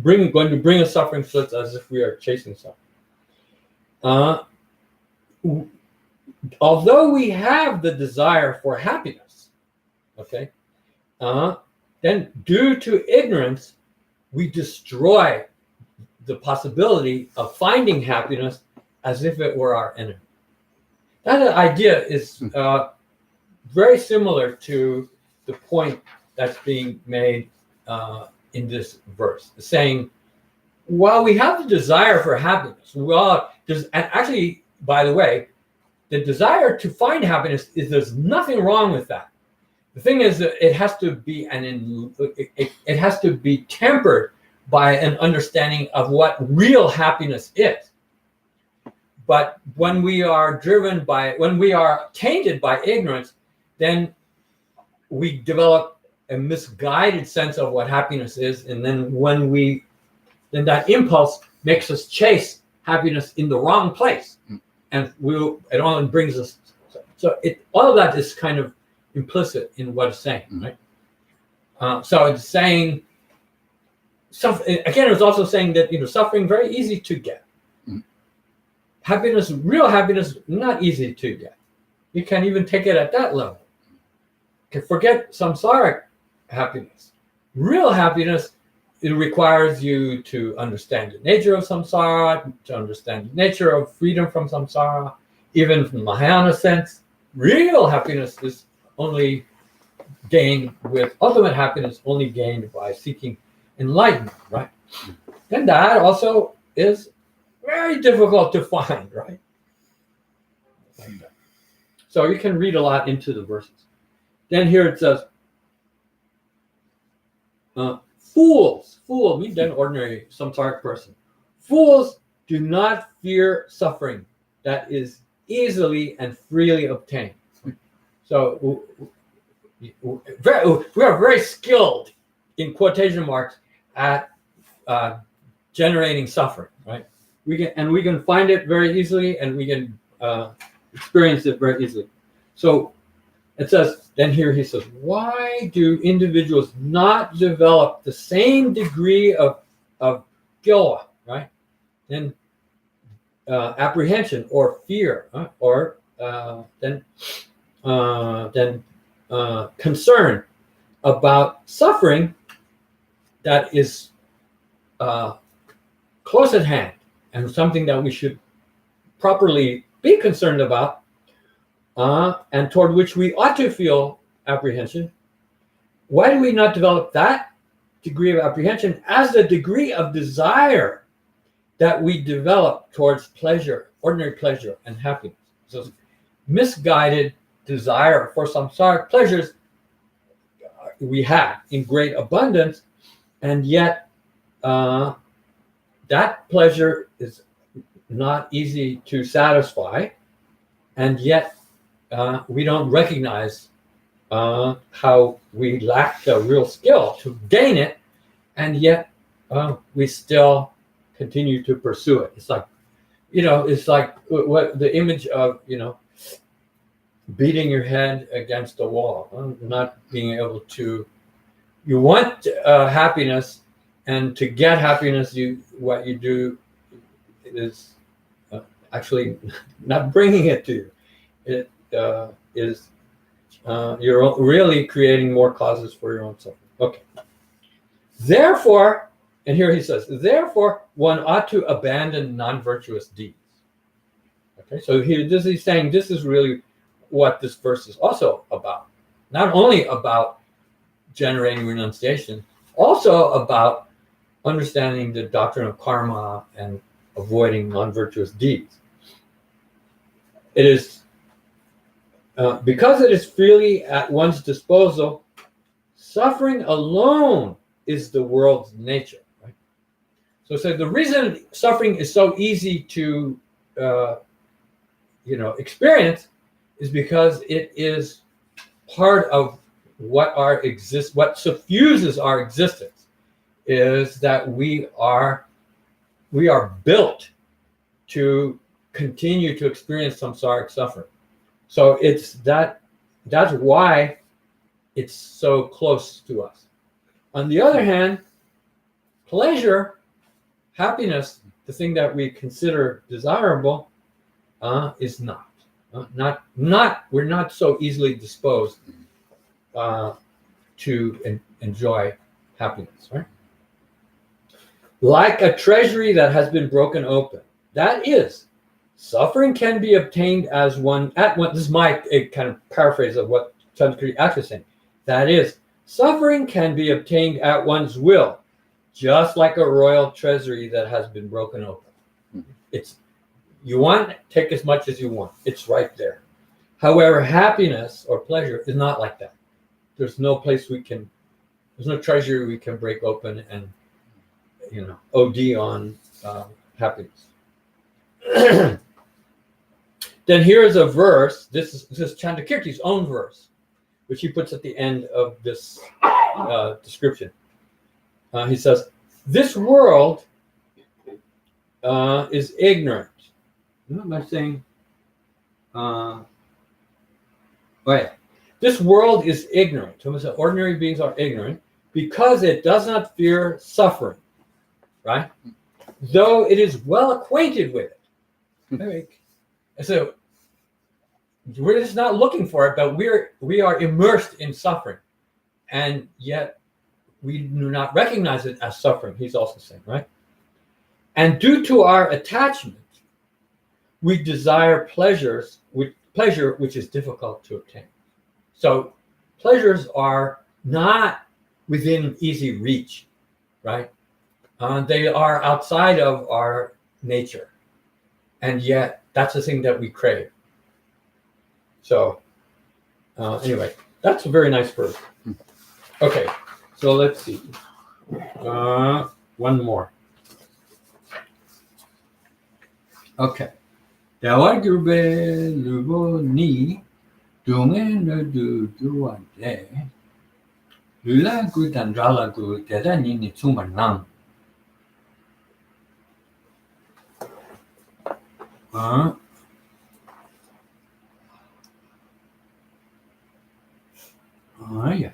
S1: going to bring us suffering, so it's as if we are chasing suffering. Although we have the desire for happiness, okay, then due to ignorance, we destroy the possibility of finding happiness as if it were our enemy. That idea is very similar to the point that's being made in this verse, saying, while we have the desire for happiness, and actually, by the way, the desire to find happiness there's nothing wrong with that. The thing is that it has to be it has to be tempered by an understanding of what real happiness is. But when we are tainted by ignorance, then we develop a misguided sense of what happiness is, and then then that impulse makes us chase happiness in the wrong place, and it only brings us. So all of that is kind of implicit in what it's saying, right? So it's saying. Again, it was also saying that suffering very easy to get. Happiness, real happiness, not easy to get. You can't even take it at that level. Okay, forget samsaric happiness. Real happiness, it requires you to understand the nature of samsara, to understand the nature of freedom from samsara, even from the Mahayana sense. Real happiness is only gained with ultimate happiness, only gained by seeking enlightenment, right? And that also is very difficult to find, right? So you can read a lot into the verses. Then here it says, fools, fool means an ordinary samsaric person. Fools do not fear suffering that is easily and freely obtained. So we are very skilled, in quotation marks, at generating suffering, right? We can find it very easily, and we can experience it very easily. So it says, then here he says, why do individuals not develop the same degree of gilwa, right? And apprehension or fear, or then concern about suffering that is close at hand, and something that we should properly be concerned about, and toward which we ought to feel apprehension. Why do we not develop that degree of apprehension as the degree of desire that we develop towards pleasure, ordinary pleasure and happiness? So misguided desire for samsaric pleasures we have in great abundance, and yet that pleasure is not easy to satisfy, and yet we don't recognize how we lack the real skill to gain it, and yet we still continue to pursue it. It's like, it's like what the image of, beating your head against a wall, not being able to. You want happiness, and to get happiness, what you do is actually not bringing it to you. It is you're really creating more causes for your own suffering. Okay. Therefore, and here he says, therefore, one ought to abandon non-virtuous deeds. Okay, so he's saying this is really what this verse is also about. Not only about generating renunciation, also about understanding the doctrine of karma and avoiding non-virtuous deeds. It is because it is freely at one's disposal, suffering alone is the world's nature. Right? So the reason suffering is so easy to experience is because it is part of what suffuses our existence, is that we are built to continue to experience samsaric suffering. So that's why it's so close to us. On the other hand, pleasure, happiness, the thing that we consider desirable, is not. We're not so easily disposed to enjoy happiness, right? Like a treasury that has been broken open. That is, suffering can be obtained at one. This is my kind of paraphrase of what Chandrakiri actually is saying. That is, Suffering can be obtained at one's will, just like a royal treasury that has been broken open. It's you want, take as much as you want. It's right there. However, happiness or pleasure is not like that. There's no place there's no treasury we can break open and, OD on happiness. Then here is a verse. This is Chandrakirti's own verse, which he puts at the end of this description. He says, "This world is ignorant." What am I saying? This world is ignorant. So ordinary beings are ignorant because it does not fear suffering, right? Though it is well acquainted with it. So we're just not looking for it, but we are immersed in suffering, and yet we do not recognize it as suffering. He's also saying, right? And due to our attachment, we desire pleasure which is difficult to obtain. So pleasures are not within easy reach, right? They are outside of our nature, and yet that's the thing that we crave. So anyway, that's a very nice verse. Okay, so let's see. One more. Okay. Dawadurbe lubo ni dungen du duante lula gutandrala gu tedani ni tsumanang. Yeah.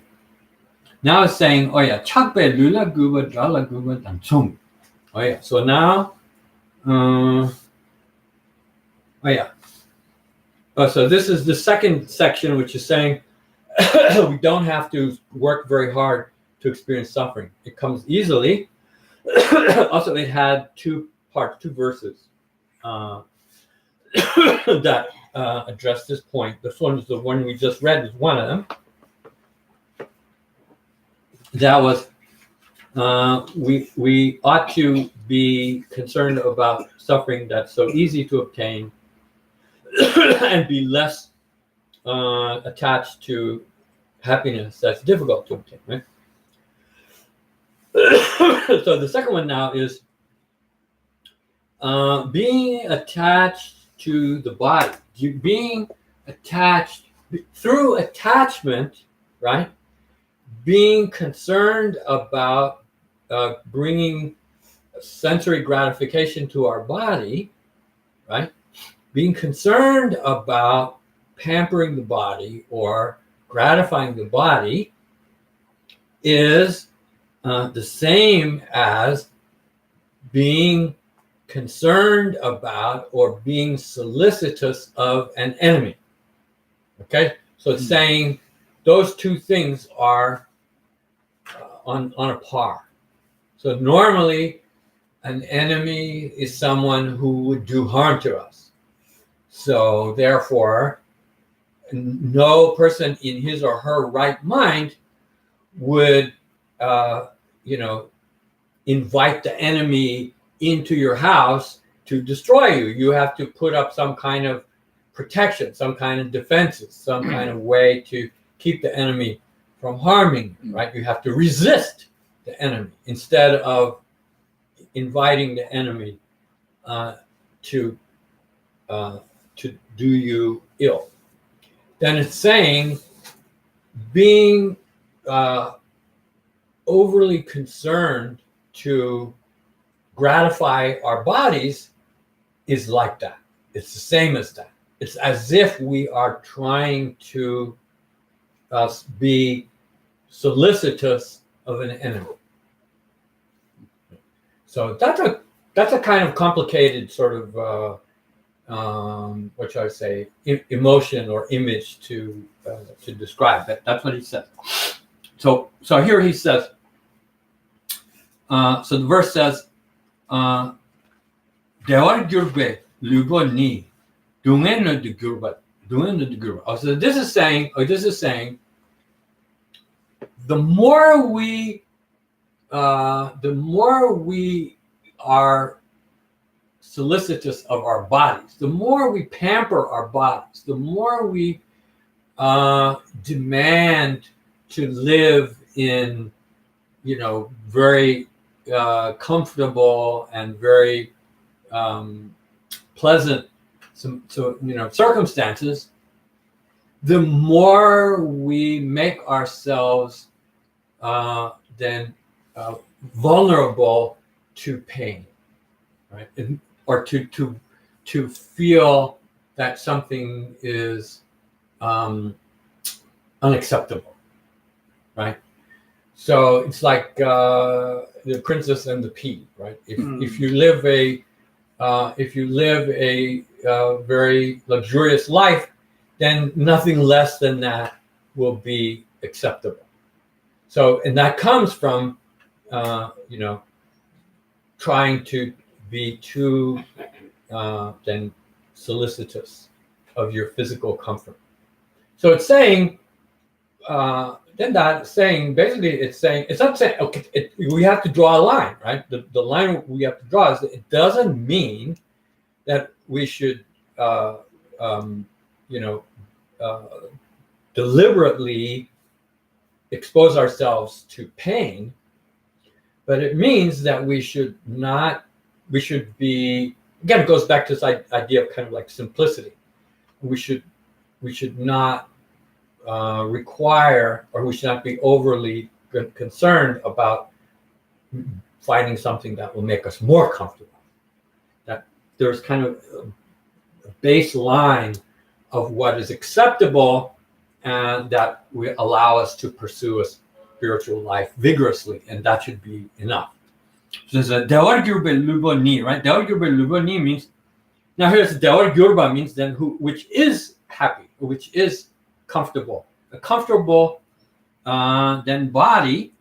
S1: Now it's saying, chakbe lula guba drala guba dantsung. So now, so this is the second section, which is saying we don't have to work very hard to experience suffering. It comes easily. Also, it had two verses that address this point. This one is the one we just read, is one of them. That was, we ought to be concerned about suffering that's so easy to obtain and be less attached to happiness that's difficult to obtain, right? So the second one now is being attached to the body, being attached through attachment, right? Being concerned about bringing sensory gratification to our body, right? Being concerned about pampering the body or gratifying the body is the same as being concerned about or being solicitous of an enemy. Okay, so it's saying those two things are on a par. So normally an enemy is someone who would do harm to us. So therefore, no person in his or her right mind would, invite the enemy into your house to destroy you. You have to put up some kind of protection, some kind of defenses, some kind of way to keep the enemy from harming you, right? You have to resist the enemy instead of inviting the enemy to do you ill. Then it's saying being overly concerned to gratify our bodies is like that. It's the same as that. It's as if we are trying to be solicitous of an enemy. So that's a kind of complicated sort of what shall I say, emotion or image to describe. That's what he says. So here he says. So the verse says, "Dewar gurbe lubo ni dungen de gurba dungen de gurba." So this is saying the more we are solicitous of our bodies, the more we pamper our bodies, the more we demand to live in, very comfortable and very pleasant circumstances, the more we make ourselves then vulnerable to pain, right? Or to feel that something is unacceptable, right? So it's like the Princess and the Pea, right? If you live a very luxurious life, then nothing less than that will be acceptable. So, and that comes from, trying to be too then solicitous of your physical comfort. So it's saying, it's not saying, okay, we have to draw a line, right? The line we have to draw is that it doesn't mean that we should, deliberately expose ourselves to pain, but it means that we should be, again, it goes back to this idea of kind of like simplicity. We should not require, or we should not be overly concerned about finding something that will make us more comfortable. That there's kind of a baseline of what is acceptable, and that will allow us to pursue a spiritual life vigorously, and that should be enough. So there's a Dawar Gyurba Lubo Ni, right? Dawar Gyurba Lubo Ni means, now here's Dawar Gyurba means then which is happy, which is comfortable. A comfortable then body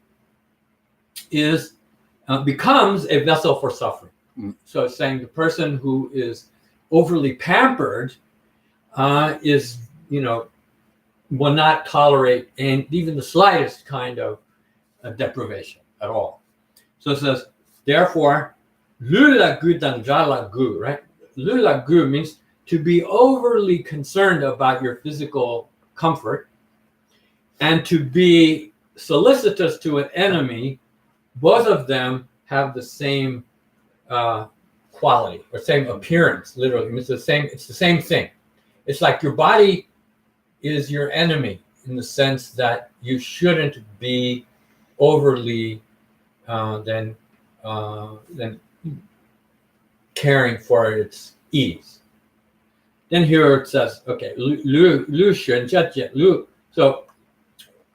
S1: is becomes a vessel for suffering. So it's saying the person who is overly pampered is, will not tolerate even the slightest kind of deprivation at all. So it says, therefore, lula gu dan jala gu, right? Lula gu means to be overly concerned about your physical comfort and to be solicitous to an enemy. Both of them have the same quality or same appearance. Literally, it's the same thing. It's like your body is your enemy in the sense that you shouldn't be overly then caring for its ease. Then here it says, okay, lu shen jia jian lu. So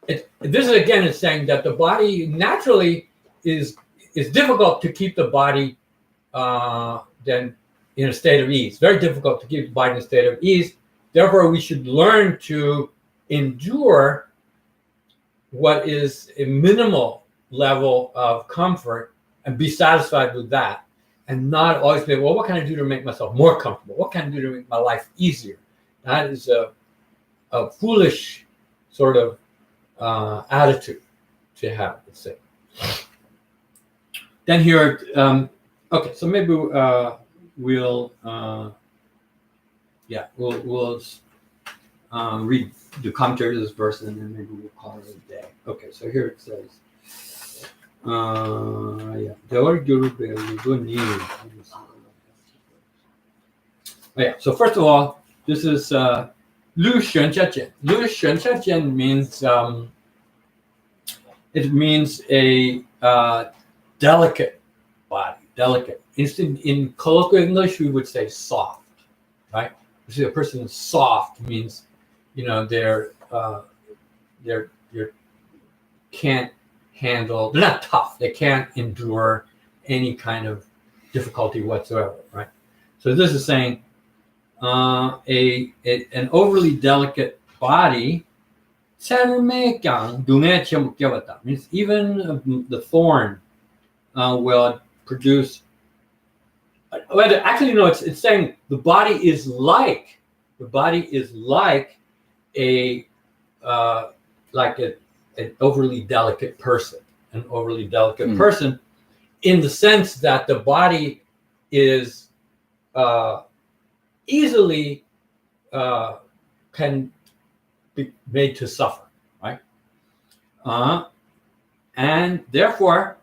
S1: this is again is saying that the body naturally is difficult to keep the body then in a state of ease. Very difficult to keep the body in a state of ease. Therefore, we should learn to endure what is a minimal level of comfort and be satisfied with that, and not always be, well, what can I do to make myself more comfortable? What can I do to make my life easier? That is a foolish sort of attitude to have, let's say. Then here, okay, so maybe we'll read the commentary to this verse, and then maybe we'll call it a day. Okay, so here it says, so first of all, this is Lu Shen Jia Jian. Lu Shen Jia Jian means it means a delicate body, delicate. In colloquial English, we would say soft, right? You see, a person is soft means, they're can't handle. They're not tough. They can't endure any kind of difficulty whatsoever, right? So this is saying an overly delicate body means even the thorn will produce. Actually, no. It's saying the body is like a an overly delicate person. An overly delicate person, in the sense that the body is easily can be made to suffer, right? And therefore,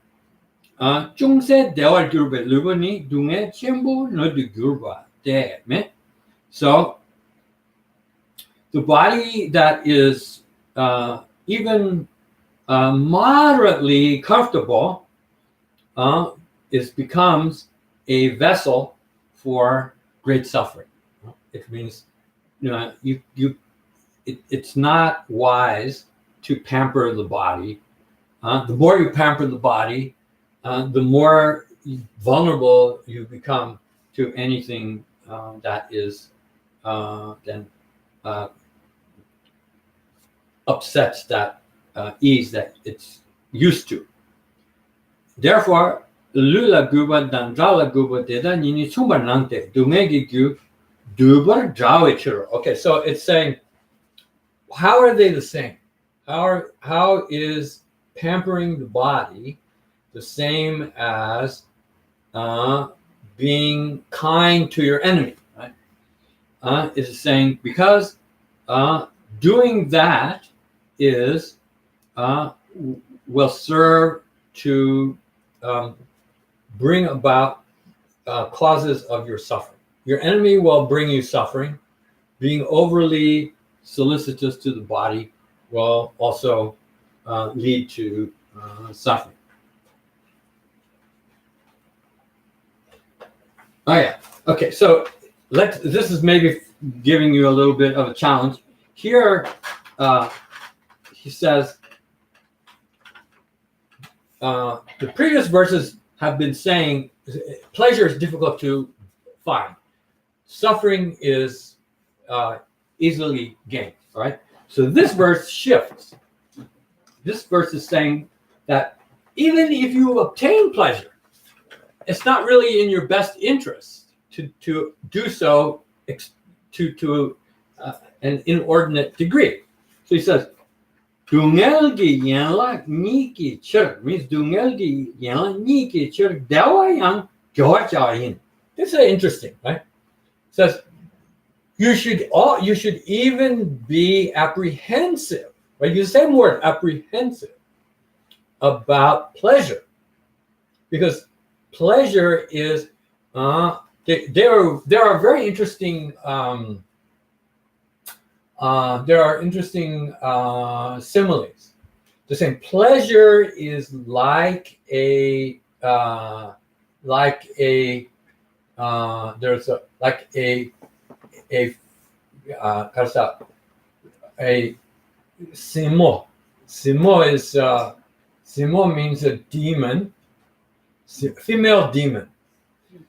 S1: 중세 대활 규르베 르버니 둥에 첨부 너드 규르바 때문에. So the body that is even moderately comfortable becomes a vessel for great suffering. It means it's not wise to pamper the body. The more you pamper the body, the more vulnerable you become to anything that is then upsets that ease that it's used to. Therefore, lula guba dandrala guba deda nini sumba nante dumegi gu dubar jawichur. Okay, so it's saying, how are they the same? How is pampering the body the same as being kind to your enemy? Right? It's saying because doing that is will serve to bring about causes of your suffering. Your enemy will bring you suffering. Being overly solicitous to the body will also lead to suffering. Oh yeah. Okay. So this is maybe giving you a little bit of a challenge. Here, he says the previous verses have been saying pleasure is difficult to find. Suffering is easily gained. All right. So this verse shifts. This verse is saying that even if you obtain pleasure, it's not really in your best interest to do so to an inordinate degree. So he says, "Dungelgi yanla niki chirk," means dungelgi yanla niki chirk dawa yang gyochayin. This is interesting, right? It says you should even be apprehensive. Right? You say more apprehensive about pleasure, because pleasure is there are very interesting similes. The same pleasure is like a there's a simo. Simo means a demon, female demon.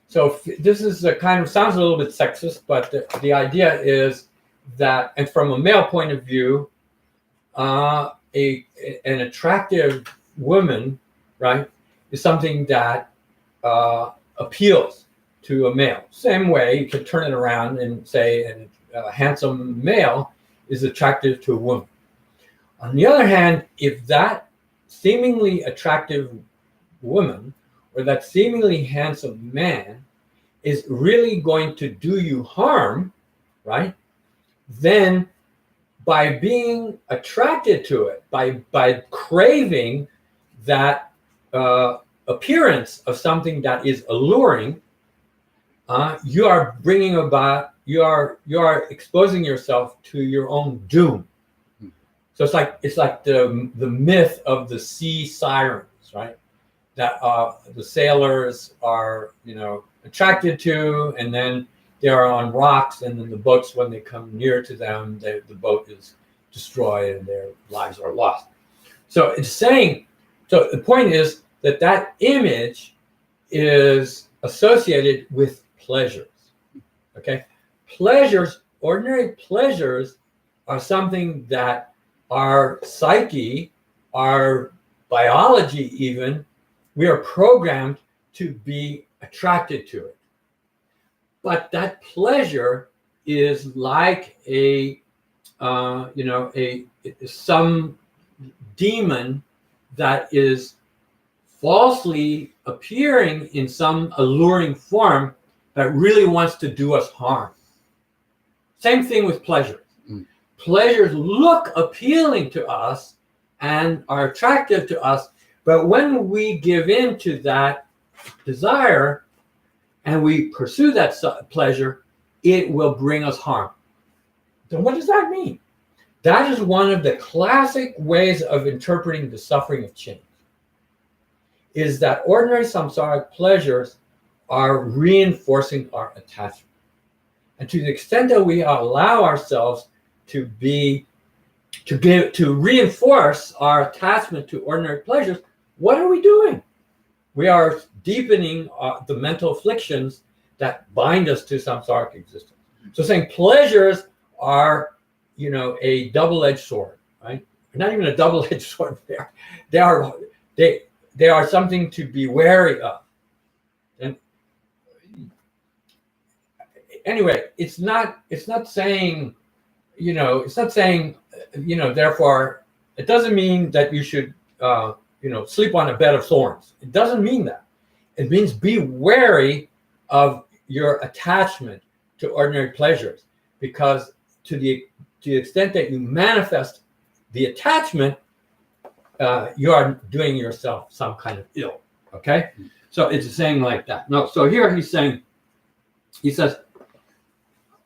S1: So this is a kind of, sounds a little bit sexist, but the idea is that, and from a male point of view, an attractive woman, right, is something that appeals to a male. Same way you could turn it around and say a handsome male is attractive to a woman. On the other hand, if that seemingly attractive woman or that seemingly handsome man is really going to do you harm, right, then by being attracted to it, by craving that appearance of something that is alluring, you are bringing about, you are exposing yourself to your own doom. So it's like the myth of the sea sirens, right? That the sailors are attracted to, and then they are on rocks, and then the boats, when they come near to them, the boat is destroyed and their lives are lost. So it's saying, so the point is that image is associated with pleasures. Okay, pleasures, ordinary pleasures, are something that our psyche, our biology even, we are programmed to be attracted to it. But that pleasure is like some demon that is falsely appearing in some alluring form that really wants to do us harm. Same thing with pleasures. Pleasures look appealing to us and are attractive to us, but when we give in to that desire and we pursue that pleasure, it will bring us harm. Then what does that mean? That is one of the classic ways of interpreting the suffering of change, is that ordinary samsaric pleasures are reinforcing our attachment. And to the extent that we allow ourselves to reinforce our attachment to ordinary pleasures, what are we doing? We are deepening the mental afflictions that bind us to samsaric existence. So saying pleasures are, a double-edged sword, right? Not even a double-edged sword. They are something to be wary of. And anyway, it's not saying, therefore, it doesn't mean that you should, sleep on a bed of thorns. It doesn't mean that. It means be wary of your attachment to ordinary pleasures, because to the extent that you manifest the attachment, you are doing yourself some kind of ill. Okay, so it's saying like that. No, so here he says,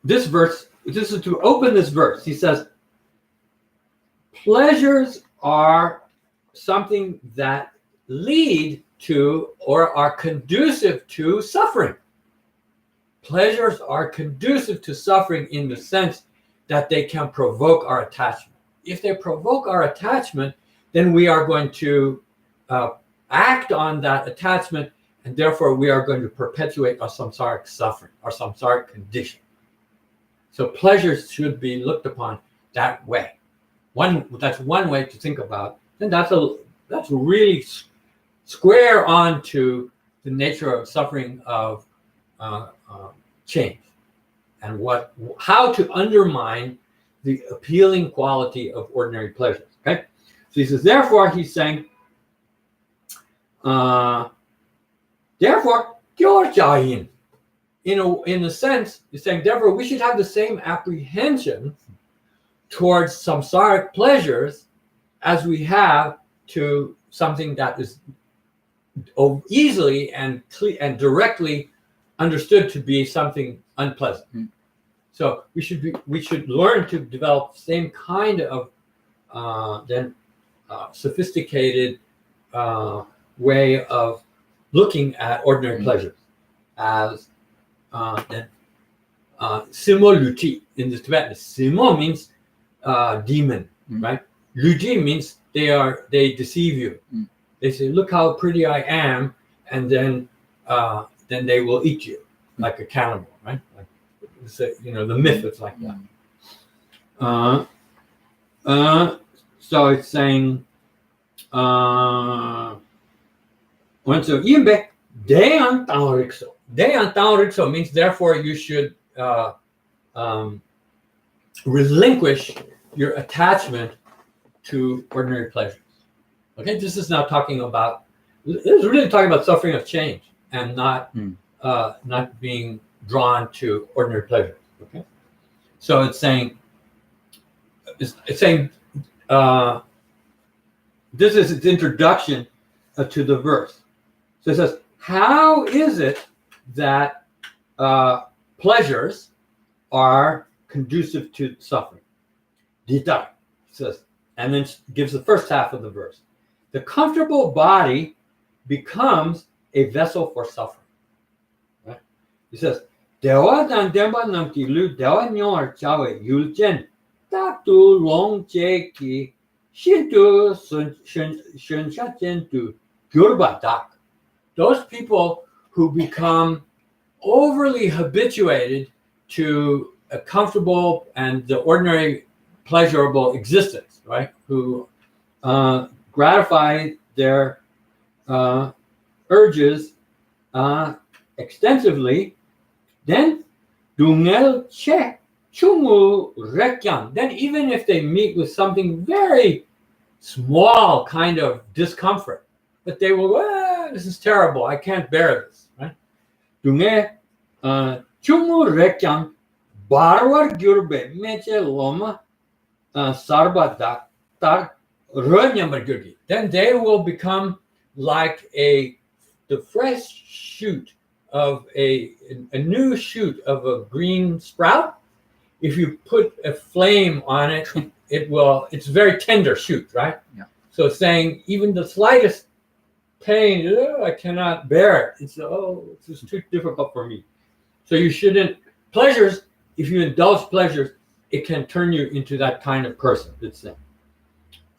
S1: this verse. This is to open this verse. He says, pleasures are something that lead to or are conducive to suffering. Pleasures are conducive to suffering in the sense that they can provoke our attachment. If they provoke our attachment, then we are going to act on that attachment, and therefore we are going to perpetuate our samsaric suffering, our samsaric condition. So pleasures should be looked upon that way. That's one way to think about, and that's really square on to the nature of suffering of change, and how to undermine the appealing quality of ordinary pleasures. Okay, so he says, therefore, he's saying, therefore, gyōrjayin. In a sense, he's saying, therefore, we should have the same apprehension towards samsaric pleasures as we have to something that is easily and directly understood to be something unpleasant. So we should learn to develop the same kind of sophisticated way of looking at ordinary pleasures as simo luti. In the Tibetan, simo means demon, right? Luti means they deceive you. They say, look how pretty I am, and then they will eat you like a cannibal, right? Like, the myth is like that. So it's saying, Deyan Taorikso. Deyan Taorikso means, therefore, you should relinquish your attachment to ordinary pleasures. Okay, this is now talking about, this is really talking about suffering of change and not being drawn to ordinary pleasures. Okay, so it's saying this is its introduction to the verse. So it says, how is it that pleasures are conducive to suffering? Dita says, and then gives the first half of the verse. The comfortable body becomes a vessel for suffering. Right? He says, Dewa dan demba namti lu dewa nyor chawe yulchen tatu long che ki shintu shunshachen tu gyurba dak. Those people who become overly habituated to a comfortable and the ordinary pleasurable existence, right? Who gratify their urges extensively, then dungel che chungu rekyan. Then even if they meet with something very small kind of discomfort, but they will, this is terrible. I can't bear this, right? Dunge, chumu rekyang barwar gyurbe meche loma sarba daktar rönyamar gyurgi. Then they will become like the fresh shoot of a new shoot of a green sprout. If you put a flame on it, it's a very tender shoot, right?
S2: Yeah.
S1: So it's saying even the slightest pain, I cannot bear it. It's too difficult for me. So you shouldn't, pleasures, if you indulge pleasures, it can turn you into that kind of person. It's saying.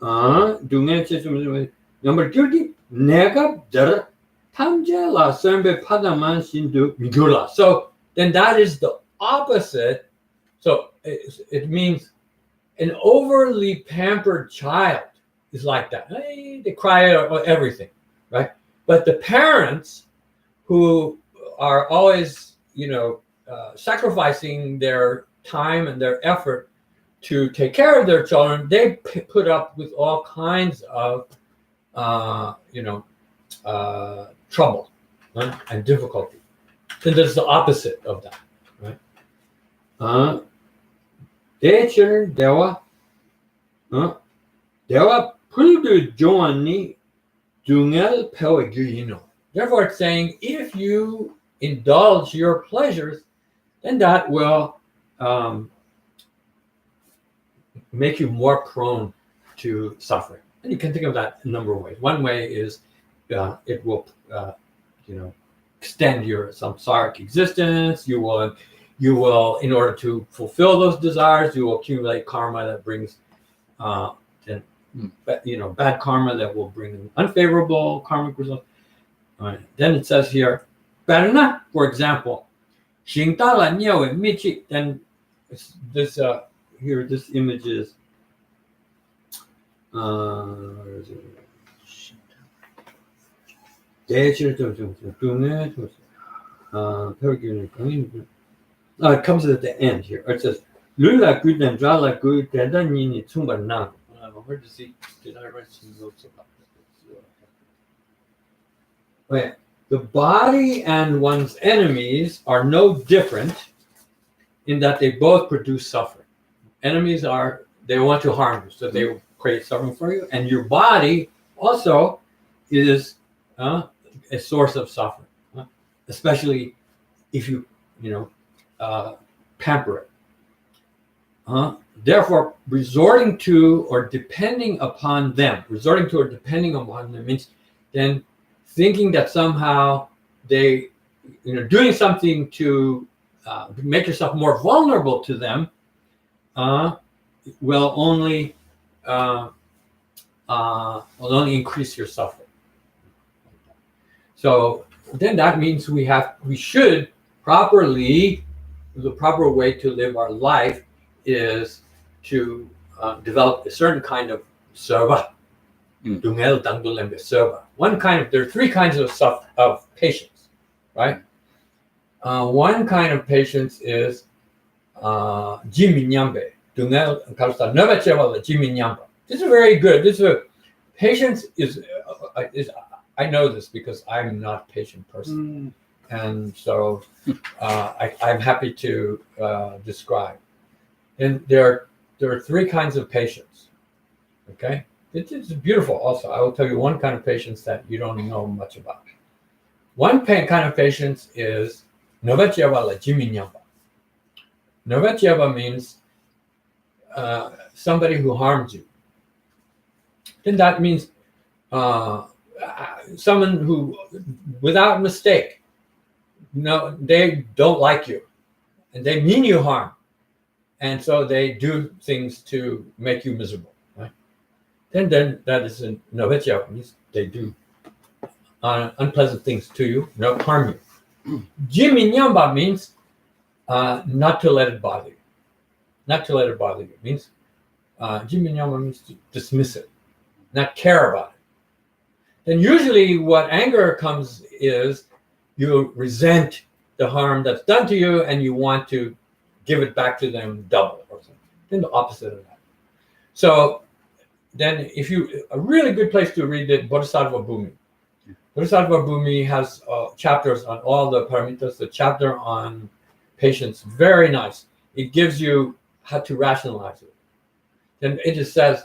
S1: Number 30, nega dar tamjela sembe padaman sindu migula. So then that is the opposite. So it means an overly pampered child is like that. They cry about everything, right? But the parents who are always, sacrificing their time and their effort to take care of their children, they put up with all kinds of, trouble, right? And difficulty. Then there's the opposite of that, right? Dewa puldu joani dungel pewagino. Therefore, it's saying if you indulge your pleasures, then that will make you more prone to suffering. And you can think of that a number of ways. One way is it will, extend your samsaric existence. You will, in order to fulfill those desires, you will accumulate karma that brings, bad karma that will bring unfavorable karmic results. All right. Then it says here, Perna, for example, Shingtala Nyewe Michi. Then this here, this image is. It comes at the end here. It says, Lula good and Jala good, Dadanini Tumba. Where does he? Did I write some notes about this? Wait, the body and one's enemies are no different in that they both produce suffering. Enemies they want to harm you, so they will create suffering for you. And your body also is a source of suffering, especially if you, pamper it. Therefore, resorting to or depending upon them means then thinking that somehow they, doing something to make yourself more vulnerable to them will only increase your suffering. So then that means we should properly, the proper way to live our life is to develop a certain kind of serva. One kind of, there are three kinds of patience, right? One kind of patience is jiminyambe. This is very good. Patience is I know this because I'm not a patient person. And so I'm happy to describe. And there are three kinds of patience. Okay? It's beautiful also. I will tell you one kind of patience that you don't know much about. One kind of patience is Novachiava la jiminyamba. Novachiava means somebody who harms you. Then that means someone who, without mistake, they don't like you, and they mean you harm, and so they do things to make you miserable. Right? Then that is in Novetia, means they do unpleasant things to you, harm you. Jiminyamba means not to let it bother you. Not to let it bother you means jiminyamba means to dismiss it, not care about it. Then usually what anger comes is you resent the harm that's done to you and you want to give it back to them double or something. Then the opposite of that. So then if you, a really good place to read it, Bodhisattva Bhumi. Bodhisattva Bhumi has chapters on all the paramitas. The chapter on patience, very nice. It gives you how to rationalize it. Then it just says,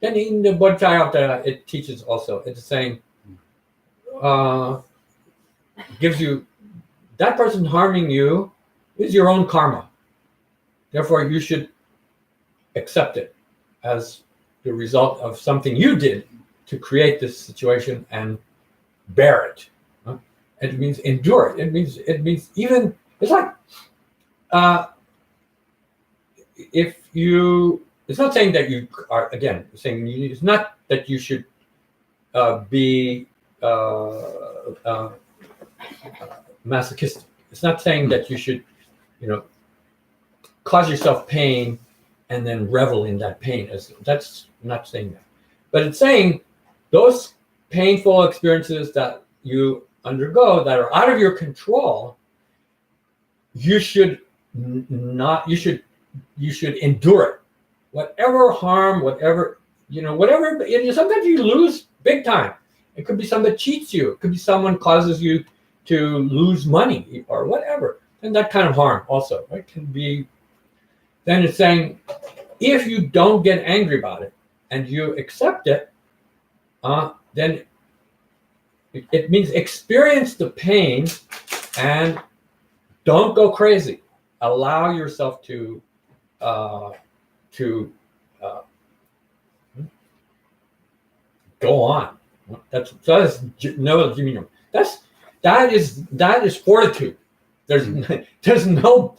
S1: then in the Bodhisattva, it teaches also, it's saying, gives you, that person harming you is your own karma. Therefore, you should accept it as the result of something you did to create this situation and bear it. It means endure it. It means even, it's like, if you, it's not saying that you are, again, saying you, it's not that you should be masochistic. It's not saying that you should, cause yourself pain and then revel in that pain. That's not saying that. But it's saying those painful experiences that you undergo that are out of your control, you should not, you should endure it. Whatever harm, whatever, sometimes you lose big time. It could be someone cheats you. It could be someone causes you to lose money or whatever. And that kind of harm also, right, can be. Then it's saying, if you don't get angry about it and you accept it, then it means experience the pain and don't go crazy. Allow yourself to go on. That is fortitude. There's no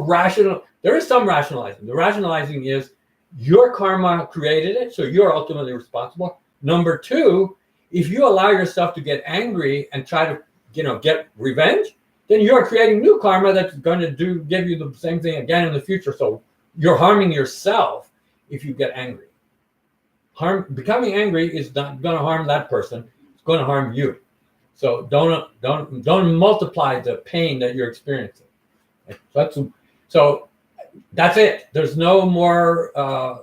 S1: rational. There is some rationalizing. The rationalizing is your karma created it, so you're ultimately responsible. Number two, if you allow yourself to get angry and try to, get revenge, then you're creating new karma that's going to give you the same thing again in the future. So you're harming yourself if you get angry. Becoming angry is not going to harm that person. It's going to harm you. So don't multiply the pain that you're experiencing. So that's it. There's no more,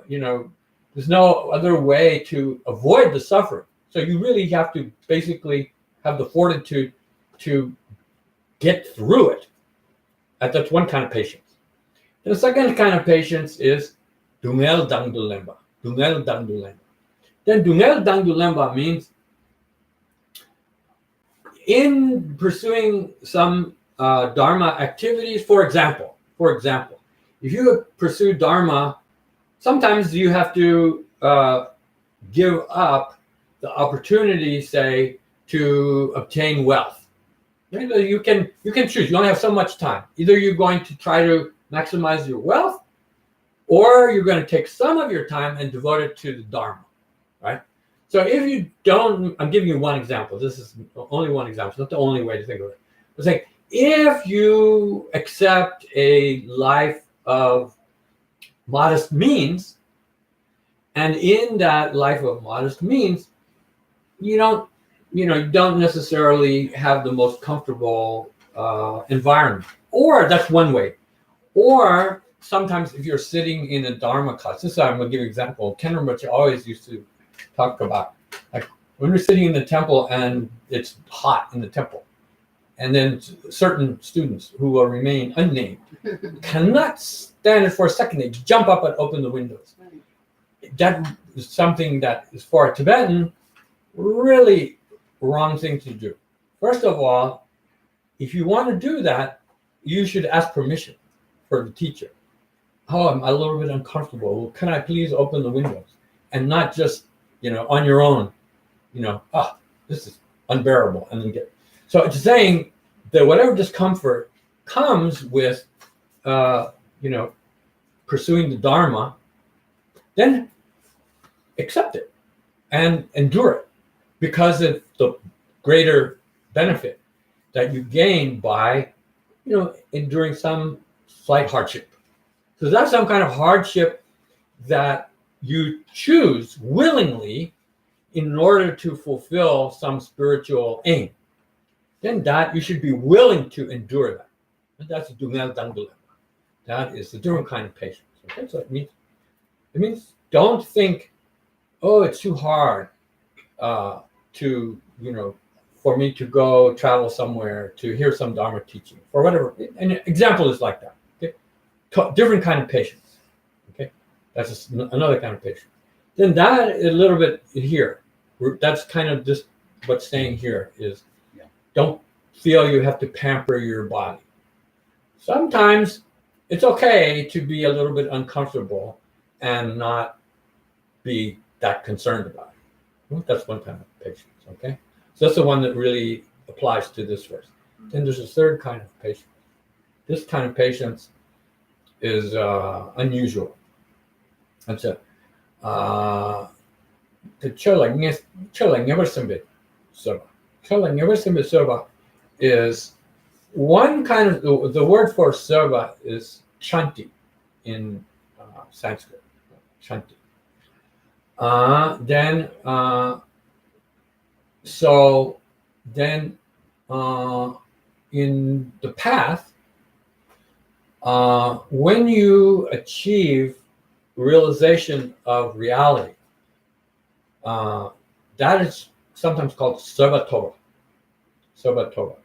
S1: there's no other way to avoid the suffering. So you really have to basically have the fortitude to get through it. That's one kind of patience. The second kind of patience is Dungel Dangdulemba. Dungel Dangdulemba. Then Dungel Dangdulemba means in pursuing some Dharma activities, for example, if you pursue Dharma, sometimes you have to give up the opportunity, say, to obtain wealth. You can choose. You only have so much time. Either you're going to try to maximize your wealth, or you're going to take some of your time and devote it to the Dharma, right? So if you don't, I'm giving you one example. This is only one example. It's not the only way to think of it. I'm saying if you accept a life of modest means, and in that life of modest means, you don't necessarily have the most comfortable environment. Or that's one way. Or sometimes if you're sitting in a Dharma class, this is I'm going to give you an example. Ken Rinpoche always used to talk about, like, when you're sitting in the temple and it's hot in the temple, and then certain students who will remain unnamed cannot stand it for a second. They jump up and open the windows. That is something that is, for a Tibetan, really wrong thing to do. First of all, if you want to do that, you should ask permission for the teacher. Oh, I'm a little bit uncomfortable. Well, can I please open the windows? And not just, on your own, this is unbearable. And then so it's saying that whatever discomfort comes with, pursuing the Dharma, then accept it and endure it, because of the greater benefit that you gain by, enduring some slight hardship. So that's some kind of hardship that you choose willingly in order to fulfill some spiritual aim. Then that you should be willing to endure that. And that's Dungel Dangdulemba. That is a different kind of patience. Okay, so it means don't think, oh, it's too hard to, for me to go travel somewhere to hear some Dharma teaching or whatever. An example is like that. Okay, different kind of patience. Okay, that's just another kind of patience. Then that a little bit here. That's kind of just what's saying here is, don't feel you have to pamper your body. Sometimes it's okay to be a little bit uncomfortable and not be that concerned about it. Well, that's one kind of patience. Okay, so that's the one that really applies to this verse. Then there's a third kind of patience. This kind of patience is unusual. That's it. The chola never simbit soba. Chola never simbit soba is one kind of the word for soba is shanti in Sanskrit. Shanti. In the path, when you achieve realization of reality, that is sometimes called Sarvatova. Sarvatova.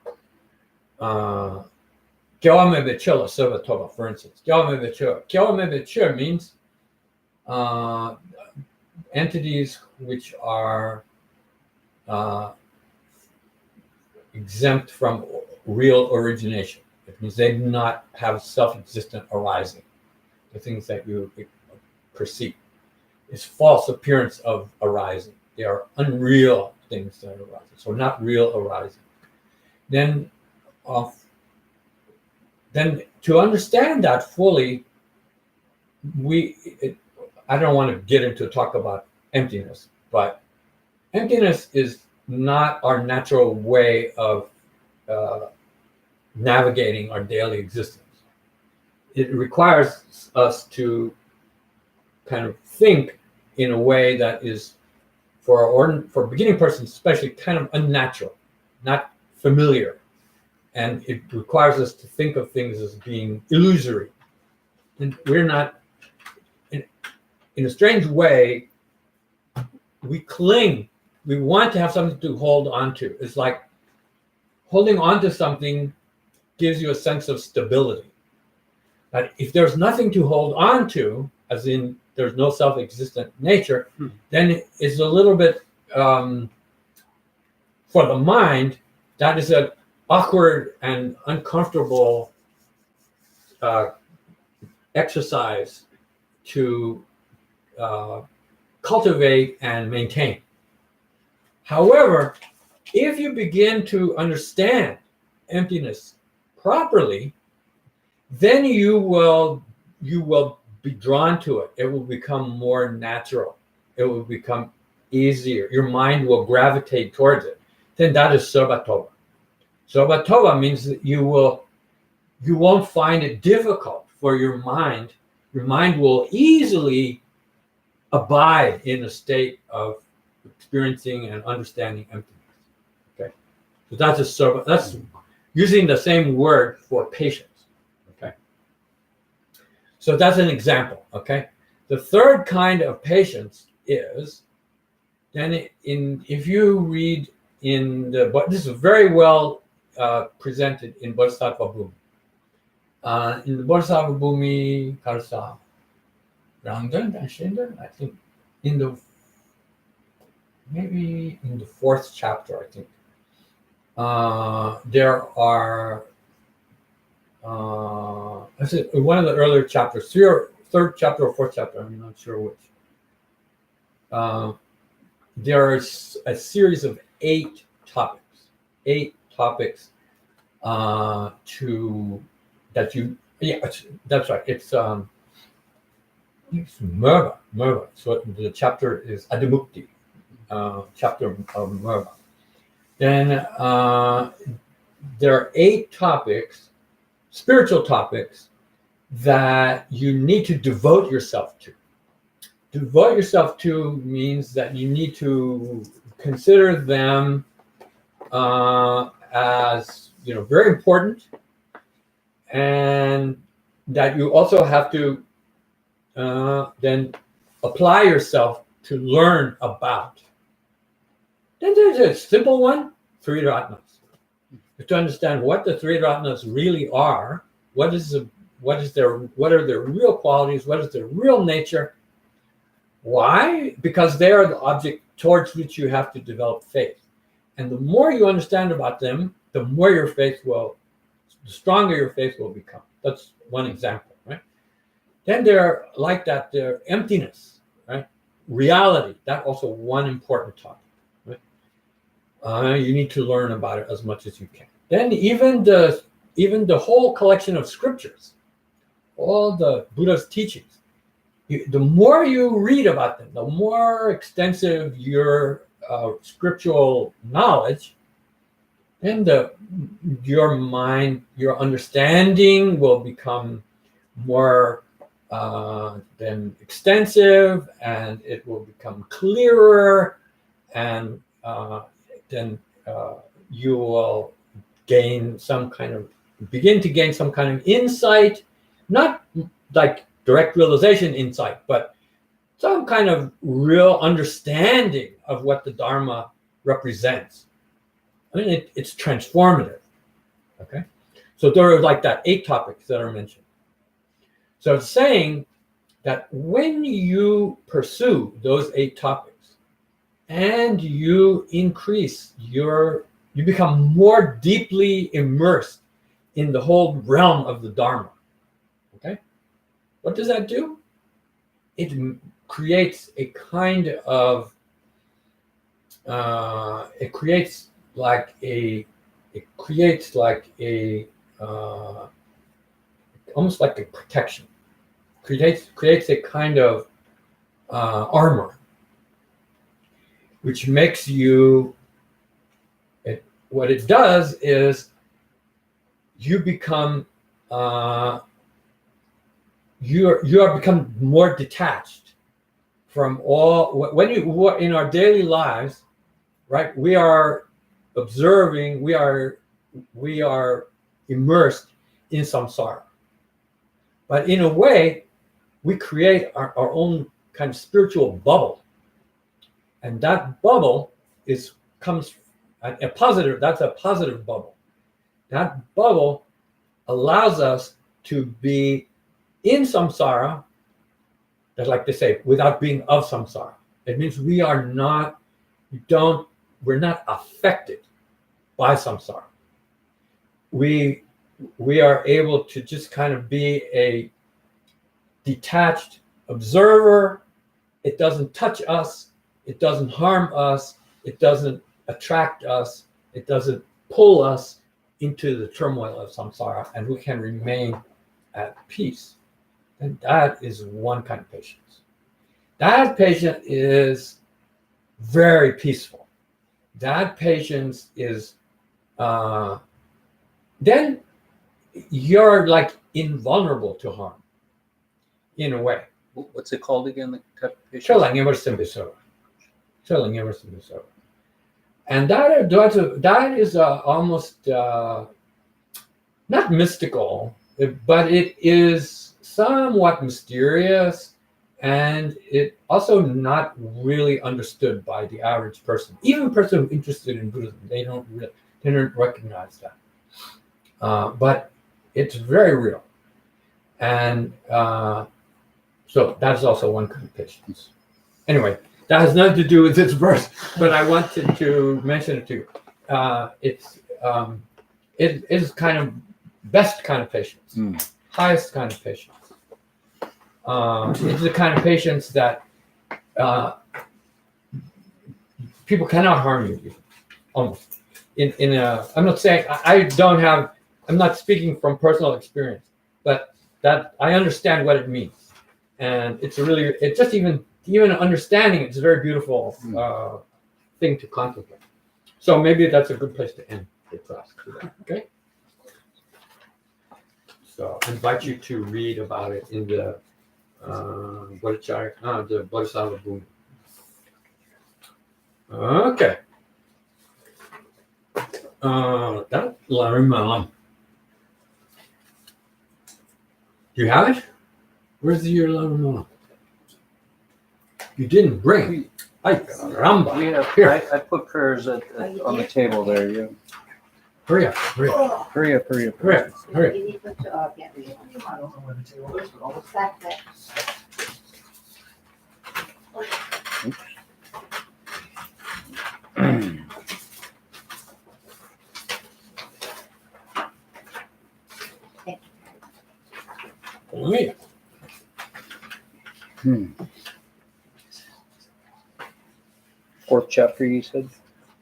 S1: Gyawame Vichila Sarvatova, for instance. Gyawame Vichila. Gyawame Vichila means entities which are exempt from real origination. It means they do not have self-existent arising. The things that you perceive. It's false appearance of arising. They are unreal things that are arising. So not real arising. Then to understand that fully, I don't want to get into talk about emptiness, but emptiness is not our natural way of navigating our daily existence. It requires us to kind of think in a way that is, for beginning persons especially, kind of unnatural, not familiar. And it requires us to think of things as being illusory. And we're not, in a strange way, we cling. We want to have something to hold on to. It's like holding on to something gives you a sense of stability. But if there's nothing to hold on to, as in there's no self-existent nature, then it's a little bit, for the mind, that is an awkward and uncomfortable exercise to cultivate and maintain. However, if you begin to understand emptiness properly, then you will be drawn to it. It will become more natural. It will become easier. Your mind will gravitate towards it. Then that is Sarvatova. Sarvatova means that you won't find it difficult for your mind. Your mind will easily abide in a state of experiencing and understanding emptiness. Okay, so that's using the same word for patience. Okay, so that's an example. Okay, the third kind of patience is then if you read in this is very well presented in Bodhisattva Bhumi. In the Bodhisattva Bhumi Karsa Rangdan and Shindan, I think maybe in the fourth chapter, I think. There are one of the earlier chapters, third chapter or fourth chapter, I'm not sure which. There's a series of 8 topics that's right. It's Merva. So the chapter is Adimukti, chapter of Merva. Then there are 8 topics, spiritual topics, that you need to devote yourself to. Devote yourself to means that you need to consider them as very important, and that you also have to then apply yourself to learn about. Then there's a simple one, three ratnas. To understand what the three ratnas really are, what are their real qualities, what is their real nature. Why? Because they are the object towards which you have to develop faith. And the more you understand about them, the stronger your faith will become. That's one example, right? Then they're like that, they're emptiness, right? Reality, that's also one important topic, right? You need to learn about it as much as you can. Then even the whole collection of scriptures, all the Buddha's teachings, the more you read about them, the more extensive your scriptural knowledge, then your mind, your understanding will become more then extensive, and it will become clearer, and then you will begin to gain some kind of insight, not like direct realization insight, but some kind of real understanding of what the Dharma represents. I mean, it's transformative. Okay, so there are like that 8 topics that are mentioned. So it's saying that when you pursue those 8 topics and you become more deeply immersed in the whole realm of the Dharma. Okay, what does that do? It creates a kind of almost like a protection. Creates a kind of armor, which makes you. What it does is you become you are become more detached from all. When you in our daily lives, right? We are observing. We are immersed in samsara, but in a way, we create our own kind of spiritual bubble, and that bubble comes a positive. That's a positive bubble. That bubble allows us to be in samsara, that's like they say, without being of samsara. It means we're not affected by samsara. We are able to just kind of be a detached observer. It doesn't touch us. It doesn't harm us. It doesn't attract us. It doesn't pull us into the turmoil of samsara, and we can remain at peace. And that is one kind of patience. That patient is very peaceful. That patience is then you're like invulnerable to harm in a way.
S2: What's it called again? The type of patience?
S1: And that is almost not mystical, but it is somewhat mysterious, and it also not really understood by the average person. Even a person who's interested in Buddhism, they don't recognize that. But it's very real, and so that's also one kind of patience. Anyway, that has nothing to do with this verse, but I wanted to mention it to you. It is kind of best kind of patience, highest kind of patience. It's the kind of patience that people cannot harm you, almost. I'm not saying I'm not speaking from personal experience, but that I understand what it means, and it's just even understanding it's a very beautiful thing to contemplate. So maybe that's a good place to end the class today. Okay. So I invite you to read about it in the Bodhisattva Boom. Okay. That Larimala. Do you have it? Where's your Larimala? You didn't bring. Ay, caramba.
S2: We have.
S1: Here.
S2: I put prayers on the table there. Yeah.
S1: Hurry up, hurry up,
S2: Hurry up! Hurry up!
S1: hurry up, hurry up.
S4: You need to put, can't read.
S3: I don't know where the table is, but I'll
S4: It's back there.
S1: Wait.
S2: Fourth chapter, you said.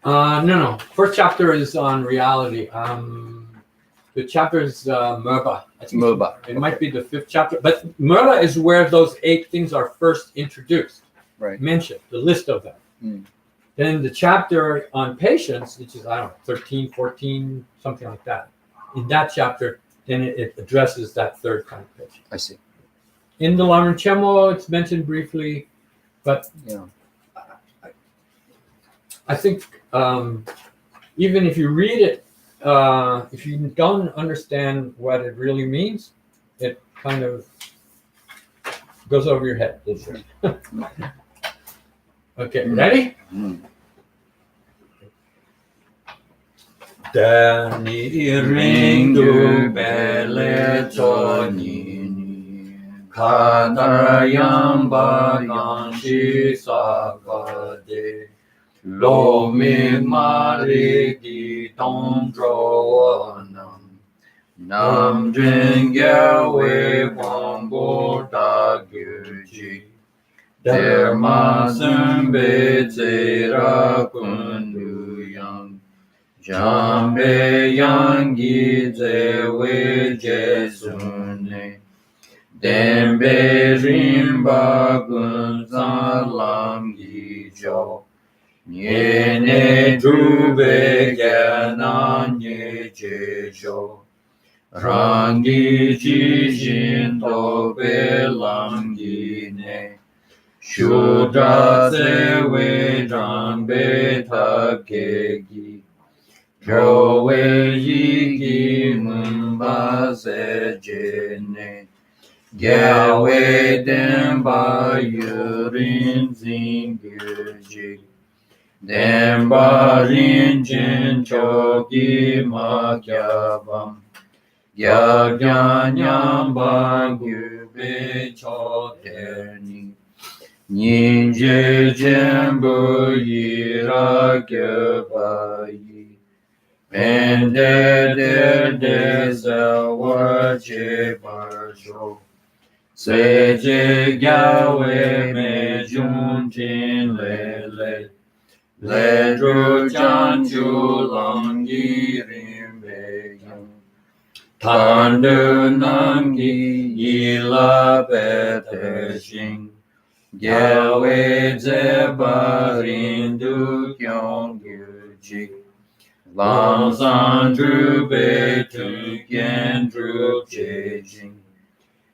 S1: No. First chapter is on reality. The chapter is Merba. I think
S2: Merba.
S1: It might be the 5th chapter, but Merba is where those 8 things are first introduced,
S2: Right.
S1: mentioned, the list of them. Then the chapter on patience, which is, I don't know, 13, 14, something like that. In that chapter, then it addresses that 3rd kind of patience.
S2: I see.
S1: In the Laman Chemo, it's mentioned briefly, but
S2: Yeah.
S1: I think even if you read it, if you don't understand what it really means, it kind of goes over your head. Okay, ready? Dani rindu bele toni kadayam baganshi sabade lo mi marigi tondroanam nam dringawe wambo da gyuji derma sumbe zera kunduyam jambe yangi zewe jesune dembe rimba gunzalam gijo Nyene drube gyananye jejo rangi jijin tobe lamgine shudra sewe drambe takegi jowe yigi mumba sejene gyawe demba yurin zingirji Demba rinjin chogi magyabam Yagyanyamba gyube choderni Ninje jembu yira gyabayi Pende de zawa jebarjo Seje gyawe me junjin lele Ledru janju langi rimbeyam Tandu nangi yila beteshing Gyawe zebarindu kyongyuji Lanzandru betu gendru jejing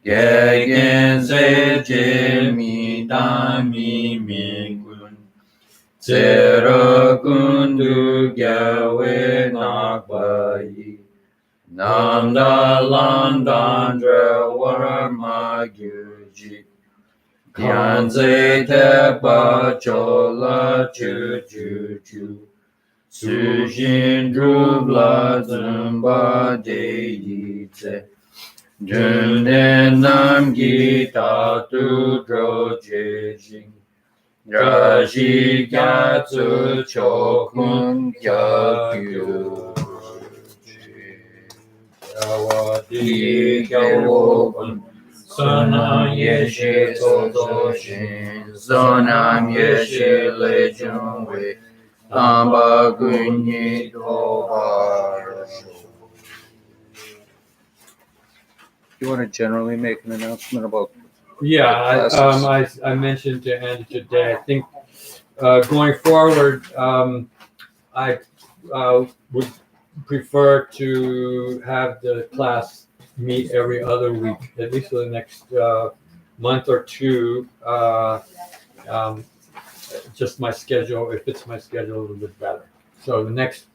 S1: Gegen seje mi dami mingun Zera kundu gyawe nakbayi Nanda landandra warma gyuji Gyanze teba chola chujuju Sujin drubla zumba deyite Junde namgi tatu drojejing Raji gyatsu chokun gyagyu Yawadi gyawokun Sonam yeshe tozoshin Sonam yeshe lejunwe Tamba gunyi tobar.
S2: You want to generally make an announcement about?
S1: Yeah, I mentioned to Andy today, I think going forward, I would prefer to have the class meet every other week, at least for the next month or two. Just my schedule, it fits my schedule a little bit better. So the next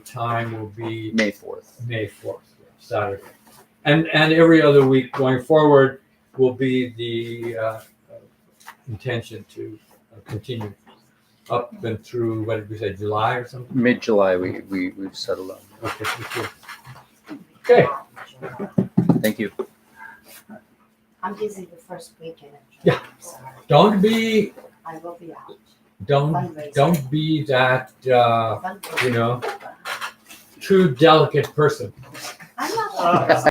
S1: time will be
S2: May 4th.
S1: May 4th, Saturday. And every other week going forward will be the intention to continue up and through, what did we say, July or something?
S2: Mid-July, we've settled on.
S1: Okay, thank you. Okay,
S2: Thank you.
S4: I'm busy the first weekend.
S1: Yeah.
S4: Sorry.
S1: don't be
S4: I will be out.
S1: don't be that
S4: Fundraising.
S1: you know, true delicate person.
S4: I'm not.